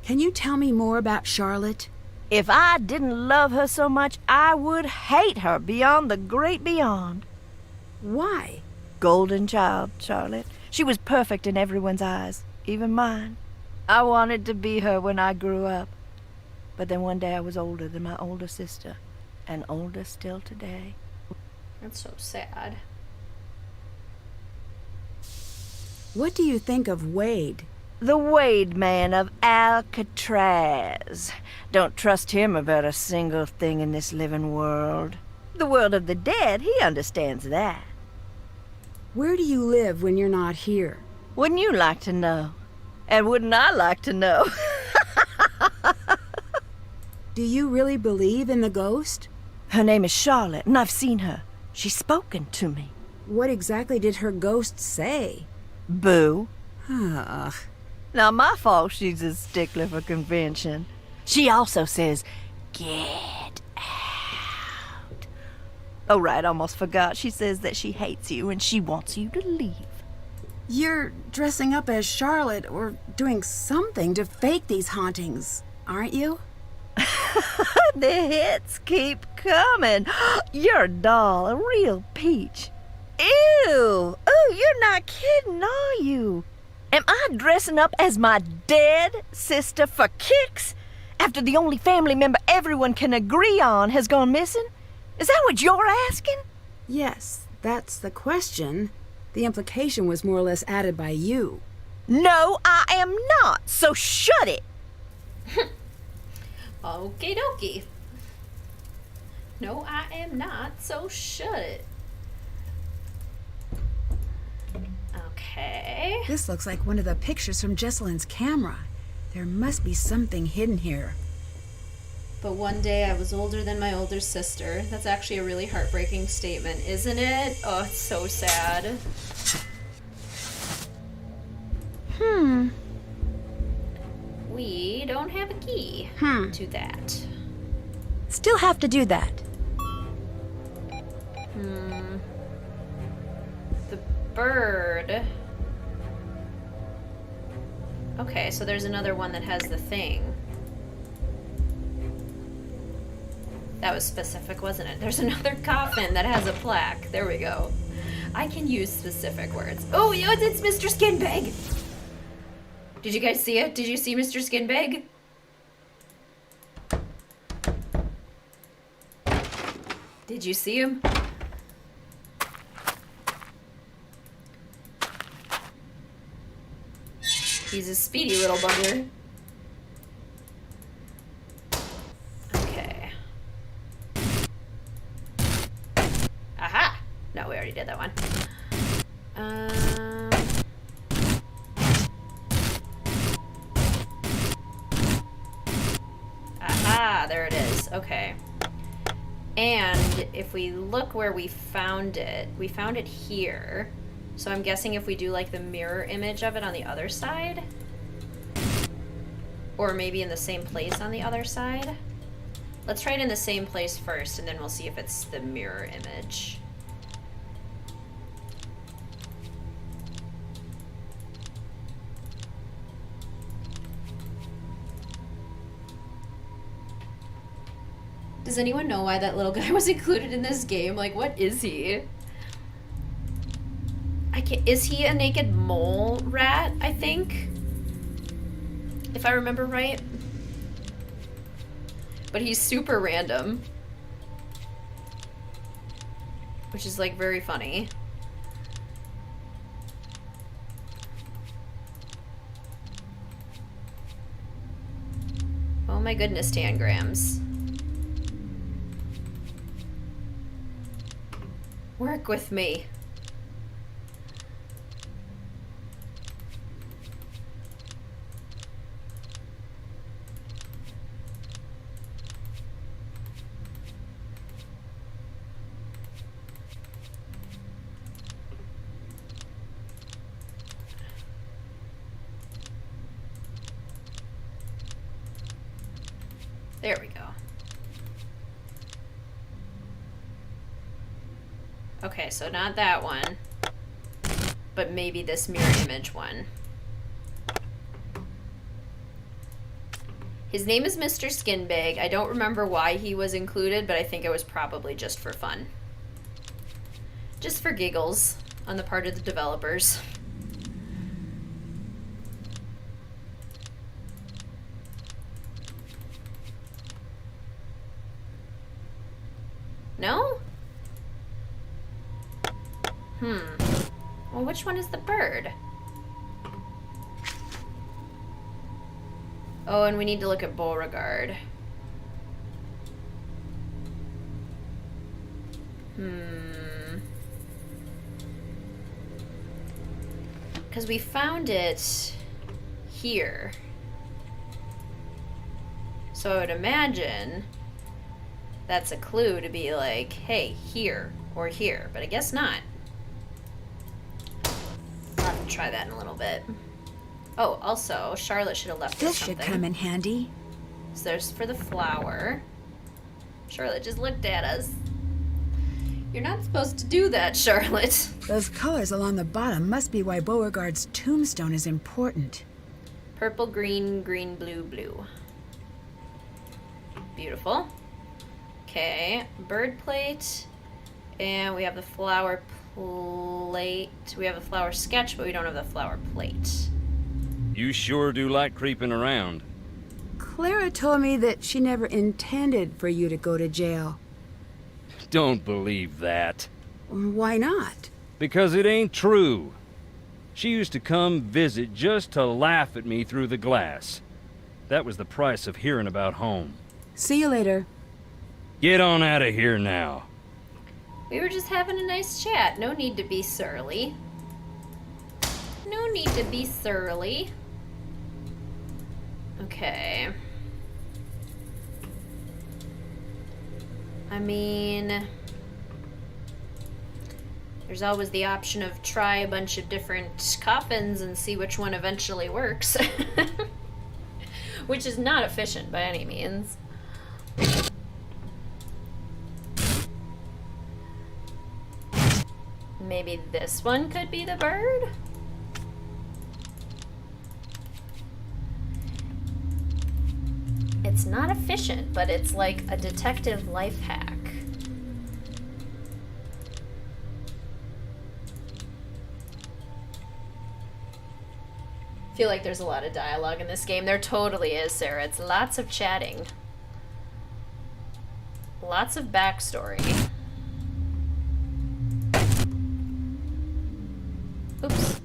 Can you tell me more about Charlotte?
If I didn't love her so much, I would hate her beyond the great beyond.
Why?
Golden child, Charlotte. She was perfect in everyone's eyes, even mine. I wanted to be her when I grew up. But then one day I was older than my older sister, and older still today.
That's so sad.
What do you think of Wade?
The Wade man of Alcatraz. Don't trust him about a single thing in this living world. The world of the dead, he understands that.
Where do you live when you're not here?
Wouldn't you like to know? And wouldn't I like to know?
Do you really believe in the ghost?
Her name is Charlotte, and I've seen her. She's spoken to me.
What exactly did her ghost say?
Boo.
Ugh.
Not my fault she's a stickler for convention. She also says, get out. Oh, right, almost forgot. She says that she hates you and she wants you to leave.
You're dressing up as Charlotte or doing something to fake these hauntings, aren't you?
The hits keep coming. You're a doll, a real peach. Ew! Oh, you're not kidding, are you? Am I dressing up as my dead sister for kicks? After the only family member everyone can agree on has gone missing? Is that what you're asking?
Yes, that's the question. The implication was more or less added by you.
No, I am not, so shut it.
Okie dokie. No, I am not, so shut it. Okay.
This looks like one of the pictures from Jesselyn's camera. There must be something hidden here.
But one day I was older than my older sister. That's actually a really heartbreaking statement, isn't it? Oh, it's so sad. We don't have a key to that.
Still have to do that.
The bird. Okay, so there's another one that has the thing. That was specific, wasn't it? There's another coffin that has a plaque. There we go. I can use specific words. Oh, yeah, it's Mr. Skinbag. Did you guys see it? Did you see Mr. Skinbag? Did you see him? He's a speedy little bugger. Okay. Aha! No, we already did that one. Aha! There it is. Okay. And if we look where we found it here. So I'm guessing if we do like the mirror image of it on the other side, or maybe in the same place on the other side. Let's try it in the same place first, and then we'll see if it's the mirror image. Does anyone know why that little guy was included in this game? Like, what is he? I Is he a naked mole rat, I think? If I remember right. But he's super random. Which is, like, very funny. Oh my goodness, tangrams. Work with me. There we go. Okay, so not that one, but maybe this mirror image one. His name is Mr. Skinbag. I don't remember why he was included, but I think it was probably just for fun. Just for giggles on the part of the developers. No? Well, which one is the bird? Oh, and we need to look at Beauregard. Because we found it here. So I would imagine that's a clue to be like, hey, here or here, but I guess not. I'll have to try that in a little bit. Oh, also, Charlotte should have left
This
us something.
should come in handy.
So there's for the flower. Charlotte just looked at us. You're not supposed to do that, Charlotte.
Those colors along the bottom must be why Beauregard's tombstone is important.
Purple, green, green, blue, blue. Beautiful. Okay, bird plate. And we have the flower plate. We have a flower sketch, but we don't have the flower plate.
You sure do like creeping around.
Clara told me that she never intended for you to go to jail.
Don't believe that.
Why not?
Because it ain't true. She used to come visit just to laugh at me through the glass. That was the price of hearing about home.
See you later.
Get on out of here now.
We were just having a nice chat. No need to be surly. No need to be surly. Okay. I mean, there's always the option of try a bunch of different coffins and see which one eventually works. Which is not efficient by any means. Maybe this one could be the bird? It's not efficient, but it's like a detective life hack. I feel like there's a lot of dialogue in this game. There totally is, Sarah. It's lots of chatting. Lots of backstory. Oops.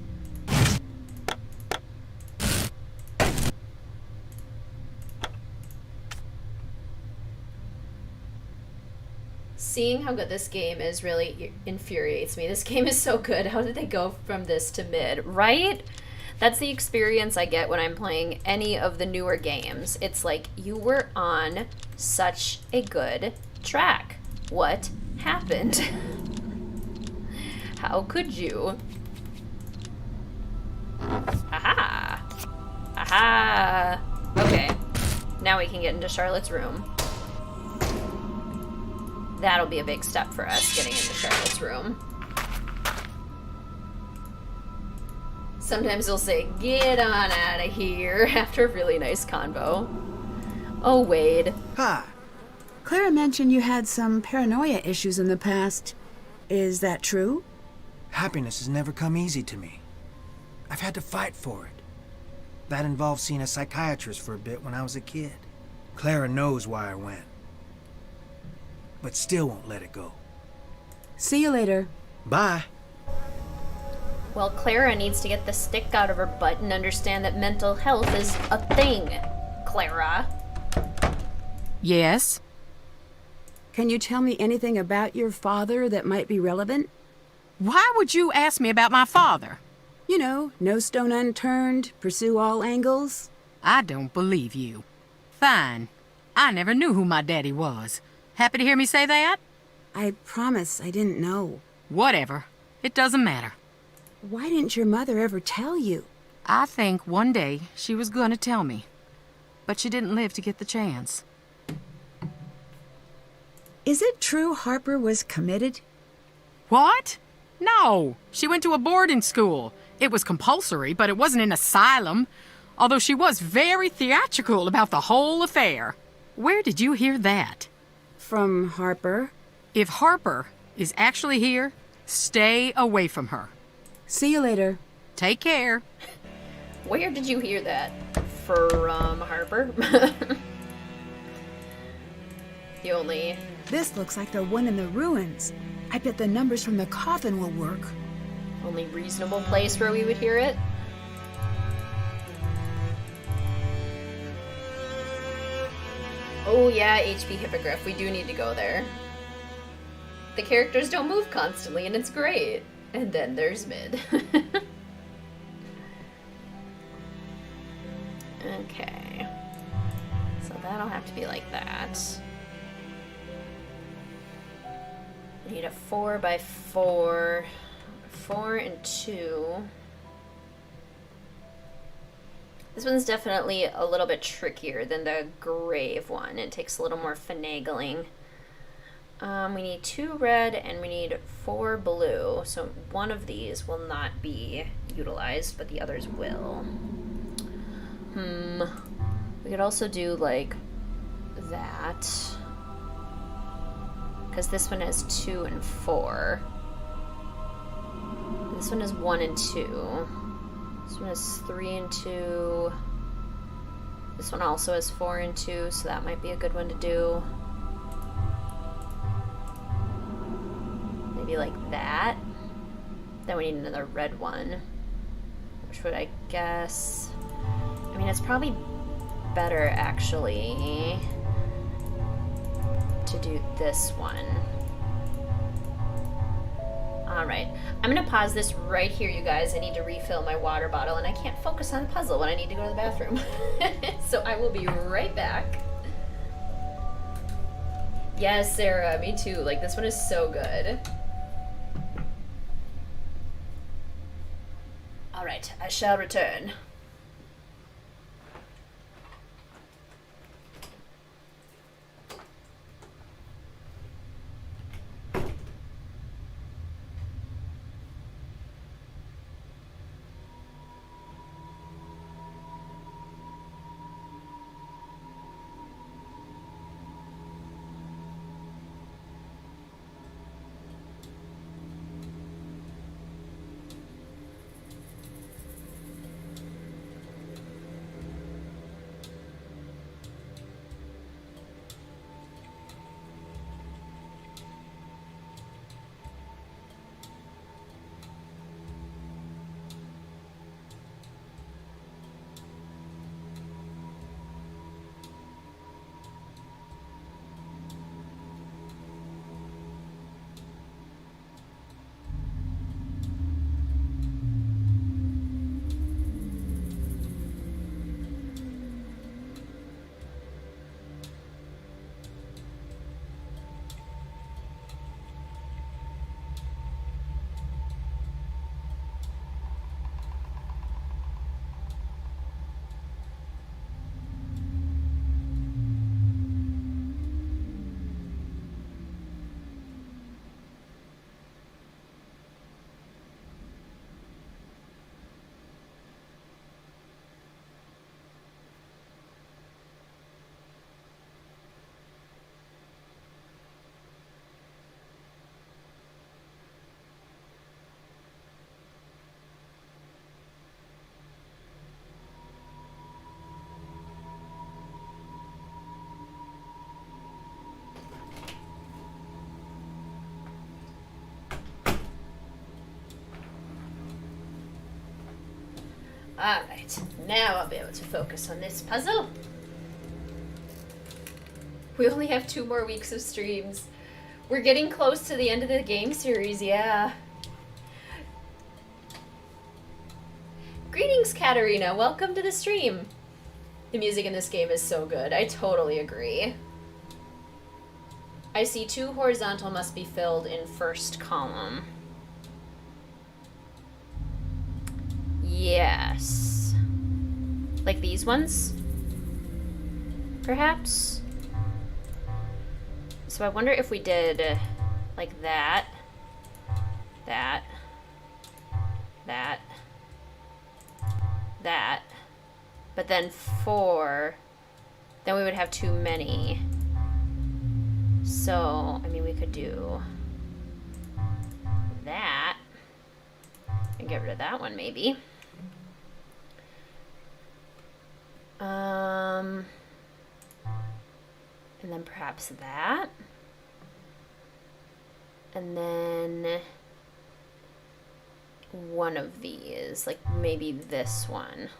Seeing how good this game is really infuriates me. This game is so good. How did they go from this to mid, right? That's the experience I get when I'm playing any of the newer games. It's like, you were on such a good track. What happened? How could you? Aha! Aha! Okay. Now we can get into Charlotte's room. That'll be a big step for us, getting into Charlotte's room. Sometimes they'll say, get on out of here, after a really nice convo. Oh, Wade.
Hi.
Clara mentioned you had some paranoia issues in the past. Is that true?
Happiness has never come easy to me. I've had to fight for it. That involved seeing a psychiatrist for a bit when I was a kid. Clara knows why I went. But still won't let it go.
See you later.
Bye.
Well, Clara needs to get the stick out of her butt and understand that mental health is a thing. Clara.
Yes?
Can you tell me anything about your father that might be relevant?
Why would you ask me about my father?
You know, no stone unturned, pursue all angles.
I don't believe you. Fine. I never knew who my daddy was. Happy to hear me say that?
I promise I didn't know.
Whatever. It doesn't matter.
Why didn't your mother ever tell you?
I think one day she was gonna tell me. But she didn't live to get the chance.
Is it true Harper was committed?
What? No. She went to a boarding school. It was compulsory, but it wasn't an asylum. Although she was very theatrical about the whole affair. Where did you hear that?
From Harper.
If Harper is actually here, stay away from her.
See you later.
Take care.
Where did you hear that? From Harper? You only...
This looks like the one in the ruins. I bet the numbers from the coffin will work.
only reasonable place where we would hear it. Oh yeah, HP Hippogriff. We do need to go there. The characters don't move constantly, and it's great. And then there's Mid. Okay. So that'll have to be like that. We need a 4x4. 4 and 2. This one's definitely a little bit trickier than the grave one. It takes a little more finagling. We need 2 red and we need 4 blue. So one of these will not be utilized, but the others will. We could also do like that. Because this one has 2 and 4. This one is 1 and 2. This one is 3 and 2. This one also has 4 and 2, so that might be a good one to do. Maybe like that. Then we need another red one. Which would I guess... I mean, it's probably better, actually, to do this one. Alright, I'm gonna pause this right here, you guys. I need to refill my water bottle, and I can't focus on a puzzle when I need to go to the bathroom. So I will be right back. Yes, Sarah, me too. Like, this one is so good. Alright, I shall return. Alright, now I'll be able to focus on this puzzle. We only have 2 more weeks of streams. We're getting close to the end of the game series, yeah. Greetings, Katarina. Welcome to the stream. The music in this game is so good. I totally agree. I see 2 horizontal must be filled in first column. Yes. Like these ones? Perhaps? So I wonder if we did like that, that, but then 4, then we would have too many. So, I mean, we could do that and get rid of that one, maybe. And then perhaps that. And then one of these, like maybe this one.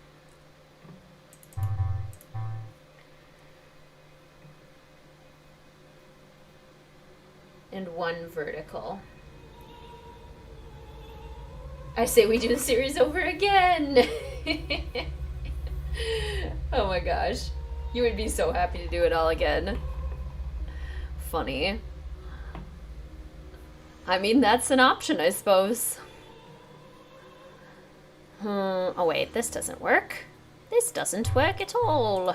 And 1 vertical. I say we do the series over again. Oh my gosh. You would be so happy to do it all again. Funny. I mean, that's an option, I suppose. Oh wait, this doesn't work. This doesn't work at all.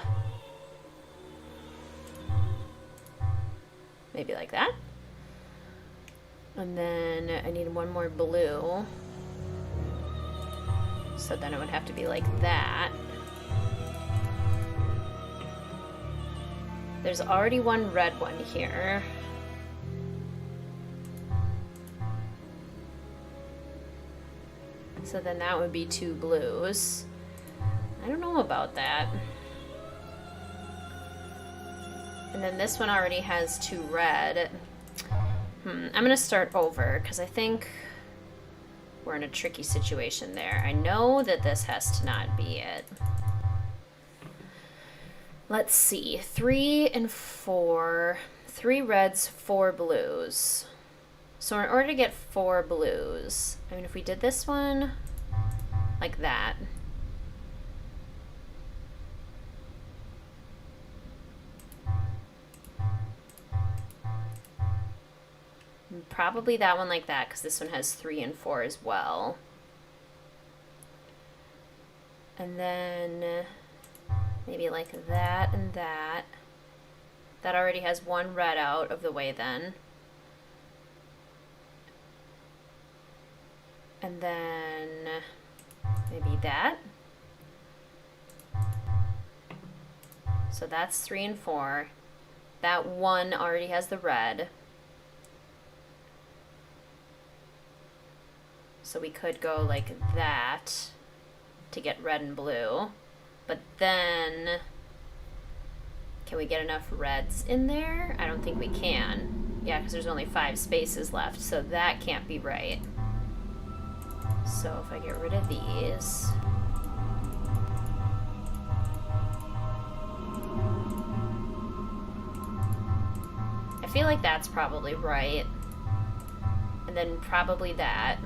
Maybe like that. And then I need 1 more blue. So then it would have to be like that. There's already 1 red one here. So then that would be 2 blues. I don't know about that. And then this one already has 2 red. I'm gonna start over because I think we're in a tricky situation there. I know that this has to not be it. Let's see, 3 and 4, 3 reds, 4 blues. So in order to get 4 blues, I mean, if we did this one like that, probably that one like that, because this one has 3 and 4 as well. And then maybe like that and that. That already has 1 red out of the way then. And then maybe that. So that's 3 and 4. That 1 already has the red. So we could go like that to get red and blue. But then, can we get enough reds in there? I don't think we can. Yeah, because there's only 5 spaces left, so that can't be right. So if I get rid of these, I feel like that's probably right. And then probably that,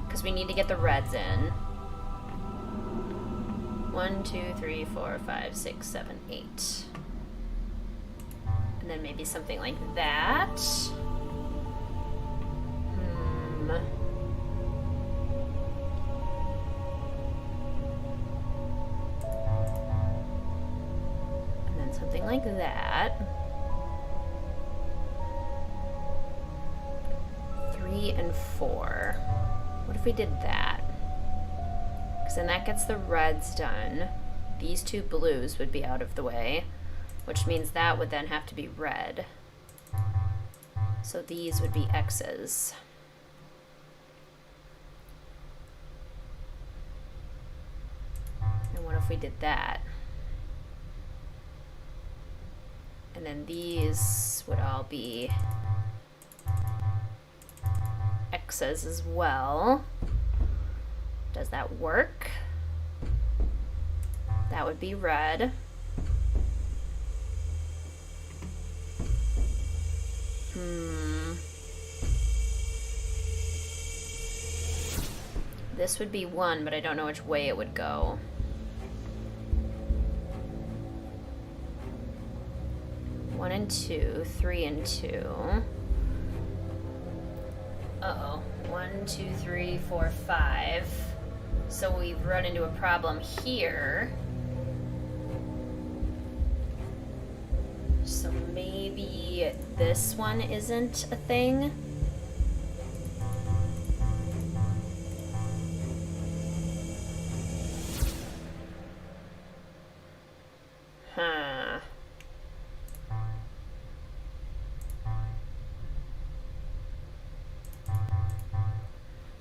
because we need to get the reds in. 1, 2, 3, 4, 5, 6, 7, 8. And then maybe something like that. And then something like that. 3 and 4. What if we did that? Because then that gets the reds done. These 2 blues would be out of the way, which means that would then have to be red. So these would be X's. And what if we did that? And then these would all be X's as well. Does that work? That would be red. This would be 1, but I don't know which way it would go. One and 2, 3 and 2. Uh-oh. 1, 2, 3, 4, 5. So we've run into a problem here. So maybe this one isn't a thing. Huh.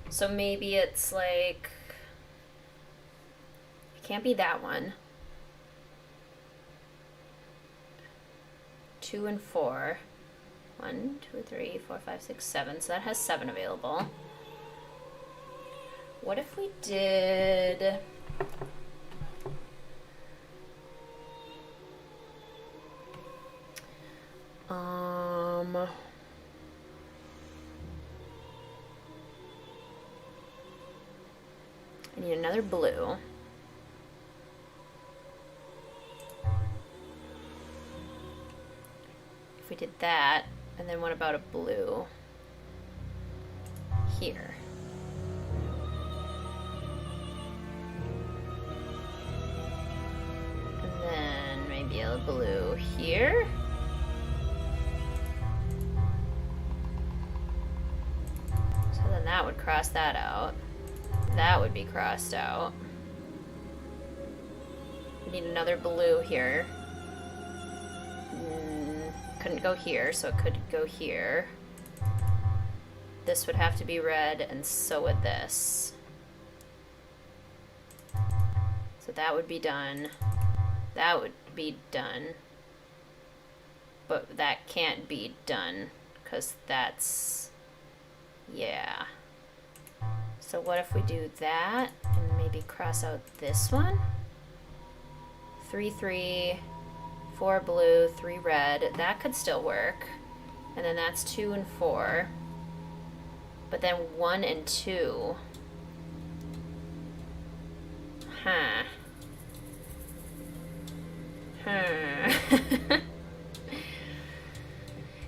So maybe it's like... It can't be that one. 2 and 4. 1, 2, 3, 4, 5, 6, 7. So that has 7 available. What if we did... I need another blue. If we did that, and then what about a blue here? And then maybe a blue here? So then that would cross that out. That would be crossed out. We need another blue here. Couldn't go here, so it could go here. This would have to be red, and so would this. So that would be done. That would be done. But that can't be done, because that's... yeah. So what if we do that, and maybe cross out this one? 3, 3, 4 blue, 3 red. That could still work. And then that's 2 and 4. But then 1 and 2. Huh.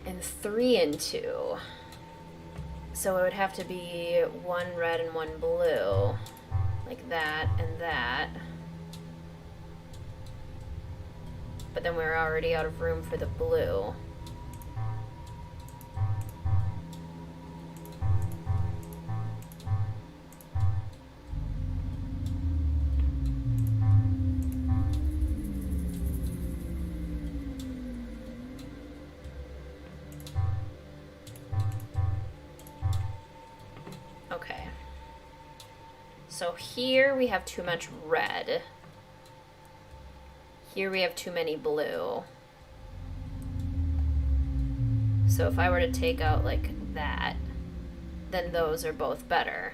And 3 and 2. So it would have to be 1 red and 1 blue. Like that and that. But then we're already out of room for the blue. Okay. So here we have too much red. Here we have too many blue. So if I were to take out like that, then those are both better.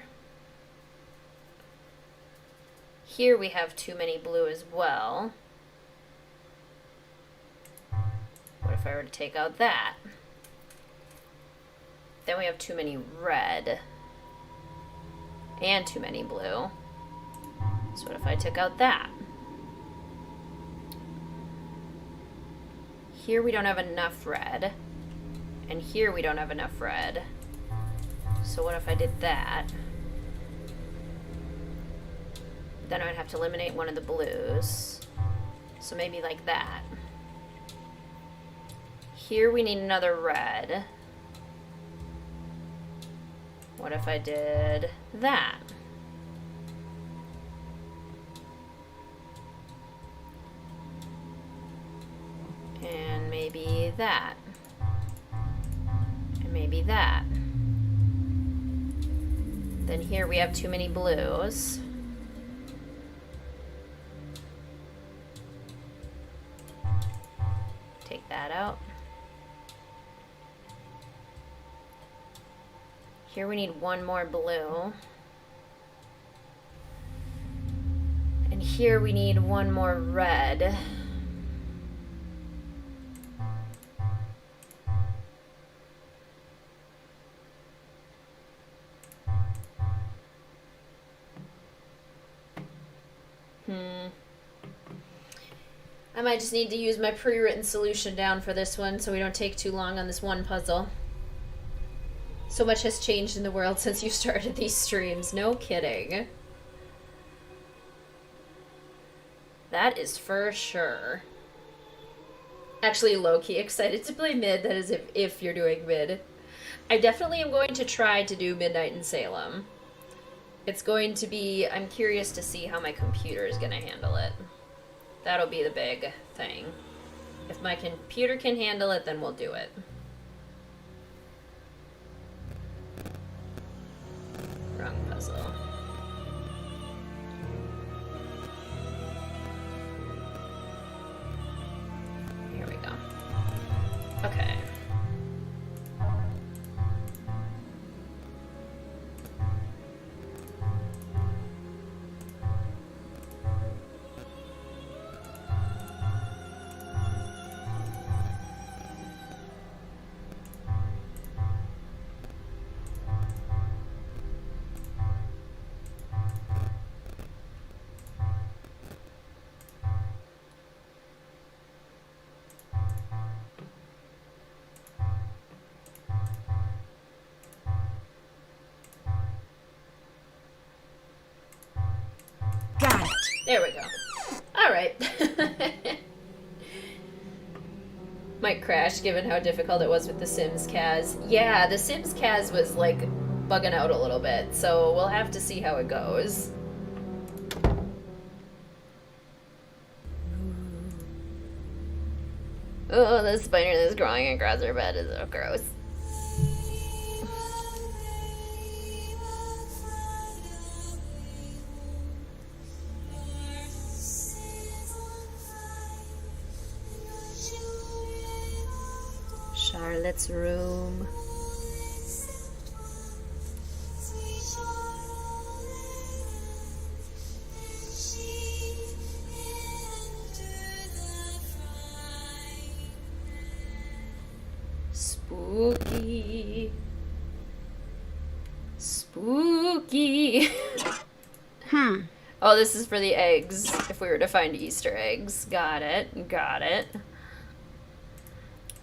Here we have too many blue as well. What if I were to take out that? Then we have too many red and too many blue. So what if I took out that? Here we don't have enough red, and here we don't have enough red. So what if I did that? Then I'd have to eliminate one of the blues. So maybe like that. Here we need another red. What if I did that? And maybe that. And maybe that. Then here we have too many blues. Take that out. Here we need one more blue. And here we need one more red. I might just need to use my pre-written solution down for this one so we don't take too long on this one puzzle. So much has changed in the world since you started these streams. No kidding. That is for sure. Actually, low-key excited to play mid. That is if you're doing mid. I definitely am going to try to do Midnight in Salem. It's going to be... I'm curious to see how my computer is going to handle it. That'll be the big thing. If my computer can handle it, then we'll do it. Wrong puzzle. Here we go. Okay.
Got it.
There we go. Alright. Might crash given how difficult it was with The Sims Kaz. Yeah, The Sims Kaz was like bugging out a little bit, so we'll have to see how it goes. Oh, the spider that's crawling across her bed is so gross. Charlotte's room. Spooky. Spooky. Oh, this is for the eggs. If we were to find Easter eggs. Got it. Got it.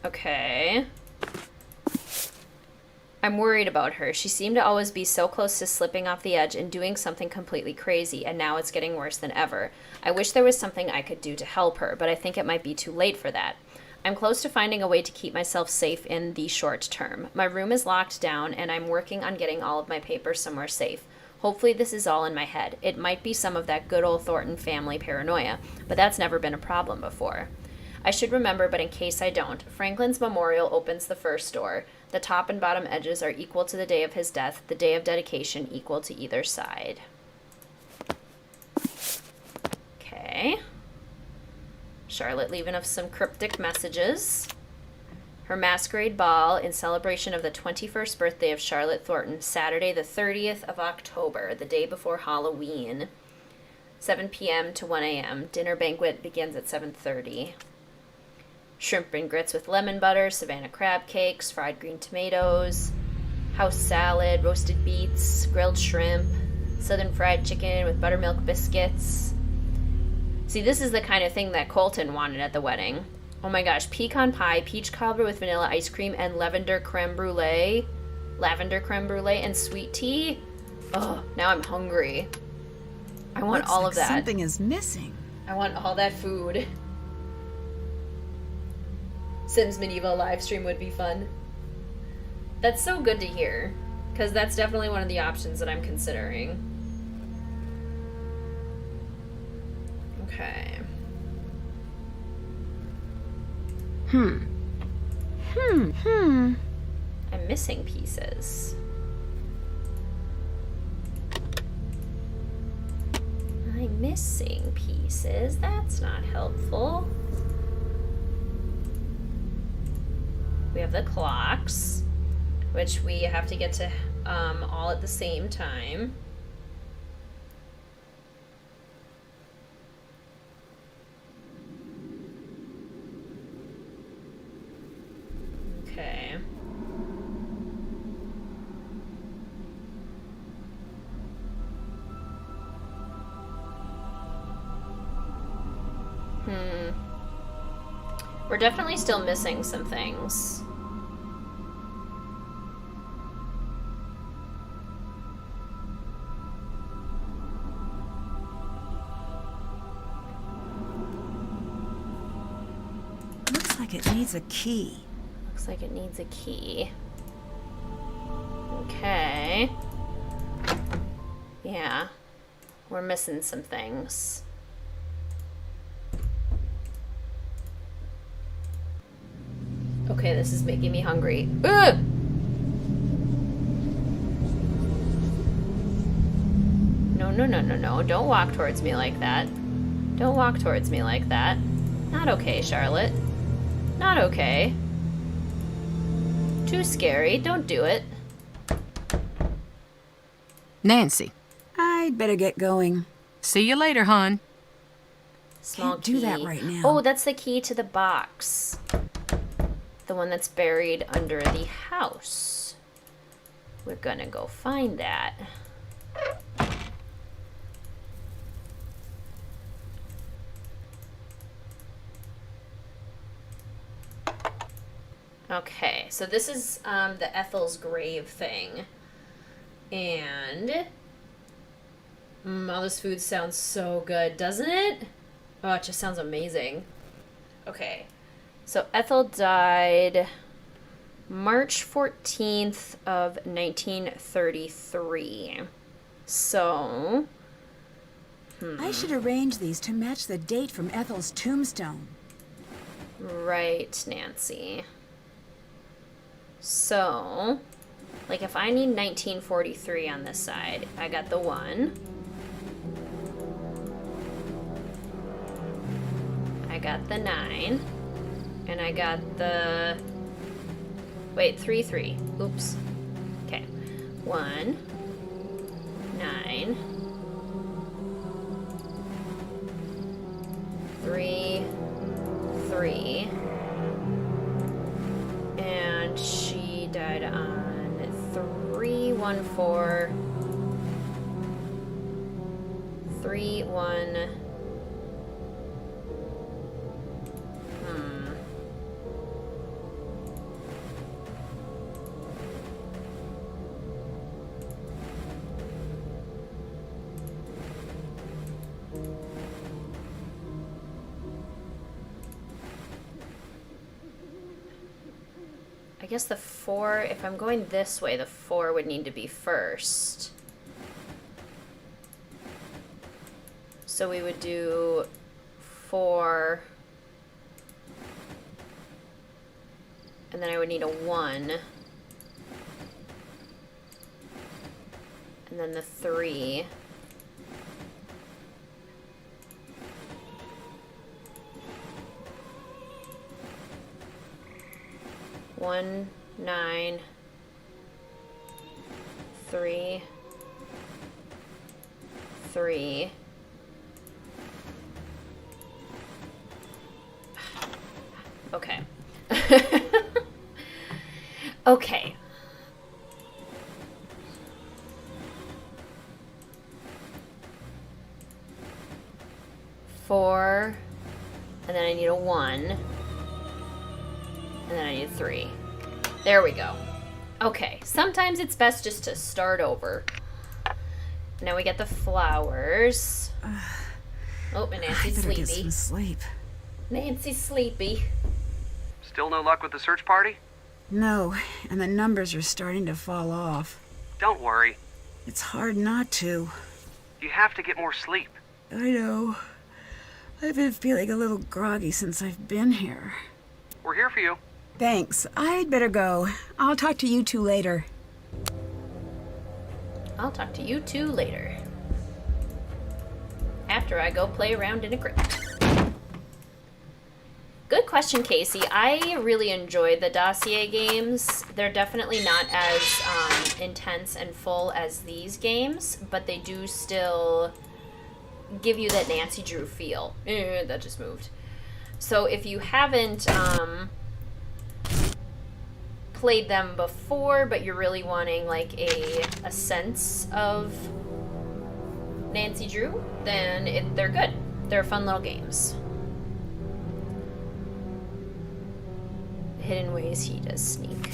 Okay. I'm worried about her. She seemed to always be so close to slipping off the edge and doing something completely crazy, and now it's getting worse than ever. I wish there was something I could do to help her, but I think it might be too late for that. I'm close to finding a way to keep myself safe in the short term. My room is locked down, and I'm working on getting all of my papers somewhere safe. Hopefully this is all in my head. It might be some of that good old Thornton family paranoia, but that's never been a problem before. I should remember, but in case I don't, Franklin's memorial opens the first door. The top and bottom edges are equal to the day of his death, the day of dedication equal to either side. Okay. Charlotte leaving us some cryptic messages. Her masquerade ball in celebration of the 21st birthday of Charlotte Thornton, Saturday the 30th of October, the day before Halloween. 7 p.m. to 1 a.m. Dinner banquet begins at 7:30. Shrimp and grits with lemon butter, Savannah crab cakes, fried green tomatoes, house salad, roasted beets, grilled shrimp, southern fried chicken with buttermilk biscuits. See, this is the kind of thing that Colton wanted at the wedding. Oh my gosh, pecan pie, peach cobbler with vanilla ice cream, and lavender creme brulee and sweet tea. Oh, now I'm hungry. I want all of that.
Something is missing.
I want all that food. Sims Medieval live stream would be fun. That's so good to hear, because that's definitely one of the options that I'm considering. Okay. I'm missing pieces. I'm missing pieces. That's not helpful. We have the clocks, which we have to get to all at the same time. We're definitely still missing some things.
Looks like it needs a key.
Looks like it needs a key. Okay. Yeah. We're missing some things. Okay, this is making me hungry. Ugh! No, no, no, no, no. Don't walk towards me like that. Don't walk towards me like that. Not okay, Charlotte. Not okay. Too scary. Don't do it.
Nancy,
I'd better get going.
see you later, hon.
Small
Can't do that
key.
right now.
Oh, that's the key to the box. The one that's buried under the house. We're gonna go find that. Okay, so this is the Ethel's grave thing. And oh, this food sounds so good, doesn't it? Oh, it just sounds amazing. Okay, so Ethel died March 14th of 1933. So,
I should arrange these to match the date from Ethel's tombstone.
right, Nancy. So, like if I need 1943 on this side, I got the 1. I got the 9. And I got the... Wait, 3. Oops. Okay. 1, 9, 3, 3. And she died on 314 31. I guess the 4, if I'm going this way, the 4 would need to be first. So we would do 4, and then I would need a 1, and then the 3. One, 9, 3, 3. Okay. Okay. Four, and then I need a 1. And then I need 3. There we go. Okay, sometimes it's best just to start over. Now we get the flowers. Oh, and Nancy's
I better get
sleepy.
some sleep.
Nancy's sleepy.
Still no luck with the search party?
No, and the numbers are starting to fall off.
Don't worry.
It's hard not to.
You have to get more sleep.
I know. I've been feeling a little groggy since I've been here.
We're here for you.
Thanks. I'd better go. I'll talk to you two later.
I'll talk to you two later. After I go play around in a crypt. Good question, Casey. I really enjoy the dossier games. They're definitely not as intense and full as these games, but they do still give you that Nancy Drew feel. That just moved. So if you haven't played them before, but you're really wanting like a sense of Nancy Drew, then they're good. They're fun little games. hidden ways he does sneak.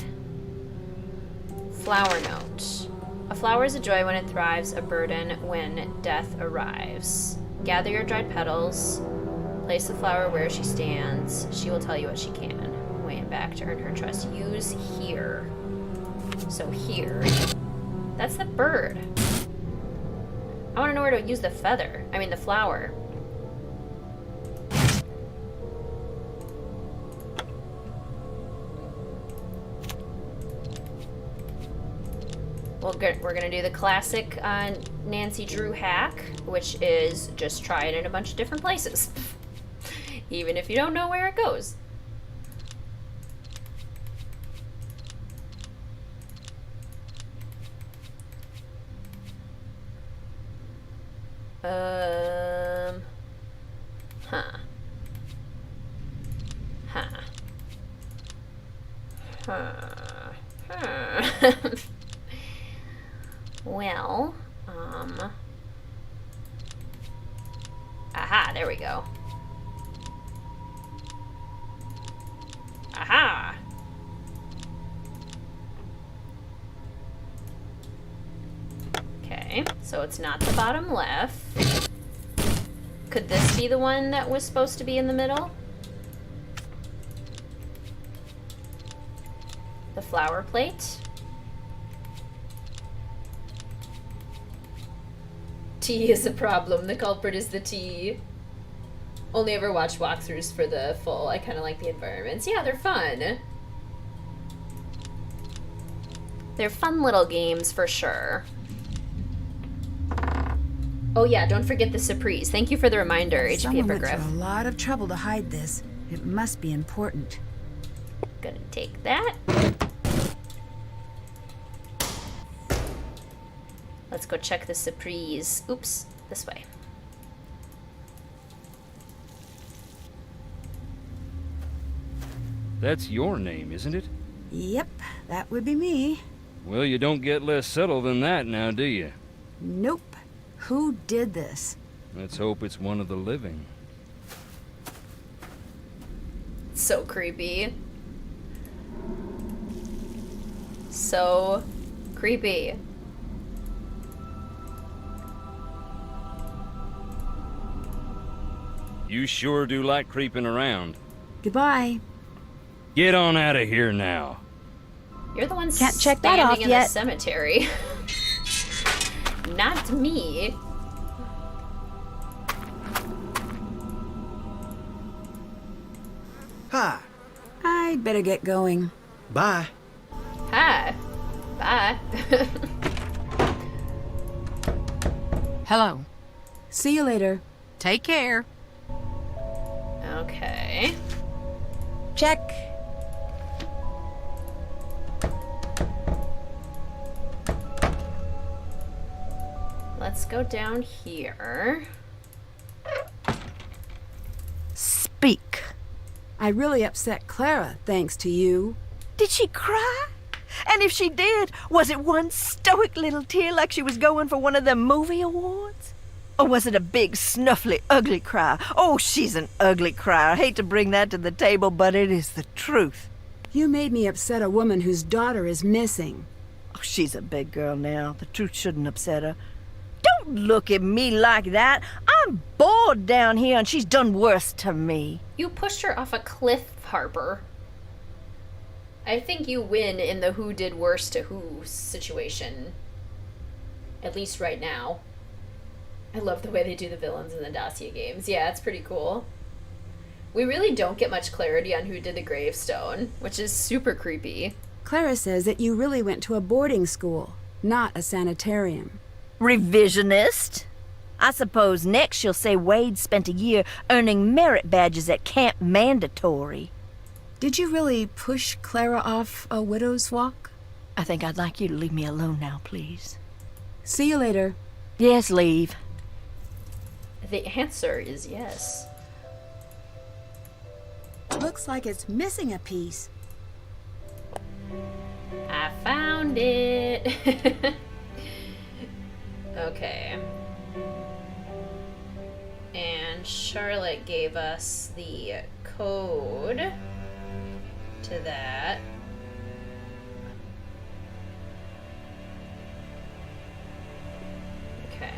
Flower note. A flower is a joy when it thrives, a burden when death arrives. Gather your dried petals. Place the flower where she stands. She will tell you what she can. Way and back to earn her trust. Use here. So here. That's the bird. I want to know where to use the feather. I mean the flower. We're gonna do the classic Nancy Drew hack, which is just try it in a bunch of different places. Even if you don't know where it goes. Well, aha, there we go. Aha! Okay, so it's not the bottom left. Could this be the one that was supposed to be in the middle? The flower plate? Tea is a problem. The culprit is the tea. Only ever watch walkthroughs for the full. I kind of like the environments. Yeah, they're fun. They're fun little games for sure. Oh yeah, don't forget the surprise. Thank you for the reminder, HP
Someone went
Epigraph.
through a lot of trouble to hide this. It must be important.
Gonna take that. Let's go check the surprise. Oops, this way.
That's your name, isn't it?
Yep, that would be me.
Well, you don't get less subtle than that now, do you?
Nope. Who did this?
Let's hope it's one of the living.
So creepy. So creepy.
You sure do like creeping around.
Goodbye.
Get on out of here now.
You're the one
Can't check that off
standing in
yet.
the cemetery. Not me.
Hi.
I'd better get going.
Bye.
Hi. Bye.
Hello.
See you later.
Take care.
Okay.
Check.
Let's go down here.
Speak.
I really upset Clara, thanks to you.
Did she cry? And if she did, was it one stoic little tear like she was going for one of them movie awards? Or was it a big, snuffly, ugly cry? Oh, she's an ugly crier. I hate to bring that to the table, but it is the truth.
You made me upset a woman whose daughter is missing.
Oh, she's a big girl now. The truth shouldn't upset her. Don't look at me like that. I'm bored down here, and she's done worse to me.
You pushed her off a cliff, Harper. I think you win in the who did worse to who situation. At least right now. I love the way they do the villains in the dossier games. Yeah, it's pretty cool. We really don't get much clarity on who did the gravestone, which is super creepy.
Clara says that you really went to a boarding school, not a sanitarium.
Revisionist? I suppose next she'll say Wade spent a year earning merit badges at Camp Mandatory.
Did you really push Clara off a widow's walk?
I think I'd like you to leave me alone now, please.
See you later.
Yes, leave.
The answer is yes.
Looks like it's missing a piece.
I found it. Okay. And Charlotte gave us the code to that. Okay.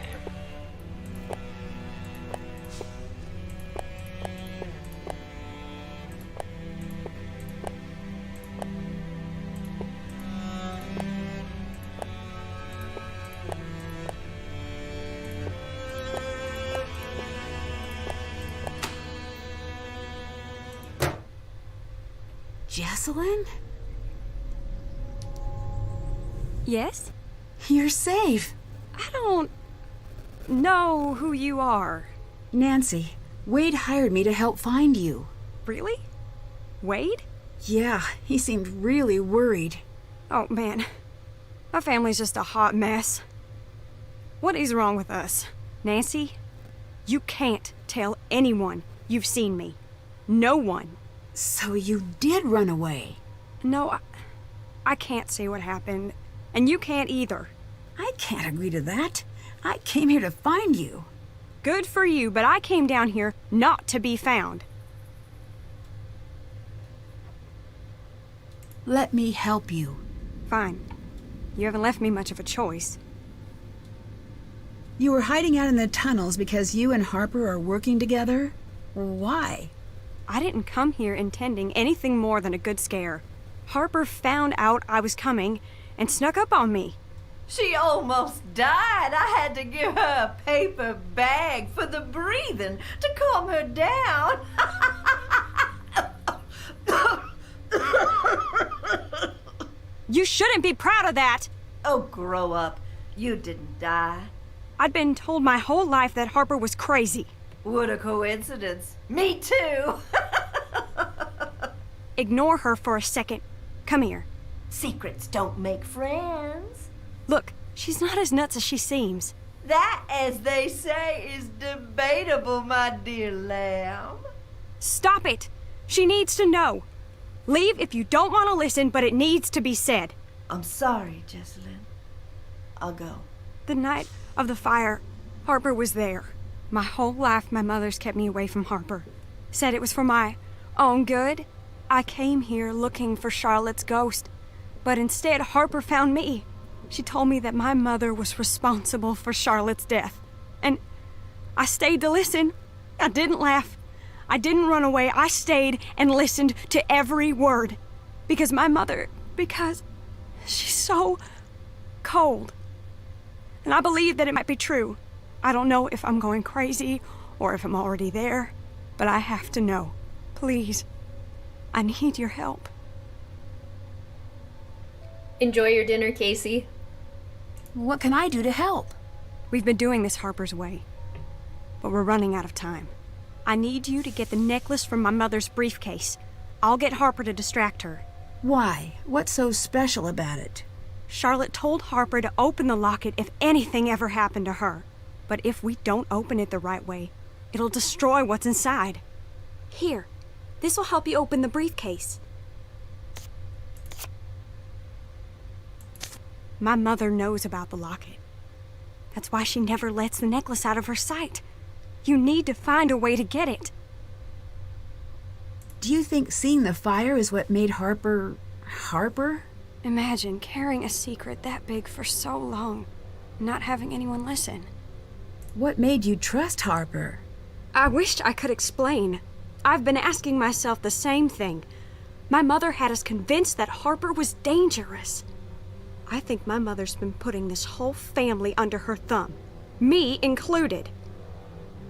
Jessalyn?
Yes?
You're safe.
I don't know who you are.
Nancy, Wade hired me to help find you.
Really? Wade?
Yeah, he seemed really worried.
Oh, man. My family's just a hot mess. What is wrong with us? Nancy, you can't tell anyone you've seen me. No one.
So you did run away?
No, I can't say what happened. And you can't either.
I can't agree to that. I came here to find you.
Good for you, but I came down here not to be found.
Let me help you.
Fine. You haven't left me much of a choice.
You were hiding out in the tunnels because you and Harper are working together? Why?
I didn't come here intending anything more than a good scare. Harper found out I was coming and snuck up on me.
She almost died. I had to give her a paper bag for the breathing to calm her down.
You shouldn't be proud of that.
Oh, grow up. You didn't die.
I'd been told my whole life that Harper was crazy.
What a coincidence. Me too.
Ignore her for a second. Come here.
Secrets don't make friends.
Look, she's not as nuts as she seems.
That, as they say, is debatable, my dear lamb.
Stop it! She needs to know. Leave if you don't want to listen, but it needs to be said.
I'm sorry, Jessalyn. I'll go.
The night of the fire, Harper was there. My whole life, my mother's kept me away from Harper. Said it was for my own good. I came here looking for Charlotte's ghost, but instead Harper found me. She told me that my mother was responsible for Charlotte's death. And I stayed to listen. I didn't laugh. I didn't run away. I stayed and listened to every word. Because she's so cold. And I believe that it might be true. I don't know if I'm going crazy or if I'm already there, but I have to know. Please, I need your help.
Enjoy your dinner, Casey.
What can I do to help?
We've been doing this Harper's way, but we're running out of time. I need you to get the necklace from my mother's briefcase. I'll get Harper to distract her.
Why? What's so special about it?
Charlotte told Harper to open the locket if anything ever happened to her. But if we don't open it the right way, it'll destroy what's inside. Here, this will help you open the briefcase. My mother knows about the locket. That's why she never lets the necklace out of her sight. You need to find a way to get it.
Do you think seeing the fire is what made Harper...
Imagine carrying a secret that big for so long, not having anyone listen.
What made you trust Harper?
I wished I could explain. I've been asking myself the same thing. My mother had us convinced that Harper was dangerous. I think my mother's been putting this whole family under her thumb, me included,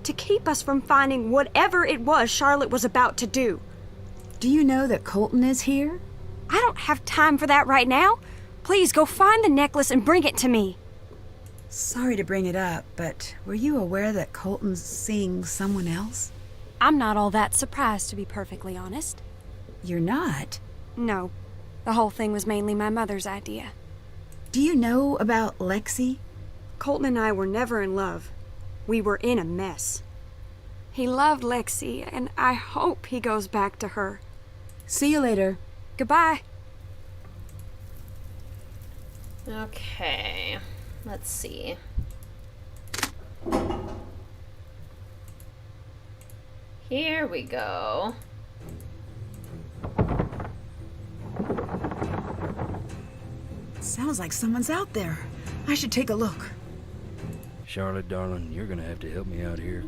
to keep us from finding whatever it was Charlotte was about to do.
Do you know that Colton is here?
I don't have time for that right now. Please go find the necklace and bring it to me.
Sorry to bring it up, but were you aware that Colton's seeing someone else?
I'm not all that surprised, to be perfectly honest.
You're not?
No. The whole thing was mainly my mother's idea.
Do you know about Lexi?
Colton and I were never in love. We were in a mess. He loved Lexi, and I hope he goes back to her.
See you later.
Goodbye.
Okay, let's see. Here we go.
Sounds like someone's out there. I should take a look.
Charlotte, darling, you're gonna have to help me out here.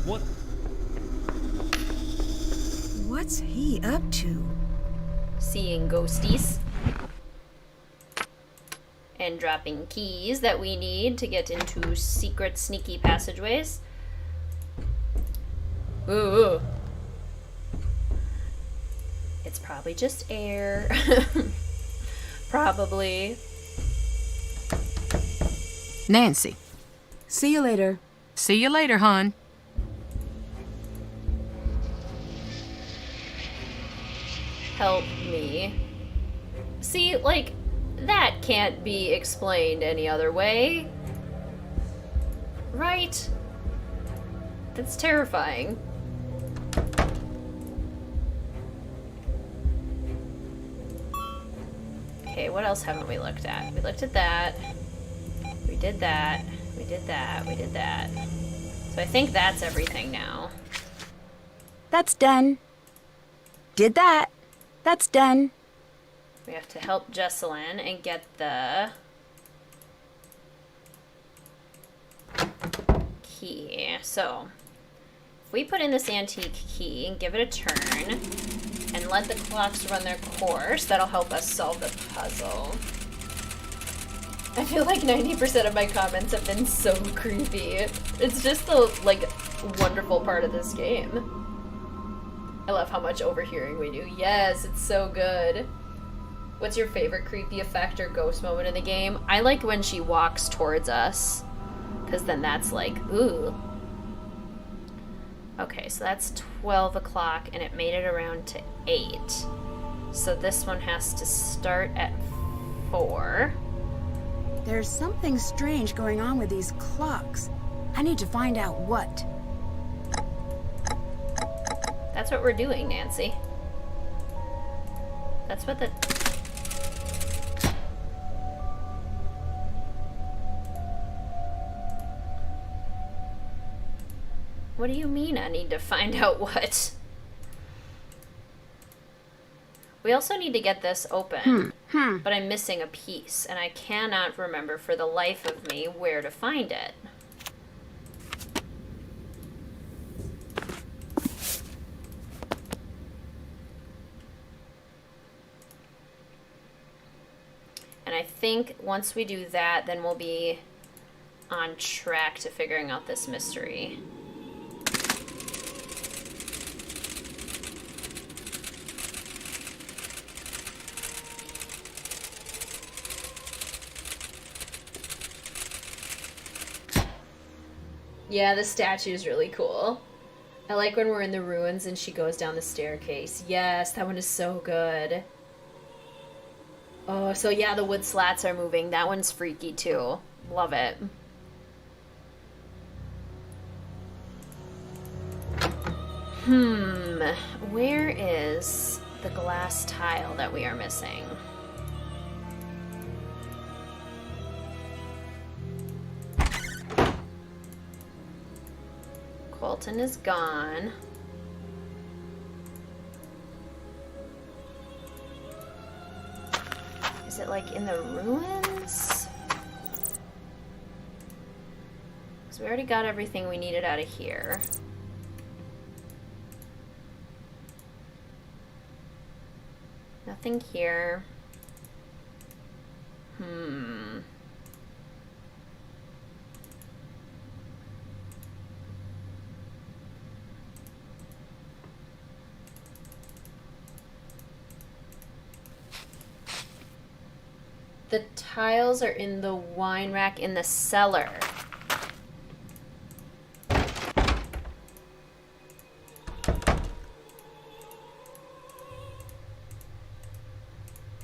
What?
What's he up to?
Seeing ghosties. And dropping keys that we need to get into secret, sneaky passageways. Ooh. It's probably just air. Probably.
Nancy.
See you later.
See you later, hon.
Help me. See, like, that can't be explained any other way. Right? That's terrifying. Okay, what else haven't we looked at? We looked at that. We did that. We did that. We did that. So I think that's everything now.
That's done. Did that. That's done.
We have to help Jessalyn and get the key. So, if we put in this antique key and give it a turn and let the clocks run their course, that'll help us solve the puzzle. I feel like 90% of my comments have been so creepy. It's just the, like, wonderful part of this game. I love how much overhearing we do. Yes, it's so good. What's your favorite creepy effect or ghost moment in the game? I like when she walks towards us, because then that's like, ooh. Okay, so that's 12 o'clock, and it made it around to 8. So this one has to start at 4.
There's something strange going on with these clocks. I need to find out what.
That's what we're doing, Nancy. That's what the... What do you mean I need to find out what? We also need to get this open, but I'm missing a piece, and I cannot remember for the life of me where to find it. And I think once we do that, then we'll be on track to figuring out this mystery. Yeah, the statue is really cool. I like when we're in the ruins and she goes down the staircase. Yes, that one is so good. Oh, so yeah, the wood slats are moving. That one's freaky too. Love it. Where is the glass tile that we are missing? Colton is gone. Is it like in the ruins? Because we already got everything we needed out of here. Nothing here. The tiles are in the wine rack in the cellar.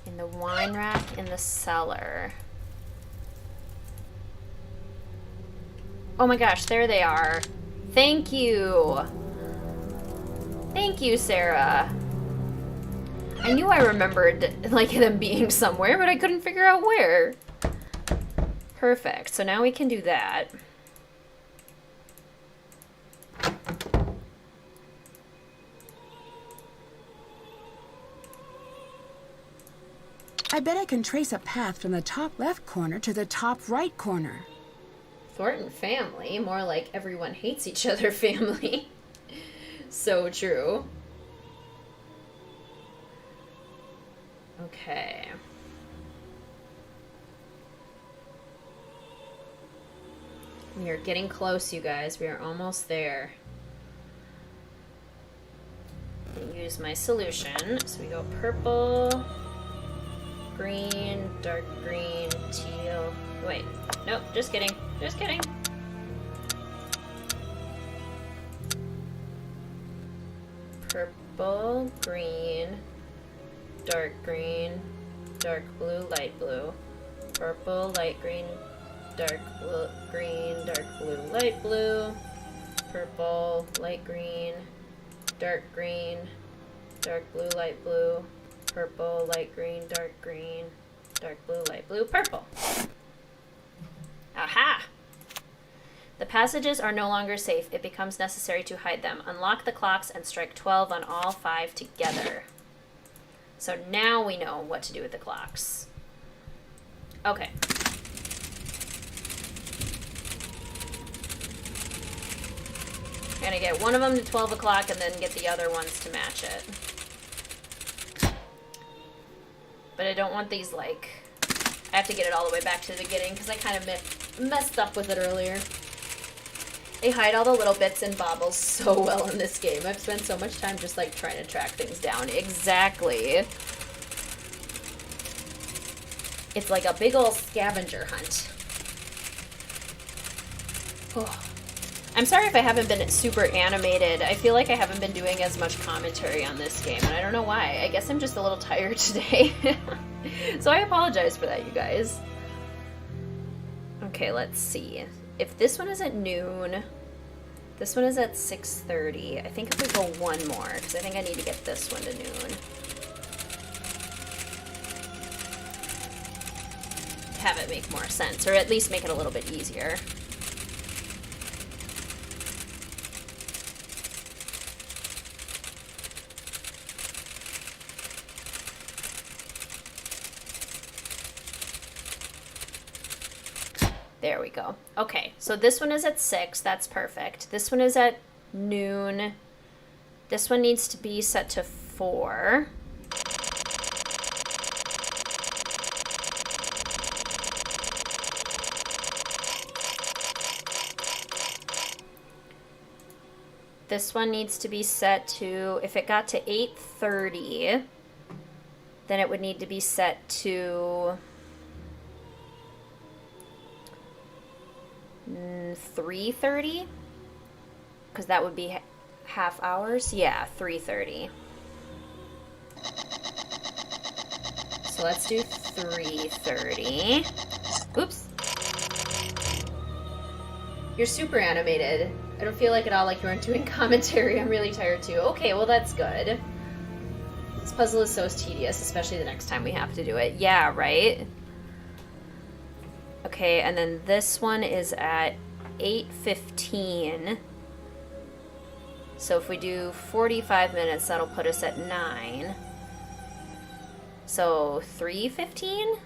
In the wine rack in the cellar. Oh my gosh, there they are. Thank you. Thank you, Sarah. I knew I remembered, like, them being somewhere, but I couldn't figure out where. Perfect. So now we can do that.
I bet I can trace a path from the top left corner to the top right corner.
Thornton family, more like everyone hates each other family. So true. Okay. We are getting close, you guys. We are almost there. Use my solution. So we go purple, green, dark green, teal. Wait, nope, just kidding. Just kidding. Purple, green, dark blue, light blue. Purple, light green, dark blue, green, dark blue, light blue. Purple, light green, dark blue, light blue. Purple, light green, dark blue, light blue, purple. Aha! The passages are no longer safe. It becomes necessary to hide them. Unlock the clocks and strike 12 on all 5 together. So now we know what to do with the clocks. Okay. I'm gonna get one of them to 12 o'clock and then get the other ones to match it. But I don't want these, like... I have to get it all the way back to the beginning because I kind of messed up with it earlier. They hide all the little bits and bobbles so well in this game. I've spent so much time just, like, trying to track things down. Exactly. It's like a big old scavenger hunt. Oh. I'm sorry if I haven't been super animated. I feel like I haven't been doing as much commentary on this game, and I don't know why. I guess I'm just a little tired today. So I apologize for that, you guys. Okay, let's see. If this one is at noon, this one is at 6:30. I think if we go one more, because I think I need to get this one to noon. Have it make more sense, or at least make it a little bit easier. There we go. Okay, so this one is at 6. That's perfect. This one is at noon. This one needs to be set to 4. This one needs to be set to, if it got to 8:30, then it would need to be set to 3:30, because that would be half hours. Yeah, 3:30. So let's do 3:30. Oops. You're super animated. I don't feel like at all like you weren't doing commentary. I'm really tired too. Okay, well that's good. This puzzle is so tedious, especially the next time we have to do it. Yeah, right? Okay, and then this one is at 8:15. So if we do 45 minutes, that'll put us at 9. So 3:15?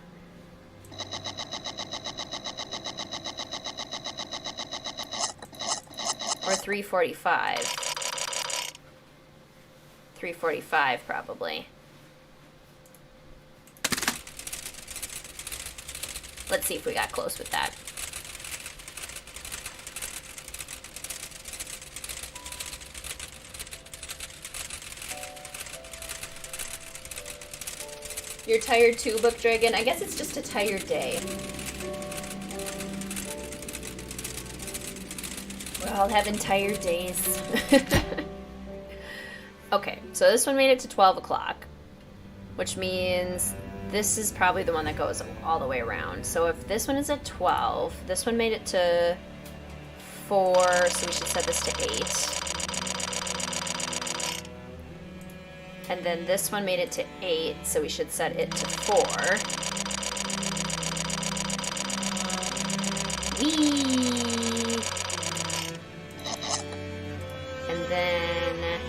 Or 3:45. 3:45 probably. Let's see if we got close with that. You're tired too, Book Dragon? I guess it's just a tired day. We're all having tired days. Okay, so this one made it to 12 o'clock, which means this is probably the one that goes all the way around. So if this one is at 12, this one made it to 4, so we should set this to 8. And then this one made it to 8, so we should set it to 4. Whee! And then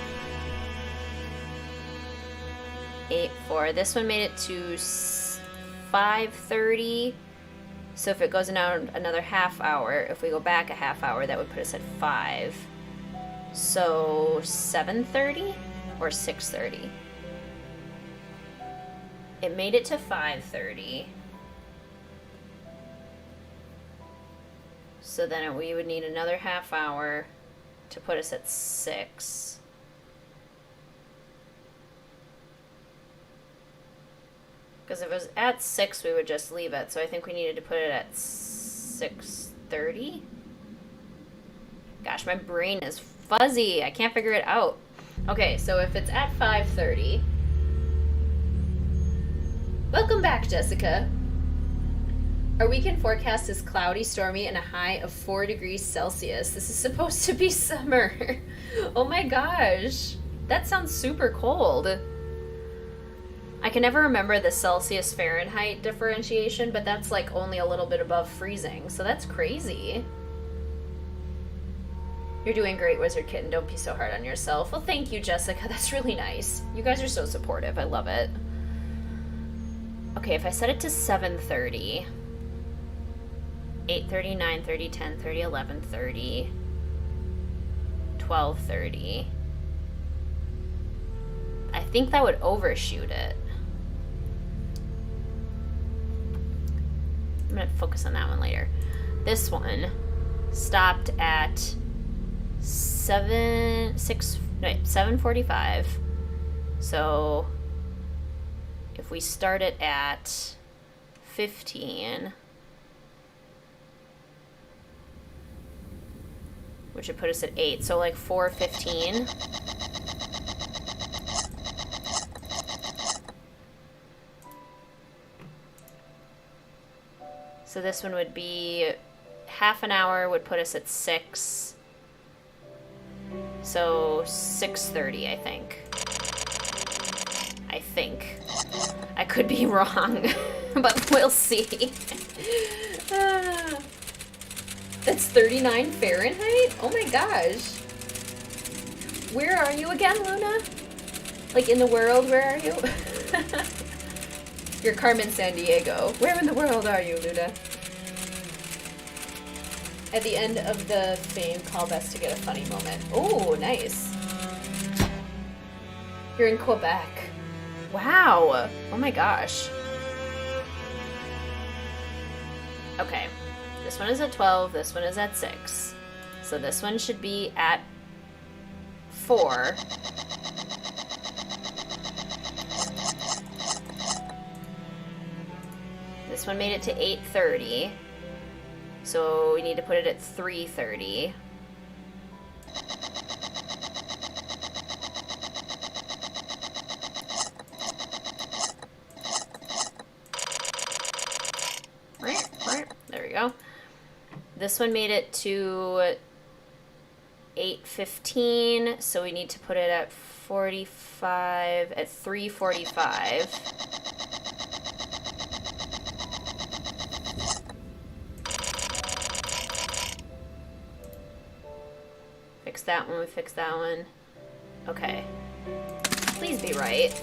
8, 4. This one made it to 5:30. So if it goes down another half hour, if we go back a half hour, that would put us at 5. So 7:30 or 6:30? It made it to 5:30. So then we would need another half hour to put us at 6. Because if it was at 6, we would just leave it. So I think we needed to put it at 6:30. Gosh, my brain is fuzzy. I can't figure it out. Okay, so if it's at 5:30... Welcome back, Jessica. Our weekend forecast is cloudy, stormy, and a high of 4 degrees Celsius. This is supposed to be summer. Oh my gosh. That sounds super cold. I can never remember the Celsius Fahrenheit differentiation, but that's like only a little bit above freezing, so that's crazy. You're doing great, WizardKitten. Don't be so hard on yourself. Well, thank you, Jessica. That's really nice. You guys are so supportive. I love it. Okay, if I set it to 7:30, 8:30, 9:30, 10:30, 11:30, 12:30. I think that would overshoot it. I'm gonna focus on that one later. This one stopped at 7:45. So if we start it at 15, which would put us at 8, so like 4:15. So this one would be half an hour, would put us at 6. So 6:30, I think. I could be wrong, but we'll see. That's 39 Fahrenheit? Oh my gosh. Where are you again, Luna? Like in the world, where are you? You're Carmen Sandiego. Where in the world are you, Luna? At the end of the fame, call best to get a funny moment. Oh, nice. You're in Quebec. Wow. Oh my gosh. Okay. This one is at 12. This one is at 6. So this one should be at 4. This one made it to 8:30. So we need to put it at 3:30. There we go. This one made it to 8:15, so we need to put it at 3:45. Fix that one, we fix that one. Okay. Please be right.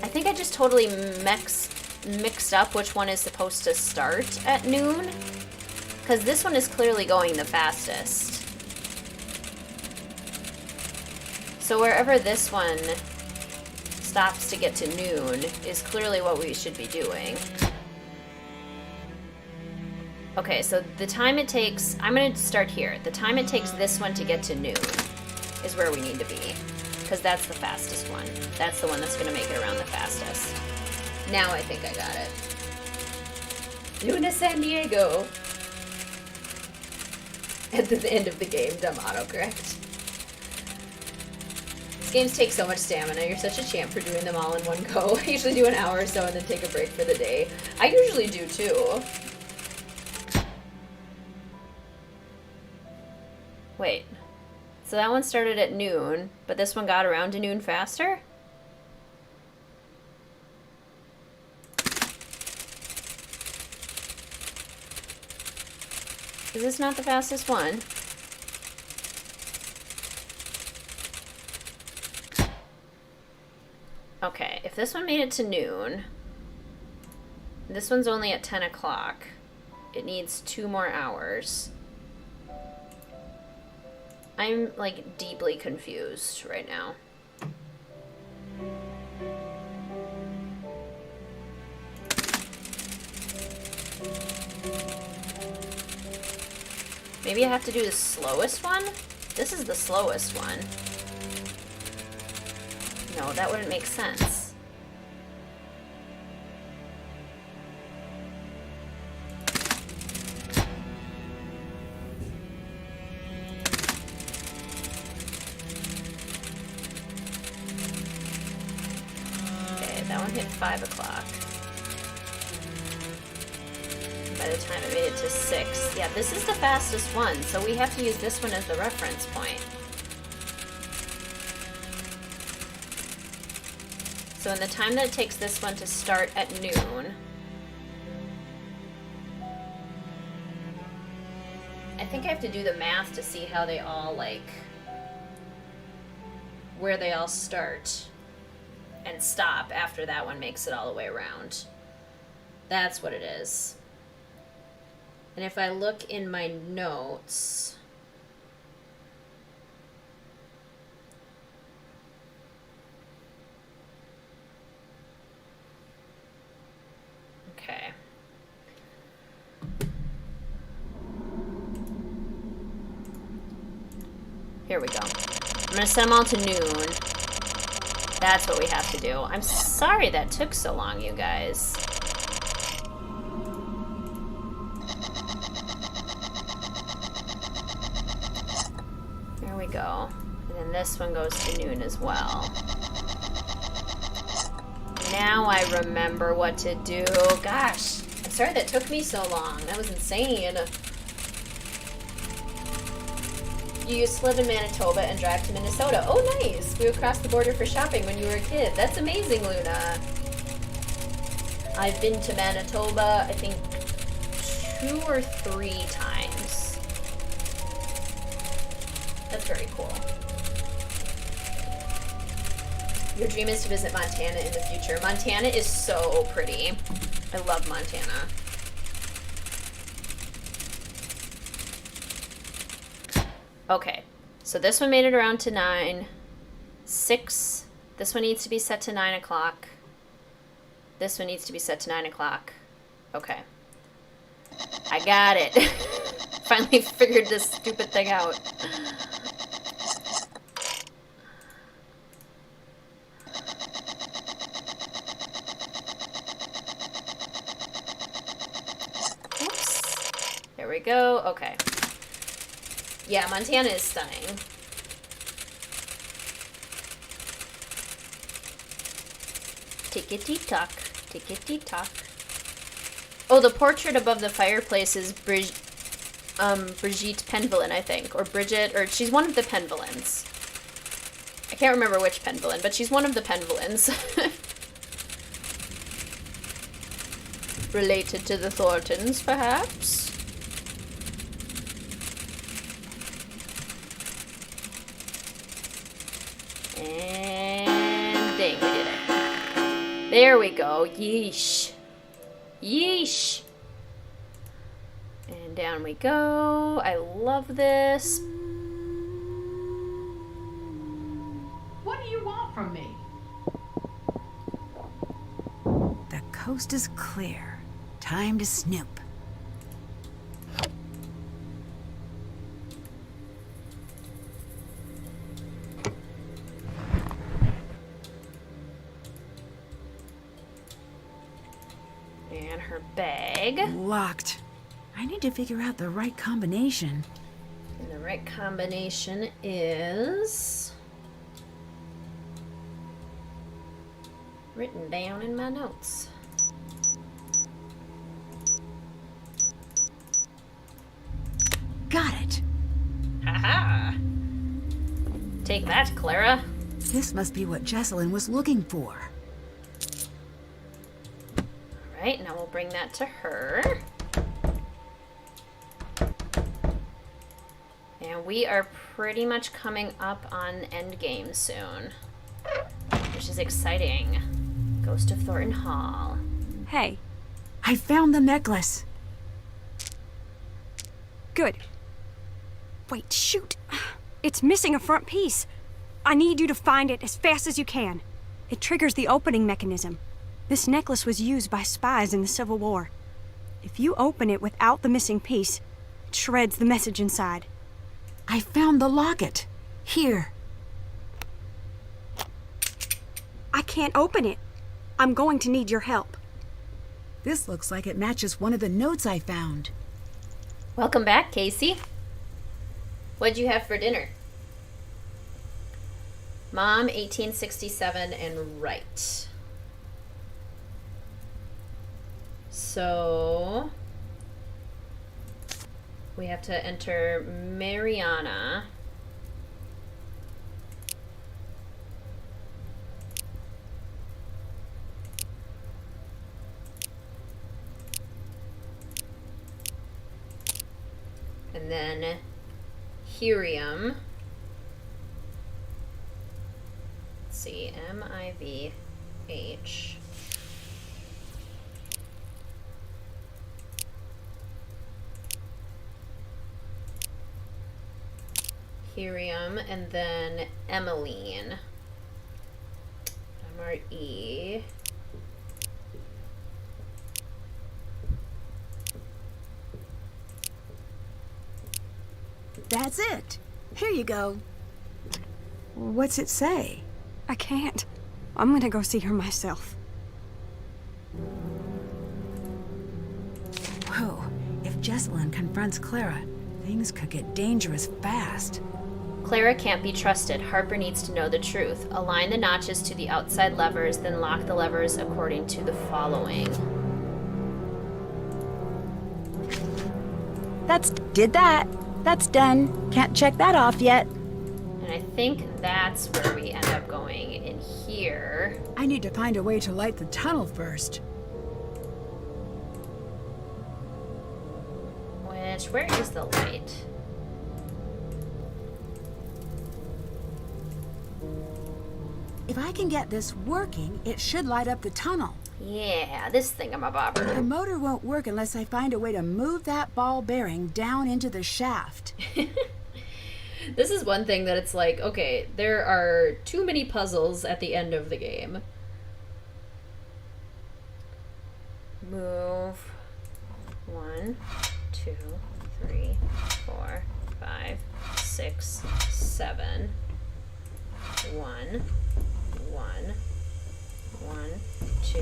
I think I just totally mixed up which one is supposed to start at noon. Because this one is clearly going the fastest. So wherever this one stops to get to noon is clearly what we should be doing. Okay, so the time it takes, I'm going to start here. The time it takes this one to get to noon is where we need to be. Because that's the fastest one. That's the one that's going to make it around the fastest. Now I think I got it. Luna San Diego. At the end of the game, dumb autocorrect. These games take so much stamina. You're such a champ for doing them all in one go. I usually do an hour or so and then take a break for the day. I usually do too. Wait. So that one started at noon, but this one got around to noon faster? Is this not the fastest one? Okay, if this one made it to noon, this one's only at 10 o'clock. It needs 2 more hours. I'm, like, deeply confused right now. Maybe I have to do the slowest one? This is the slowest one. No, that wouldn't make sense. Okay, that one hit 5 o'clock. By the time it made it to 6. Yeah, this is the fastest one, so we have to use this one as the reference point. So in the time that it takes this one to start at noon, I think I have to do the math to see how they all, like, where they all start and stop after that one makes it all the way around. That's what it is. And if I look in my notes, okay. Here we go. I'm gonna set them all to noon. That's what we have to do. I'm sorry that took so long, you guys. There we go. And then this one goes to noon as well. Now I remember what to do. Gosh, I'm sorry that took me so long. That was insane. You used to live in Manitoba and drive to Minnesota. Oh, nice. We would cross the border for shopping when you were a kid. That's amazing, Luna. I've been to Manitoba, I think, 2 or 3 times. That's very cool. Your dream is to visit Montana in the future. Montana is so pretty. I love Montana. Okay, so this one made it around to 9. 6. This one needs to be set to 9 o'clock. This one needs to be set to 9 o'clock. Okay. I got it. Finally figured this stupid thing out. Oops. There we go. Okay. Yeah, Montana is stunning. Tickety-tock, tickety-tock. Oh, the portrait above the fireplace is Brigitte Penvillain, I think. Or Bridget, or she's one of the Penvillains. I can't remember which Penvillain, but she's one of the Penvillains. Related to the Thorntons, perhaps? And dang, we did it. There we go. Yeesh. Yeesh. And down we go. I love this.
What do you want from me?
The coast is clear. Time to snoop.
And her bag.
Locked. I need to figure out the right combination.
And the right combination is written down in my notes.
Got it.
Haha. Take that, Clara.
This must be what Jessalyn was looking for.
Alright, now we'll bring that to her. And we are pretty much coming up on endgame soon. which is exciting. Ghost of Thornton Hall.
Hey,
I found the necklace.
good. Wait, shoot. It's missing a front piece. I need you to find it as fast as you can. It triggers the opening mechanism. This necklace was used by spies in the Civil War. If you open it without the missing piece, it shreds the message inside.
I found the locket. Here.
I can't open it. I'm going to need your help.
This looks like it matches one of the notes I found.
Welcome back, Casey. What'd you have for dinner? Mom, 1867, and right. So we have to enter Mariana. And then Hirium. Let's see, M-I-V-H. Hirium, and then Emmeline. M-R-E.
That's it. Here you go. What's it say?
I can't. I'm gonna go see her myself.
Whoa. If Jessalyn confronts Clara, things could get dangerous fast.
Clara can't be trusted. Harper needs to know the truth. Align the notches to the outside levers, then lock the levers according to the following.
Did that. That's done. Can't check that off yet.
And I think that's where we end up going in here.
I need to find a way to light the tunnel first.
Where is the light?
If I can get this working, it should light up the tunnel.
Yeah, this thingamabobber.
The motor won't work unless I find a way to move that ball bearing down into the shaft.
This is one thing that it's like, okay, there are too many puzzles at the end of the game. Move 1, 2, 3, 4, 5, 6, 7. 1, 1, 1, 2,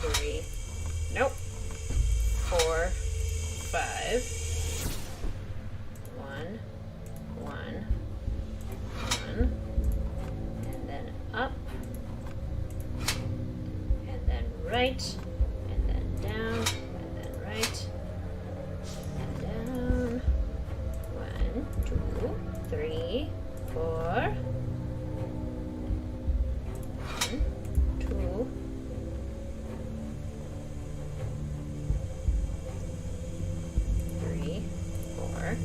3. Nope. 4, 5. 1, 1, 1. And then up. And then right. And then down. And then right. And down. 1, 2, 3, 4. 1, 2. 3, 4. 1,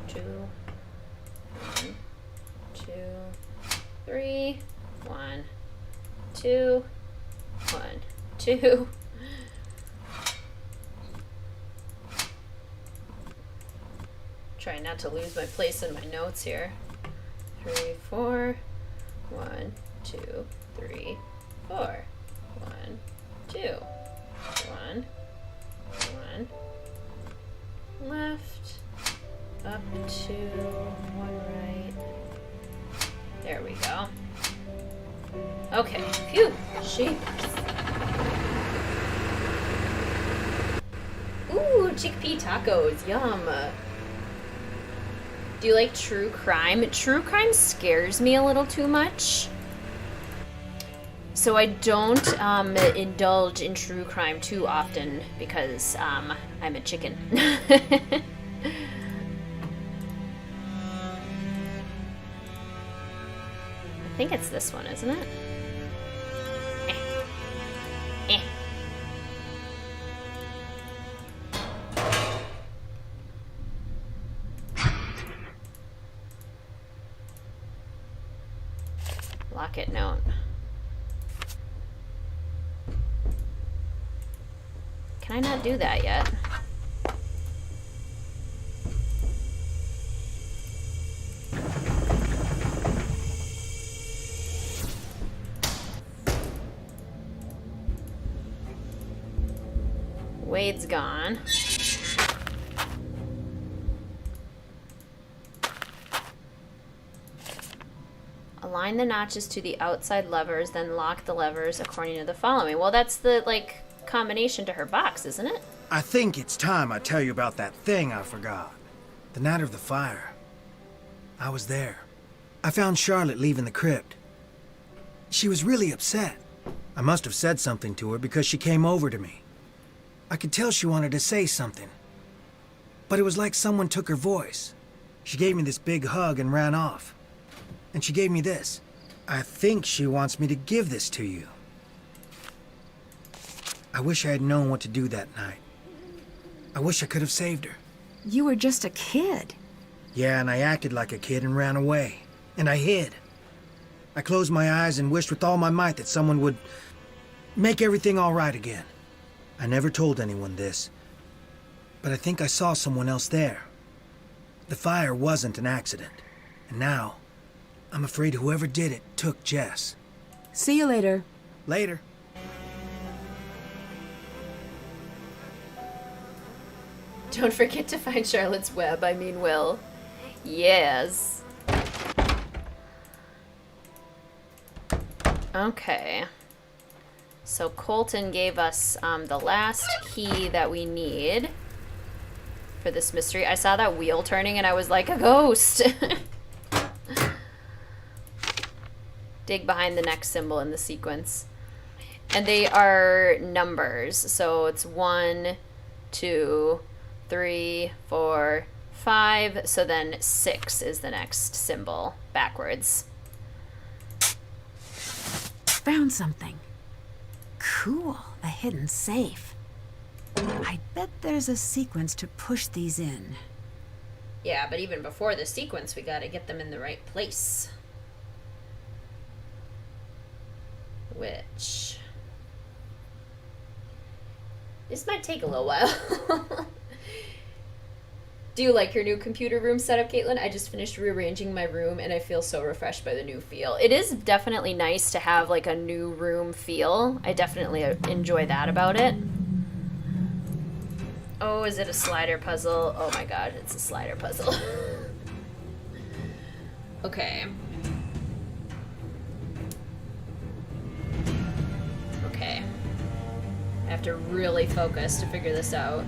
2. 1, 2, 3. 1, 2. 1, 2. Trying not to lose my place in my notes here. 3, 4. 1, 2, 3, 4. 1, 2. 1, 1. Left. Up to 1 right. There we go. Okay. Phew. Sheep. Ooh, chickpea tacos. Yum. Do you like true crime? True crime scares me a little too much. So I don't indulge in true crime too often because I'm a chicken. I think it's this one, isn't it? Eh. pocket note. Can I not do that yet? Wade's gone. Align the notches to the outside levers, then lock the levers according to the following. Well, that's the, like, combination to her box, isn't it?
I think it's time I tell you about that thing I forgot. The night of the fire. I was there. I found Charlotte leaving the crypt. She was really upset. I must have said something to her because she came over to me. I could tell she wanted to say something. But it was like someone took her voice. She gave me this big hug and ran off. And she gave me this. I think she wants me to give this to you. I wish I had known what to do that night. I wish I could have saved her.
You were just a kid.
Yeah, and I acted like a kid and ran away. And I hid. I closed my eyes and wished with all my might that someone would make everything all right again. I never told anyone this, but I think I saw someone else there. The fire wasn't an accident, and now I'm afraid whoever did it took Jess.
See you later.
Later.
Don't forget to find Charlotte's web, I mean Will. Yes. Okay. So Colton gave us the last key that we need for this mystery. I saw that wheel turning and I was like, a ghost! Dig behind the next symbol in the sequence. And they are numbers. So it's 1, 2, 3, 4, 5. So then 6 is the next symbol backwards.
Found something. Cool, a hidden safe. I bet there's a sequence to push these in.
Yeah, but even before the sequence, we gotta get them in the right place. Which... this might take a little while. Do you like your new computer room setup, Caitlin? I just finished rearranging my room and I feel so refreshed by the new feel. It is definitely nice to have like a new room feel. I definitely enjoy that about it. Oh, is it a slider puzzle? Oh my god, it's a slider puzzle. Okay. Okay. I have to really focus to figure this out.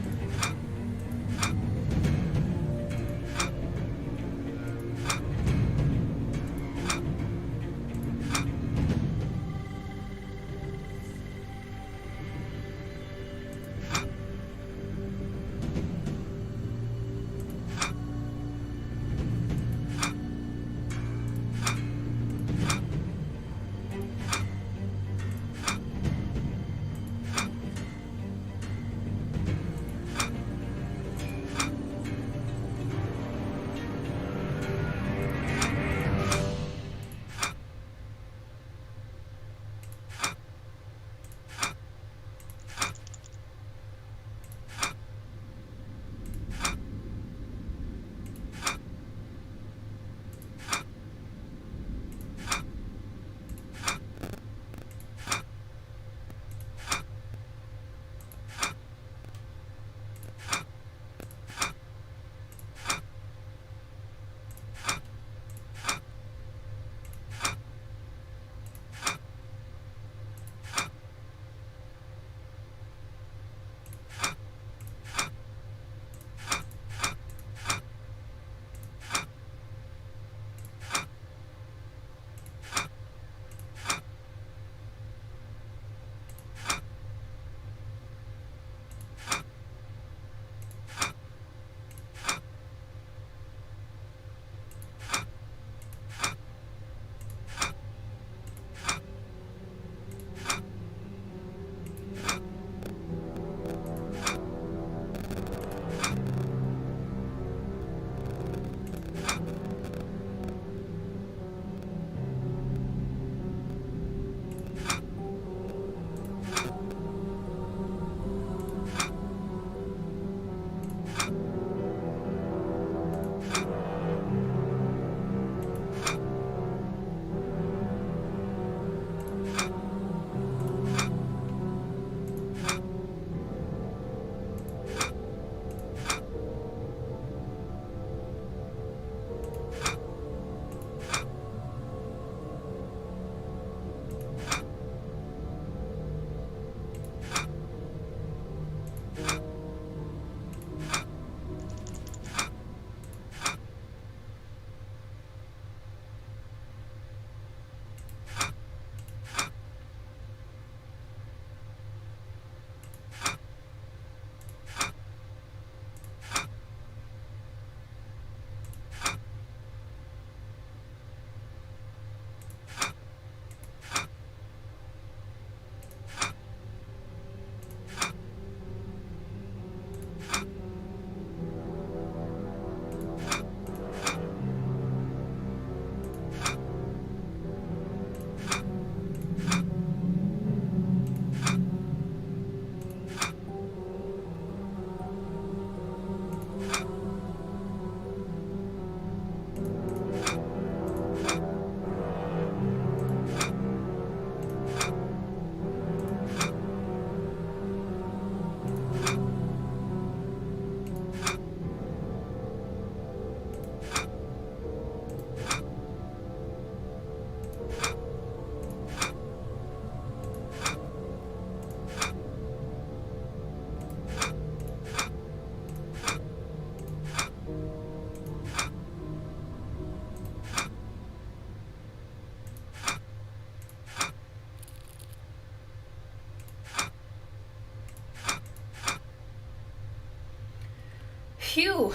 Phew.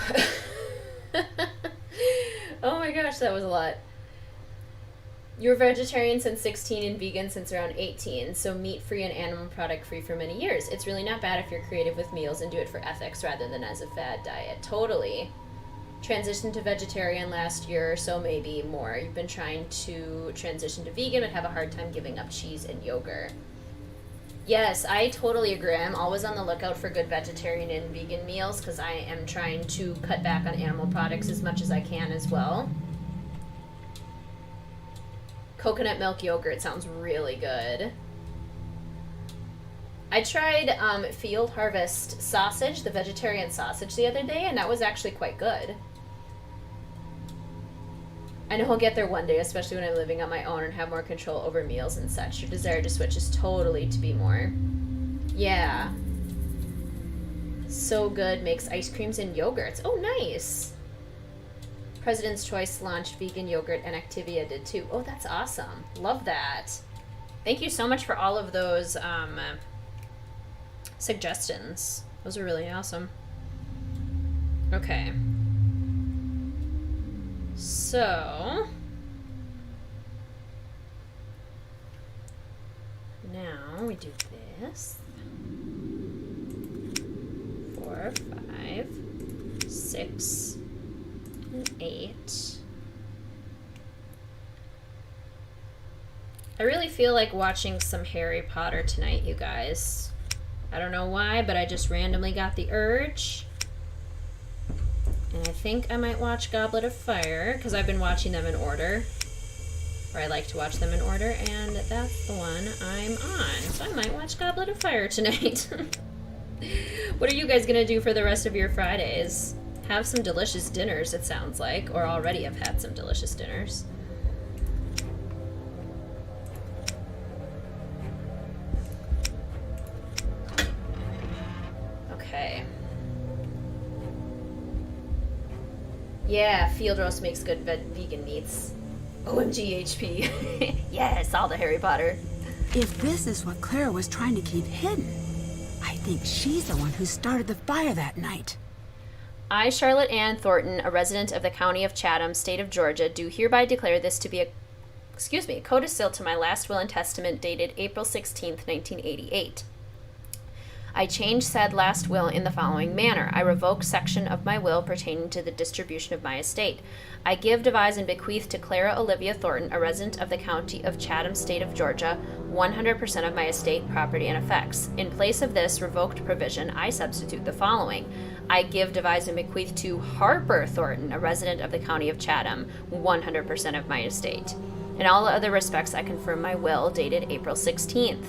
Oh my gosh, that was a lot. You were vegetarian since 16 and vegan since around 18, so meat-free and animal product-free for many years. It's really not bad if you're creative with meals and do it for ethics rather than as a fad diet. Totally. Transitioned to vegetarian last year or so, maybe more. You've been trying to transition to vegan but have a hard time giving up cheese and yogurt. Yes, I totally agree. I'm always on the lookout for good vegetarian and vegan meals because I am trying to cut back on animal products as much as I can as well. Coconut milk yogurt sounds really good. I tried Field Harvest sausage, the vegetarian sausage, the other day, and that was actually quite good. I know I'll get there one day, especially when I'm living on my own and have more control over meals and such. Your desire to switch is totally to be more. Yeah. So good, makes ice creams and yogurts. Oh, nice. President's Choice launched vegan yogurt, and Activia did too. Oh, that's awesome. Love that. Thank you so much for all of those suggestions. Those are really awesome. Okay. So, now we do this. 4, 5, 6, and 8. I really feel like watching some Harry Potter tonight, you guys. I don't know why, but I just randomly got the urge. And I think I might watch Goblet of Fire, because I've been watching them in order. Or I like to watch them in order, and that's the one I'm on. So I might watch Goblet of Fire tonight. What are you guys going to do for the rest of your Fridays? Have some delicious dinners, it sounds like, or already have had some delicious dinners. Okay. Yeah, field roast makes good vegan meats. OMG HP. Yes, all the Harry Potter.
If this is what Clara was trying to keep hidden, I think she's the one who started the fire that night.
I, Charlotte Ann Thornton, a resident of the County of Chatham, State of Georgia, do hereby declare this to be a codicil to my last will and testament dated April 16th, 1988. I change said last will in the following manner. I revoke section of my will pertaining to the distribution of my estate. I give, devise, and bequeath to Clara Olivia Thornton, a resident of the County of Chatham, State of Georgia, 100% of my estate, property, and effects. In place of this revoked provision, I substitute the following. I give, devise, and bequeath to Harper Thornton, a resident of the County of Chatham, 100% of my estate. In all other respects, I confirm my will dated April 16th.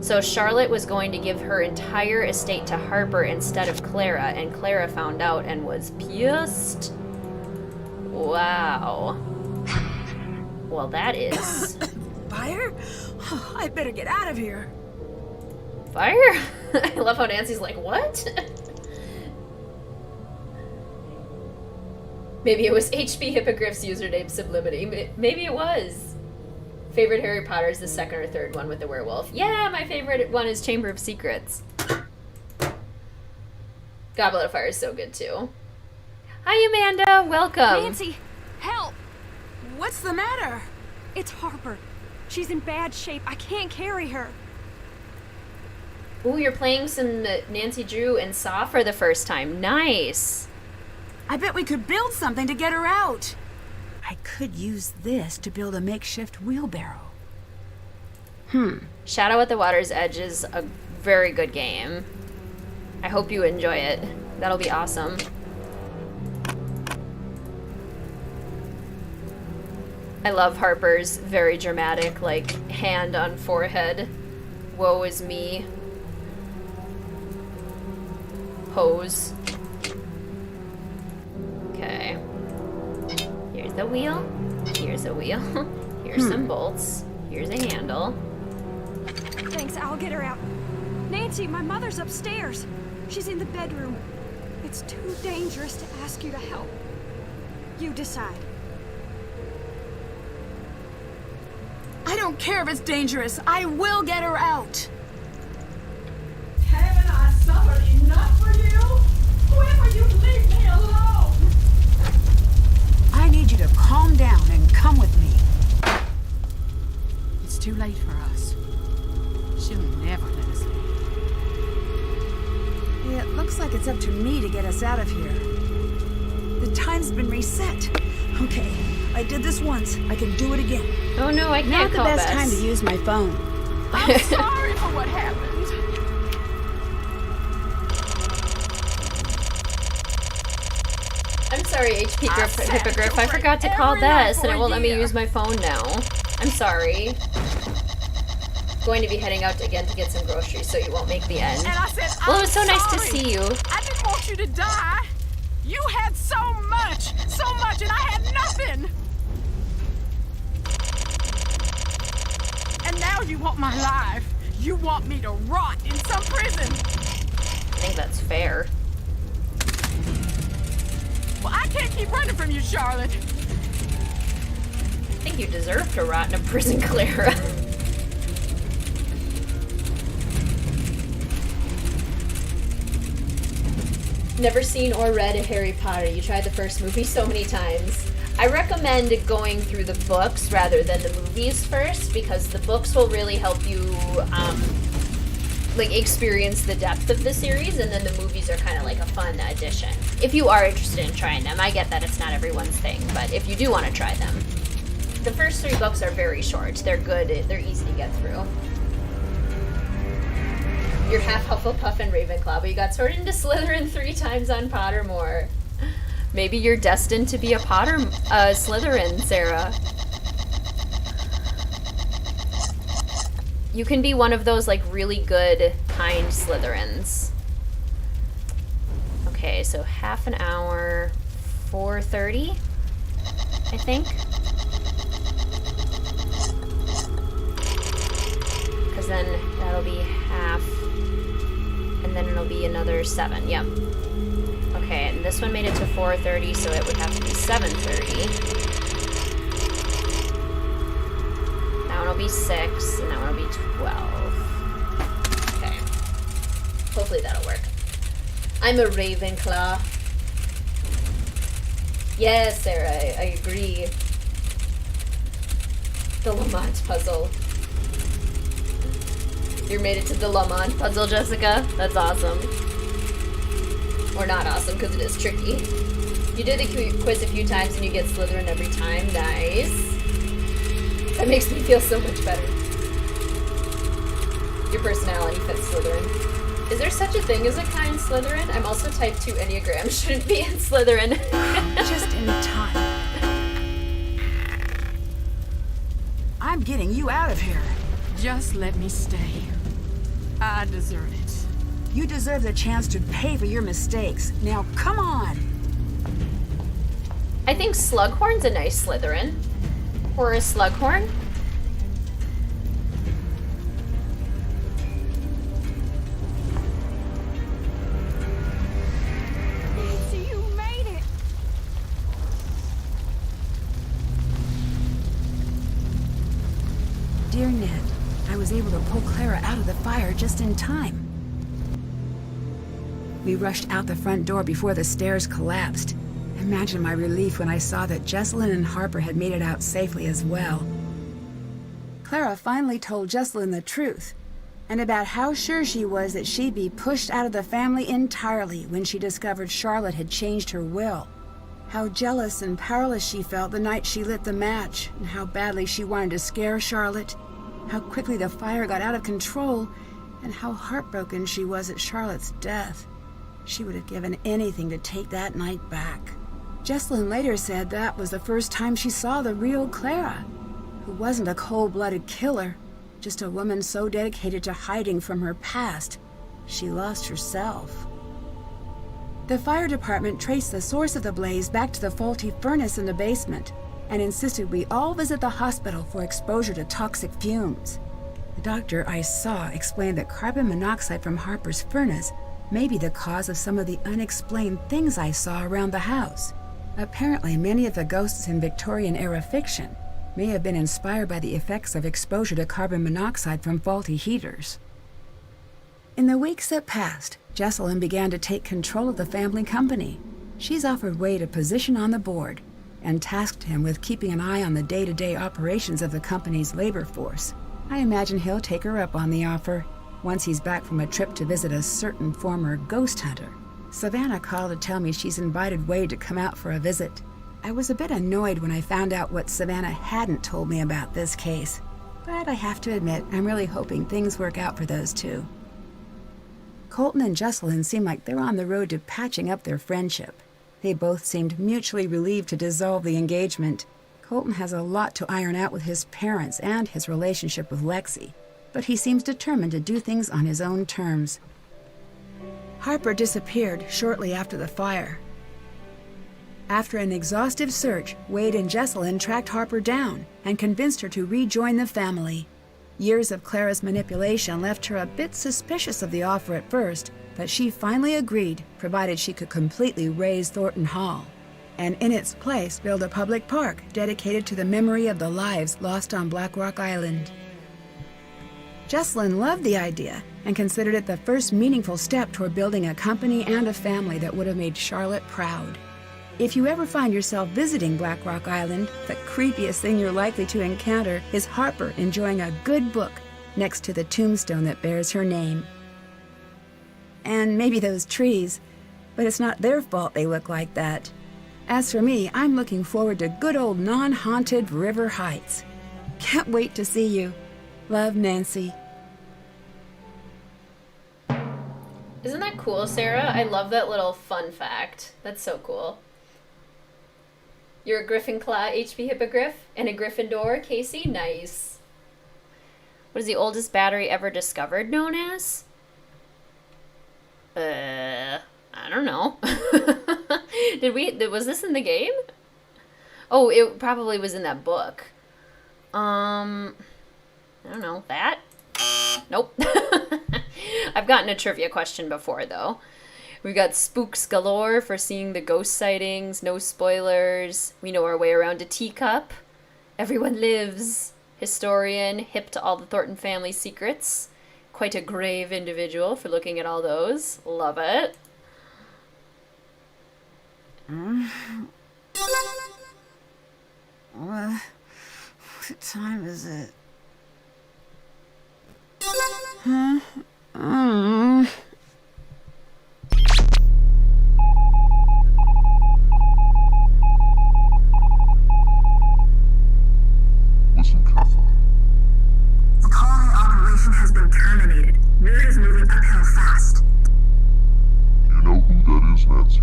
So Charlotte was going to give her entire estate to Harper instead of Clara, and Clara found out and was pissed. Wow. Well, that is...
Fire? Oh, I better get out of here.
Fire? I love how Nancy's like, what? Maybe it was HP Hippogriff's username sublimity. Maybe it was. Favorite Harry Potter is the second or third one with the werewolf. Yeah, my favorite one is Chamber of Secrets. Goblet of Fire is so good too. Hi, Amanda. Welcome.
Nancy, help!
What's the matter?
It's Harper. She's in bad shape. I can't carry her.
Ooh, you're playing some Nancy Drew and Saw for the first time. Nice.
I bet we could build something to get her out. I could use this to build a makeshift wheelbarrow.
Shadow at the Water's Edge is a very good game. I hope you enjoy it. That'll be awesome. I love Harper's very dramatic, like, hand on forehead, woe is me pose. Okay. Here's the wheel. Here's a wheel. Here's some bolts. Here's a handle.
Thanks, I'll get her out. Nancy, my mother's upstairs. She's in the bedroom. It's too dangerous to ask you to help. You decide.
I don't care if it's dangerous. I will get her out.
Haven't I suffered enough for you? Whoever you leave
calm down and come with me. It's too late for us. She'll never let us leave.
It looks like it's up to me to get us out of here. The time's been reset. Okay, I did this once. I can do it again.
Oh no, I can't call
Not the best
Bess.
time to use my phone.
I'm sorry for what happened.
I'm sorry, HP Hippogriff. I forgot to call Bess, and it won't let me use my phone now. I'm sorry. Going to be heading out again to get some groceries, so you won't make the end.
And I said,
Well, it was so
I'm
nice to
sorry.
see you.
I didn't want you to die. You had so much, and I had nothing. And now you want my life. You want me to rot in some prison.
I think that's fair.
Well, I can't keep running from you, Charlotte.
I think you deserve to rot in a prison, Clara. Never seen or read a Harry Potter. You tried the first movie so many times. I recommend going through the books rather than the movies first, because the books will really help you experience the depth of the series, and then the movies are kind of like a fun addition. If you are interested in trying them, I get that it's not everyone's thing, but if you do want to try them. The first 3 books are very short. They're good. They're easy to get through. You're half Hufflepuff and Ravenclaw, but you got sorted into Slytherin 3 times on Pottermore. Maybe you're destined to be a Slytherin, Sarah. You can be one of those, really good, kind Slytherins. Okay, so half an hour, 4:30, I think. Because then that'll be half, and then it'll be another 7, yep. Okay, and this one made it to 4:30, so it would have to be 7:30. That one will be 6, and that one will be 12. Okay. Hopefully that'll work. I'm a Ravenclaw. Yes, Sarah, I agree. The Lamont puzzle. You made it to the Lamont puzzle, Jessica? That's awesome. Or not awesome, because it is tricky. You did the quiz a few times and you get Slytherin every time. Nice. That makes me feel so much better. Your personality fits Slytherin. Is there such a thing as a kind Slytherin? I'm also type 2 Enneagram. Shouldn't be in Slytherin.
Just in time. I'm getting you out of here.
Just let me stay. I deserve it.
You deserve the chance to pay for your mistakes. Now, come on!
I think Slughorn's a nice Slytherin. Or a Slughorn.
Nancy, you made it!
Dear Ned, I was able to pull Clara out of the fire just in time. We rushed out the front door before the stairs collapsed. Imagine my relief when I saw that Jessalyn and Harper had made it out safely as well. Clara finally told Jessalyn the truth, and about how sure she was that she'd be pushed out of the family entirely when she discovered Charlotte had changed her will. How jealous and powerless she felt the night she lit the match, and how badly she wanted to scare Charlotte, how quickly the fire got out of control, and how heartbroken she was at Charlotte's death. She would have given anything to take that night back. Jessalyn later said that was the first time she saw the real Clara, who wasn't a cold-blooded killer, just a woman so dedicated to hiding from her past, she lost herself. The fire department traced the source of the blaze back to the faulty furnace in the basement and insisted we all visit the hospital for exposure to toxic fumes. The doctor I saw explained that carbon monoxide from Harper's furnace may be the cause of some of the unexplained things I saw around the house. Apparently, many of the ghosts in Victorian-era fiction may have been inspired by the effects of exposure to carbon monoxide from faulty heaters. In the weeks that passed, Jessalyn began to take control of the family company. She's offered Wade a position on the board, and tasked him with keeping an eye on the day-to-day operations of the company's labor force. I imagine he'll take her up on the offer once he's back from a trip to visit a certain former ghost hunter. Savannah called to tell me she's invited Wade to come out for a visit. I was a bit annoyed when I found out what Savannah hadn't told me about this case, but I have to admit I'm really hoping things work out for those two. Colton and Jesselyn seem like they're on the road to patching up their friendship. They both seemed mutually relieved to dissolve the engagement. Colton has a lot to iron out with his parents and his relationship with Lexi, but he seems determined to do things on his own terms. Harper disappeared shortly after the fire. After an exhaustive search, Wade and Jesselyn tracked Harper down and convinced her to rejoin the family. Years of Clara's manipulation left her a bit suspicious of the offer at first, but she finally agreed, provided she could completely raze Thornton Hall, and in its place build a public park dedicated to the memory of the lives lost on Black Rock Island. Jesselyn loved the idea and considered it the first meaningful step toward building a company and a family that would have made Charlotte proud. If you ever find yourself visiting Black Rock Island, the creepiest thing you're likely to encounter is Harper enjoying a good book next to the tombstone that bears her name. And maybe those trees, but it's not their fault they look like that. As for me, I'm looking forward to good old non-haunted River Heights. Can't wait to see you. Love, Nancy.
Isn't that cool, Sarah? I love that little fun fact. That's so cool. You're a Gryffindor, HP Hippogriff, and a Gryffindor, Casey? Nice. What is the oldest battery ever discovered known as? I don't know. Was this in the game? Oh, it probably was in that book. I don't know. That? Nope. I've gotten a trivia question before, though. We've got spooks galore for seeing the ghost sightings, no spoilers. We know our way around a teacup. Everyone lives. Historian, hip to all the Thornton family secrets. Quite a grave individual for looking at all those. Love it.
What time is it? Huh?
Listen carefully.
The colony operation has been terminated. Word is moving uphill fast.
Do you know who that is, Nancy?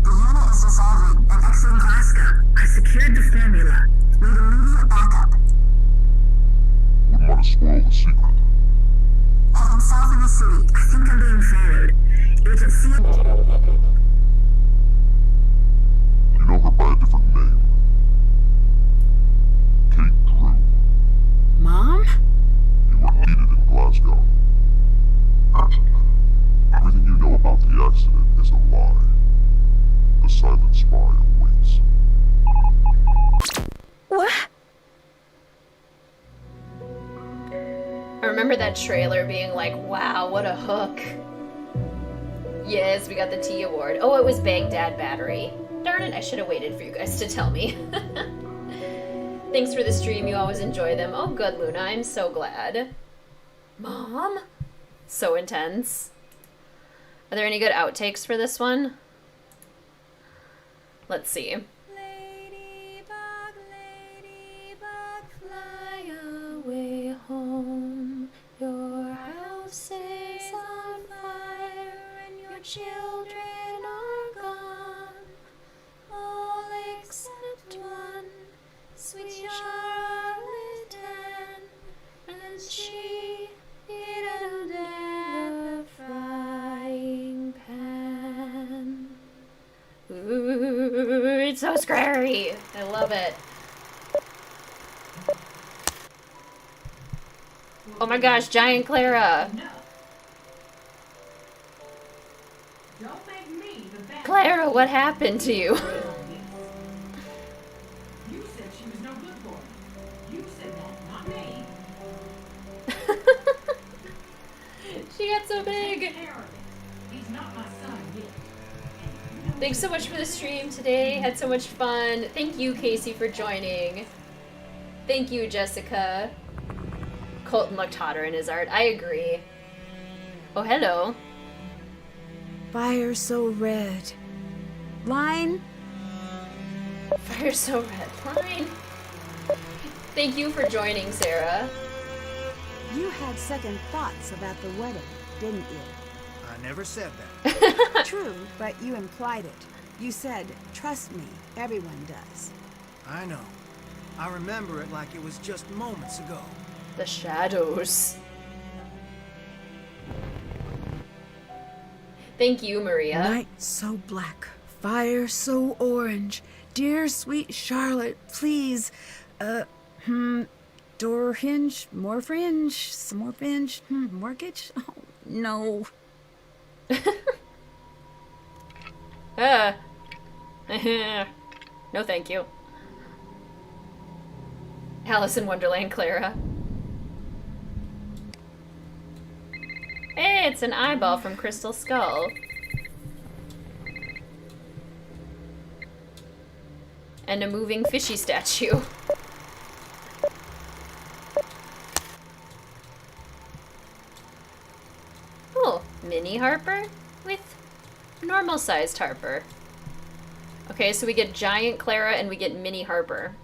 The unit is dissolving and exiting Glasgow. I secured the formula. Need immediate backup.
Wouldn't want to spoil the secret.
Heading south of the city. I think I'm being followed. Agent C.
You know her by a different name. Kate Drew.
Mom?
You were needed in Glasgow. Urgently. Everything you know about the accident is a lie. The silent spy awaits.
What?
I remember that trailer being like, wow, what a hook. Yes, we got the T award. Oh, it was Baghdad Battery. Darn it, I should have waited for you guys to tell me. Thanks for the stream, you always enjoy them. Oh, good, Luna, I'm so glad. Mom? So intense. Are there any good outtakes for this one? Let's see. Ladybug, ladybug, fly away home. Your house is on fire and your children are gone. All except one, sweet Charlotte Ann, and she hid under the frying pan. Ooh, it's so scary. I love it. Oh my gosh, Giant Clara. Clara, what happened to you?
You said she was no good for me. You said that, not me.
She got so big.
He's not my son yet. And you know
Thanks so much for the stream today. Had so much fun. Thank you, Casey, for joining. Thank you, Jessica. Colton looked hotter in his art. I agree. Oh, hello.
Fire so red. Line?
Fire so red. Line. Thank you for joining, Sarah.
You had second thoughts about the wedding, didn't you?
I never said that.
True, but you implied it. You said, trust me, everyone does.
I know. I remember it like it was just moments ago.
The shadows. Thank you, Maria.
Night so black, fire so orange. Dear sweet Charlotte, please, door hinge, more fringe, some more fringe, mortgage? Oh, no.
No thank you. Alice in Wonderland, Clara. Hey, it's an eyeball from Crystal Skull. And a moving fishy statue. Oh, mini Harper with normal-sized Harper. Okay, so we get giant Clara and we get mini Harper.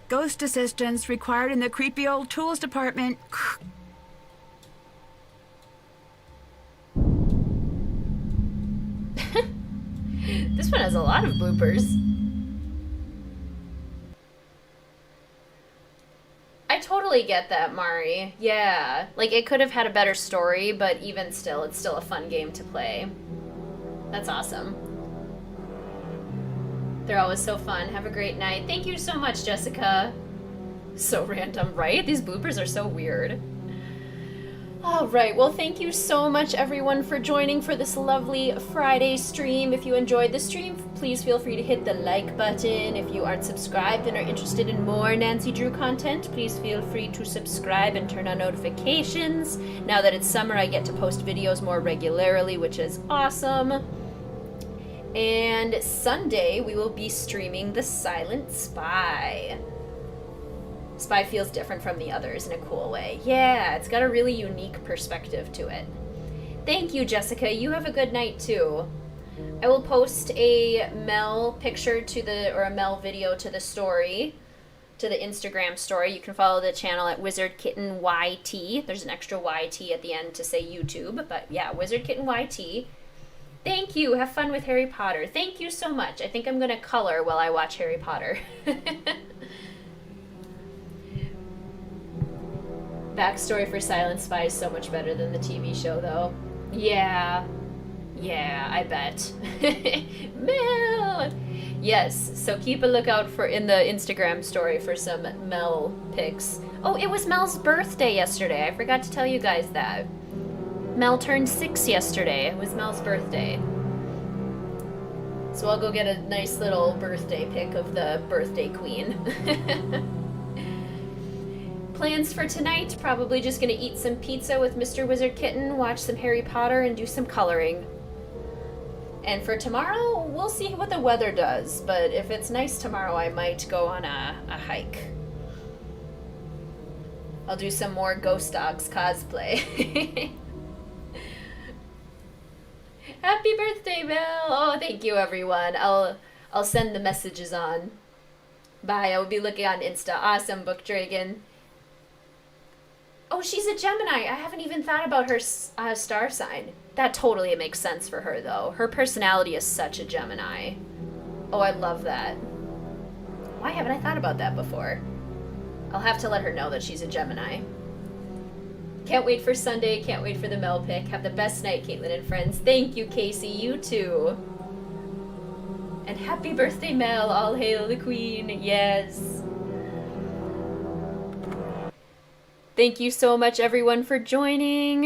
Ghost assistance required in the creepy old tools department.
This one has a lot of bloopers. I totally get that, Mari. Yeah. Like, it could have had a better story, but even still, it's still a fun game to play. That's awesome. They're always so fun. Have a great night. Thank you so much, Jessica. So random, right? These bloopers are so weird. All right, well, thank you so much, everyone, for joining for this lovely Friday stream. If you enjoyed the stream, please feel free to hit the like button. If you aren't subscribed and are interested in more Nancy Drew content, please feel free to subscribe and turn on notifications. Now that it's summer, I get to post videos more regularly, which is awesome. And Sunday, we will be streaming The Silent Spy. Spy feels different from the others in a cool way. Yeah, it's got a really unique perspective to it. Thank you, Jessica. You have a good night, too. I will post a Mel picture to the, or a Mel video to the story, to the Instagram story. You can follow the channel at WizardKitten YT. There's an extra YT at the end to say YouTube, but yeah, WizardKitten YT. Thank you. Have fun with Harry Potter. Thank you so much. I think I'm going to color while I watch Harry Potter. Backstory for Silent Spy is so much better than the TV show, though. Yeah. Yeah, I bet. Mel! Yes, so keep a lookout for in the Instagram story for some Mel pics. Oh, it was Mel's birthday yesterday. I forgot to tell you guys that. Mel turned 6 yesterday. It was Mel's birthday. So I'll go get a nice little birthday pic of the birthday queen. Plans for tonight, probably just gonna eat some pizza with Mr. WizardKitten, watch some Harry Potter, and do some coloring. And for tomorrow, we'll see what the weather does, but if it's nice tomorrow, I might go on a hike. I'll do some more Ghost Dogs cosplay. Happy birthday, Mel! Oh, thank you, everyone. I'll send the messages on. Bye, I will be looking on Insta. Awesome, Book Dragon. Oh, she's a Gemini. I haven't even thought about her star sign. That totally makes sense for her, though. Her personality is such a Gemini. Oh, I love that. Why haven't I thought about that before? I'll have to let her know that she's a Gemini. Can't wait for Sunday. Can't wait for the Mel pick. Have the best night, Caitlin and friends. Thank you, Casey. You too. And happy birthday, Mel. All hail the Queen. Yes. Thank you so much, everyone, for joining.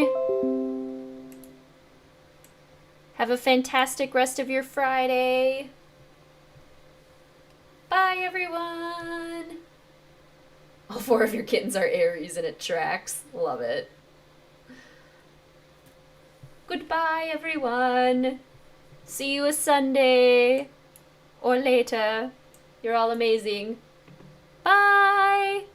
Have a fantastic rest of your Friday. Bye, everyone. All 4 of your kittens are Aries and it tracks. Love it. Goodbye, everyone. See you a Sunday. Or later. You're all amazing. Bye.